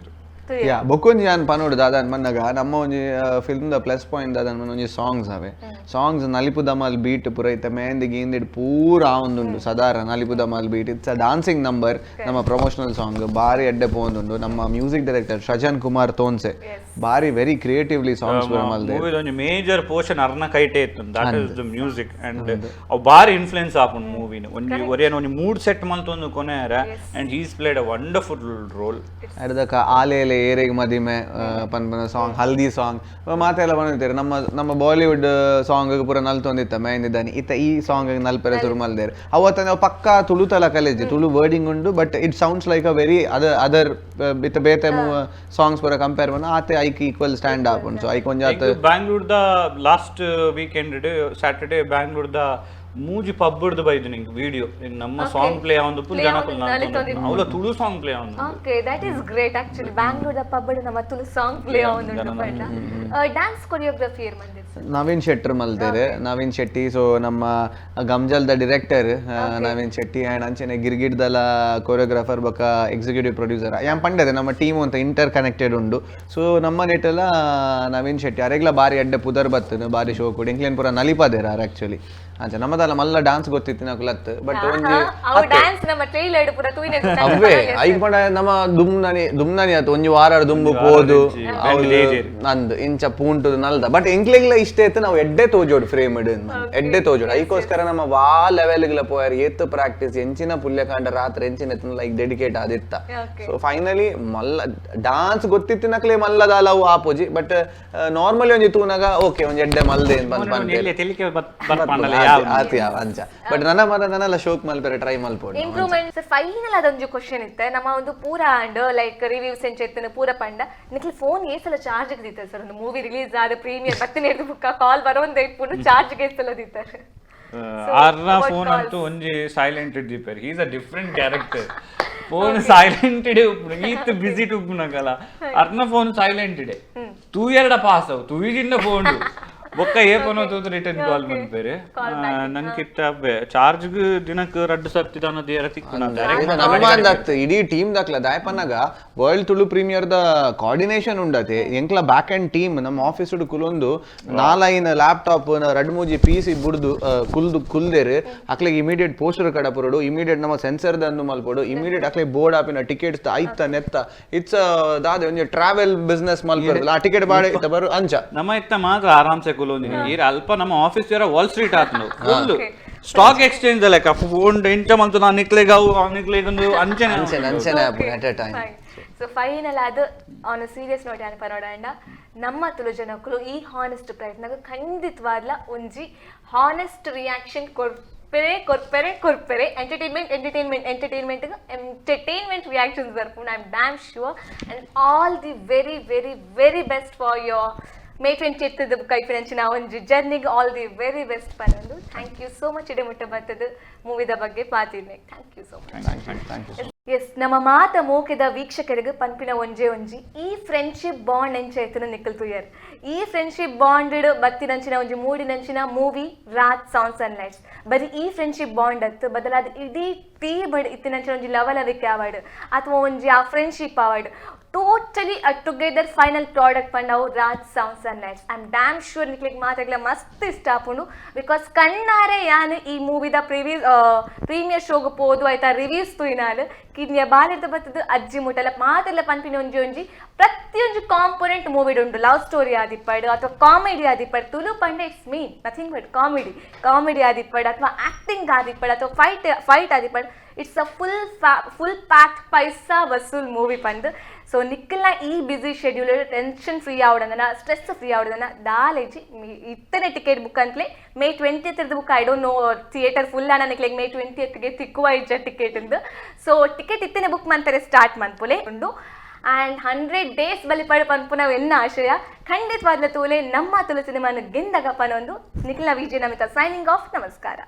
ಯಾ ಬೊಕ್ಕೊಂಜಿ ಯಾನ್ ಪನೋಡು ದಾದಾನ್ ಮನ್ನಗ ನಮ್ಮ ಒಂಜಿ ಫಿಲ್ಮ್ ದ ಪ್ಲಸ್ ಪಾಯಿಂಟ್ ದಾದಾನ್ ಮನ್ನ ಒಂಜಿ ಸಾಂಗ್ಸ್ ಅವೆ ಸಾಂಗ್ಸ್ ನಲಿಪು ದಮಲ್ ಬೀಟ್ ಪುರ ಇತ್ತ ಮೆಹಂದಿ ಗೀಂದಿಡ್ ಪೂರ ಆವೊಂದುಂಡು ಸದಾರ ನಲಿಪು ದಮಲ್ beat it's a dancing number ನಮ್ಮ ಪ್ರಮೋಷನಲ್ ಸಾಂಗ್ ಬಾರಿ ಎಡ್ಡೆ ಪೋಂದುಂಡು ನಮ್ಮ ಮ್ಯೂಸಿಕ್ ಡೈರೆಕ್ಟರ್ ಶಜನ್ ಕುಮಾರ್ ತೋನ್ಸೆ ಬಾರಿ ವೆರಿ ಕ್ರಿಯೇಟಿವ್ಲಿ ಸಾಂಗ್ಸ್ ಬರಮಲ್ದೆ ಮೂವಿ ಒಂಜಿ ಮೇಜರ್ ಪೋರ್ಷನ್ ಅರ್ನ ಕೈಟೆ ಇತ್ತು that is the music and ಅವ್ ಬಾರಿ ಇನ್ಫ್ಲುಯೆನ್ಸ್ ಆಪುಂಡು ಮೂವಿನ ಒಂಜಿ ಒರಿಯನ್ ಒಂಜಿ ಮೂಡ್ ಸೆಟ್ ಮಲ್ತೊಂದು ಕೊನೆಯರ and he is played a wonderful role ಅಡ್ದಕ ಆಲೇಲೆ ಏರೆಗೆ ಮದಿಮೆ ಪನ್ಪನ ಸಾಂಗ್ ಹಲ್ದಿ ಸಾಂಗ್ ಮಾತೆಲ್ಲ ಬಂದಿರ್ತಾರೆ ನಮ್ಮ ಬಾಲಿವುಡ್ ಸಾಂಗ್ ಪೂರ ನಲ್ತೊಂದಿತ್ತ ಮೆಹಂದಿದ್ದಾನೆ ಇತ್ತ ಈ ಸಾಂಗ್ ನಲ್ಪೆರೆ ಸುರು ಮಲ್ದೇರು ಅವತ್ತ ನಾವು ಪಕ್ಕಾ ತುಳುತಲ ಕಲೇಜ್ ತುಳು ವರ್ಡಿಂಗ್ ಉಂಡು but it sounds like a very other ಇತ್ತ ಬೇತೆ ಸಾಂಗ್ಸ್ ಪೂರ ಕಂಪೇರ್ ಪನ್ನ ಆತೆ ಐಕ್ ಈಕ್ವಲ್ ಸ್ಟ್ಯಾಂಡ್ ಆಪುಂಡು ಸೊ ಐಕ್ ಒಂಜಾತ ಬ್ಯಾಂಗ್ಳೂರ್ ದ ಲಾಸ್ಟ್ ವೀಕೆಂಡ್ ಸ್ಯಾಟರ್ಡೇ ಬ್ಯಾಂಗ್ಳೂರ್ ದ ಮೂಜಿ ಪಬ್ಬುಡ್ದು ಬೈದು ನಿಂಗೆ ವಿಡಿಯೋ ನಮ್ಮ ಸಾಂಗ್ ಪ್ಲೇ ಆವೊಂದು ಫುಲ್ ಜನ ಅವಳ ತುಳು ಸಾಂಗ್ ಪ್ಲೇ ಆವೊಂದು okay that is great actually Bangalore ದ ಪಬ್ಬುಡು ನಮ್ಮ ತುಳು ಸಾಂಗ್ ಪ್ಲೇ ಆವೊಂದು ಪಂಡ ಡ್ಯಾನ್ಸ್ ಕೊರಿಯೋಗ್ರಫಿ ಏರ್ ಮಂದಿರ್ ನವೀನ್ ಶೆಟ್ಟರ್ ಮಲ್ತೇರೆ ನವೀನ್ ಶೆಟ್ಟಿ ಸೊ ನಮ್ಮ ಗಮ್ಜಲ್ ದ ಡೈರೆಕ್ಟರ್ ನವೀನ್ ಶೆಟ್ಟಿ ಆ್ಯಂಡ್ ಅಂಚೆನೆ ಗಿರ್ಗಿಡ್ದಲ ಕೊರಿಯೋಗ್ರಾಫರ್ ಬೊಕ ಎಕ್ಸಿಕ್ಯೂಟಿವ್ ಪ್ರೊಡ್ಯೂಸರ್ ಯಾನ್ ಪಂಡದೆ ನಮ್ಮ ಟೀಮ್ ಅಂತ ಇಂಟರ್ ಕನೆಕ್ಟೆಡ್ ಉಂಡು ಸೊ ನಮ್ಮ ನೆಟ್ಟೆಲ್ಲ ನವೀನ್ ಶೆಟ್ಟಿ ಅರೆಗ್ಲ ಬಾರಿ ಎಡ್ಡೆ ಪುದರ್ ಬತ್ತನು ಬಾರಿ ಶೋ ಕೊಡಿ ಇಂಕ್ಲೇನ್ ಪೂರ ನಲಿಪದೇರ ಆಕ್ಚುಲಿ ಅಂಚೆ ನಮ್ಮದಲ್ಲ ಮಲ್ಲ ಡಾನ್ಸ್ ಗೊತ್ತಿತ್ತು ನಾವು ಲತ್ ಬಟ್ ಒಂಜಿ ಡ್ಯಾನ್ಸ್ ನಮ್ಮ ಟ್ರೈಲರ್ ಪೂರ ತುಯಿನೆ ಅವೇ ಐಕ್ ಪಂಡ ನಮ್ಮ ದುಮ್ನಾನಿ ಆತು ಒಂಜಿ ವಾರ ದುಂಬು ಪೋದು ನಂದು ಇಂಚ ಪೂಂಟು ನಲ್ದ ಬಟ್ ಎಂಕ್ಲೆಗ್ಲ ಇಷ್ಟ ಇತ್ತು ನಾವು ಎಡ್ಡೆ ತೋಜೋಡು ಫ್ರೇಮ್ ಎಡ್ಡೆ ತೋಜೋಡು ಐಕೋಸ್ಕರ ನಮ್ಮ ವಾ ಲೆವೆಲ್ಗಳ ಪೋಯರ್ ಎತ್ತು ಪ್ರಾಕ್ಟೀಸ್ ಎಂಚಿನ ಪುಲ್ಯಕಾಂಡ ರಾತ್ರಿ ಎಂಚಿನ ಲೈಕ್ ಡೆಡಿಕೇಟ್ ಆದಿತ್ತ ಸೊ ಫೈನಲಿ ಮಲ್ಲ ಡಾನ್ಸ್ ಗೊತ್ತಿತ್ತಿನಕ್ಲೆ ಮಲ್ಲದಾಲ ಅವು ಆಪೋಜಿ ಬಟ್ ನಾರ್ಮಲಿ ಒಂಜಿ ತೂನಾಗ ಓಕೆ ಒಂಜಿ ಎಡ್ಡೆ ಮಲ್ದೆ ಅಂಚ ಬಟ್ ನನ್ನ ಶೋಕ್ ಮಲ್ಪೆರೆ ಟ್ರೈ ಮಲ್ಪೋಡು ಇಂಪ್ರೂವ್ಮೆಂಟ್ ಫೈನಲ್ ಅದೊಂದು ಕ್ವಶನ್ ಇತ್ತೆ ನಮ್ಮ ಒಂದು ಪೂರ ಅಂಡ್ ಲೈಕ್ ರಿವ್ಯೂಸ್ ಎಂಚೆತ್ತನ ಪೂರ ಪಂಡ ನಿಖಿಲ್ ಫೋನ್ ಏಸಲ ಚಾರ್ಜ್ ದಿತ್ತ ಸರ್ ಒಂದು ಮೂವಿ ರಿಲೀಸ್ ಆದ ಪ್ರೀಮಿಯರ್ ಬತ್ತಿನ ಹಿಡಿದು ಬುಕ್ಕ ಕಾಲ್ ಬರೋಂದು ಇಟ್ಬಿಟ್ಟು ಚಾರ್ಜ್ ಏಸಲ ದಿತ್ತಾರೆ ಆರ್ನ ಫೋನ್ ಅಂತೂ ಒಂಜಿ ಸೈಲೆಂಟ್ ಇದ್ದಿಪ್ಪೇರು he's a different character phone silent ಇಡೆ ಈತ್ ಬಿಸಿ ಟುಪ್ಪುನಕಲ್ಲ ಅರ್ನ ಫೋನ್ ಸೈಲೆಂಟ್ ಇಡೆ ತೂ ಎರಡ ಪಾಸ್ ಅವು ತೂ ಈಗಿಂದ ಫೋನ್ ಬೊಕ್ಕ ಏಪನೋ ತೂತು ರಿಟರ್ನ್ ಕಾಲ್ ಮನ್ಪೇರೆ ನನ್ಕಿತ್ತ ಚಾರ್ಜ್ ದಿನಕ್ಕೆ 2 ಸರ್ತಿ ತಾನ ದೇರ ತಿಕ್ಕುನ ಇಡೀ ಟೀಮ್ ದಾಕ್ಲ ದಾಯಪನ್ನಾಗ ವರ್ಲ್ಡ್ ತುಳು ಪ್ರೀಮಿಯರ್ ದ ಕೋಆರ್ಡಿನೇಷನ್ ಉಂಡತೆ ಎಂಕ್ಲ ಬ್ಯಾಕ್ ಅಂಡ್ ಟೀಮ್ ನಮ್ಮ ಆಫೀಸ್ ಕುಲೊಂದು 4 ಲ್ಯಾಪ್ಟಾಪ್ 2-3 PC ಬುಡ್ದು ಕುಲ್ದೇರು ಅಕ್ಲೆಗ್ ಇಮಿಡಿಯೇಟ್ ಪೋಸ್ಟರ್ ಕಡ ಪುರಡು ಇಮಿಡಿಯೇಟ್ ನಮ್ಮ ಸೆನ್ಸರ್ ದಂದು ಮಲ್ಪಡು ಇಮಿಡಿಯೇಟ್ ಅಕ್ಲೆ ಬೋರ್ಡ್ ಆಪಿನ ಟಿಕೆಟ್ಸ್ ಐತ ನೆತ್ತ ಇಟ್ಸ್ ದಾದೆ ಒಂಜಿ ಟ್ರಾವೆಲ್ ಬಿಸ್ನೆಸ್ ಮಲ್ಪಡು ಆ ಟಿಕೆಟ್ ಬಾಡೆ ಇತ್ತ ಬರು ಅಂಚ ನಮ್ಮ ಇತ್ತ ಮಾತ್ರ ಆರಾಮ್ಸೆ ಈರ ಅಲ್ಪ ನಮ್ಮ ಆಫೀಸ್ ವಾಲ್ ಸ್ಟ್ರೀಟ್ ಆತನು ಫುಲ್ ಸ್ಟಾಕ್ ಎಕ್ಸ್ಚೇಂಜ್ ಲೆಕ್ಕ ಫೋನ್ ಇಂಚ ಮಂತು ನಾನು ನಿಕ್ಲೆಗಾವು ನಿಕ್ಲೆಗೊಂದು ಅಂಚೆನೆ at A time so final ಅದು ಆನ್ ಸೀರಿಯಸ್ ನೋಟ್ ಏನು ಪರೋಡ ನಮ್ಮ ತುಳು ಜನಕ್ಕಳು ಈ ಹಾನೆಸ್ಟ್ ಪ್ರಯತ್ನ ಖಂಡಿತವಾದ್ಲ ಒಂಜಿ ಹಾನೆಸ್ಟ್ ರಿಯಾಕ್ಷನ್ ಕೊರ್ಪೆರೆ ಎಂಟರ್ಟೈನ್ಮೆಂಟ್ ರಿಯಾಕ್ಷನ್ಸ್ ಬರ್ಪುಂಡು I am damn sure and all the very very very best for your May 28 ಕೈಪಿನಂಚಿನ ಒಂಜಿ ಜರ್ನಿಗೆ ಆಲ್ ದಿ ವೆರಿ ಬೆಸ್ಟ್ ಪನ್ನೊಂದು. Thank you so much. ಇಡೆ ಮುಟ್ಟ ಬರ್ತದ ಮೂವಿದ ಬಗ್ಗೆ ಪಾತಿದ್ನೆ. Thank you so much. Yes, ನಮ್ಮ ಮಾತ ಮೋಕೆದ ವೀಕ್ಷಕರಿಗೆ ಪನ್ಪಿನ ಒಂಜಿ ಈ ಫ್ರೆಂಡ್ಶಿಪ್ ಬಾಂಡ್ ಎಂಚೈತನ ನಿಕ್ಕಲ್ತು ಇಯರ್. ಈ ಫ್ರೆಂಡ್ಶಿಪ್ ಬಾಂಡ್ ಬತ್ತಿನಂಚಿನ ಒಂಜಿ ಮೂಡಿನಂಚಿನ movie Raj songs and lights. ಬರೀ ಈ ಫ್ರೆಂಡ್ಶಿಪ್ ಬಾಂಡ್ ಅತ್ತು ಬದಲಾದ ಇಡೀ ಟೀಮ್ ಇತ್ತಿನಂಚಿನ ಒಂಜಿ ಲವಲವಿಕೆ ಅವಾರ್ಡ್ ಅಥವಾ ಒಂಜಿ ಆ friendship award totally together final product ಪಂಡವು Raj songs and lights. I am damn sure ನಿಕ್ಲಿಗೆ ಮಾತಾಗ್ಲ ಮಸ್ತ್ ಇಷ್ಟ ಆಪುಂಡು. ಬಿಕಾಸ್ ಕಣ್ಣಾರೆ ಯಾನು ಈ ಮೂವಿದ ಪ್ರೀಮಿಯರ್ ಶೋಗೆ ಪೋದು ಆಯ್ತಾ ರಿವ್ಯೂಸ್ ತುಯಿನಾಲು ಕಿನ್ಯ ಬಾಲಿರ್ದ ಬತ್ತದು ಅಜ್ಜಿ ಮುಟ್ಟಲ್ಲ ಮಾತೆಲ್ಲ ಪನ್ಪಿನ ಒಂಜಿ ಪ್ರತಿಯೊಂದು ಕಾಂಪೊನೆಂಟ್ ಮೂವಿಡ್ ಉಂಟು. ಲವ್ ಸ್ಟೋರಿ ಆದಿಪ್ಪಡು ಅಥವಾ ಕಾಮಿಡಿ ಆದಿಪ್ಪಡು. ತುಳು ಪಂಡೆ it's mean nothing but comedy ಆದಿಪ್ಪಡು ಅಥವಾ ಆಕ್ಟಿಂಗ್ ಆದಿಪ್ಪಡು ಅಥವಾ ಫೈಟ್ ಆದಿಪ್ಪಡು. It's a full packed paisa vasool movie ಪಂದು. ಸೊ ನಿಕ್ಕಲ್ನ ಈ ಬ್ಯುಸಿ ಶೆಡ್ಯೂಲ್ ಟೆನ್ಷನ್ ಫ್ರೀ ಆವಡನ ಸ್ಟ್ರೆಸ್ ಫ್ರೀ ಆವಡನ ದಾಲೇಜಿ ಇತ್ತನೆ ಟಿಕೆಟ್ ಬುಕ್ ಅಂತಲೇ May 20th book. I don't know theatre full ಅಣ್ಣ ನಿಕ್ಲಿಗೆ May 20th ತಿಕ್ಕುವ ಇಜ್ಜ ಟಿಕೆಟ್ ಇಂದು. ಸೊ ಟಿಕೆಟ್ ಇತ್ತನೆ ಬುಕ್ ಮಾಡ್ತಾರೆ ಸ್ಟಾರ್ಟ್ ಮನ್ಪುಲೆ ಉಂಡು. ಆ್ಯಂಡ್ 100 days ಬಲಿ ಪಡು ಪನ್ಪು ನಾವು ಎನ್ನ ಆಶಯ ಖಂಡಿತವಾದ್ಲ ತೋಲೆ ನಮ್ಮ ತುಳು ಸಿನಿಮಾನ ಗೆಂದಾಗ ಪನೊಂದು ನಿಖಿಲ ವಿಜಯ ನಮಿತ ಸೈನಿಂಗ್ ಆಫ್. ನಮಸ್ಕಾರ.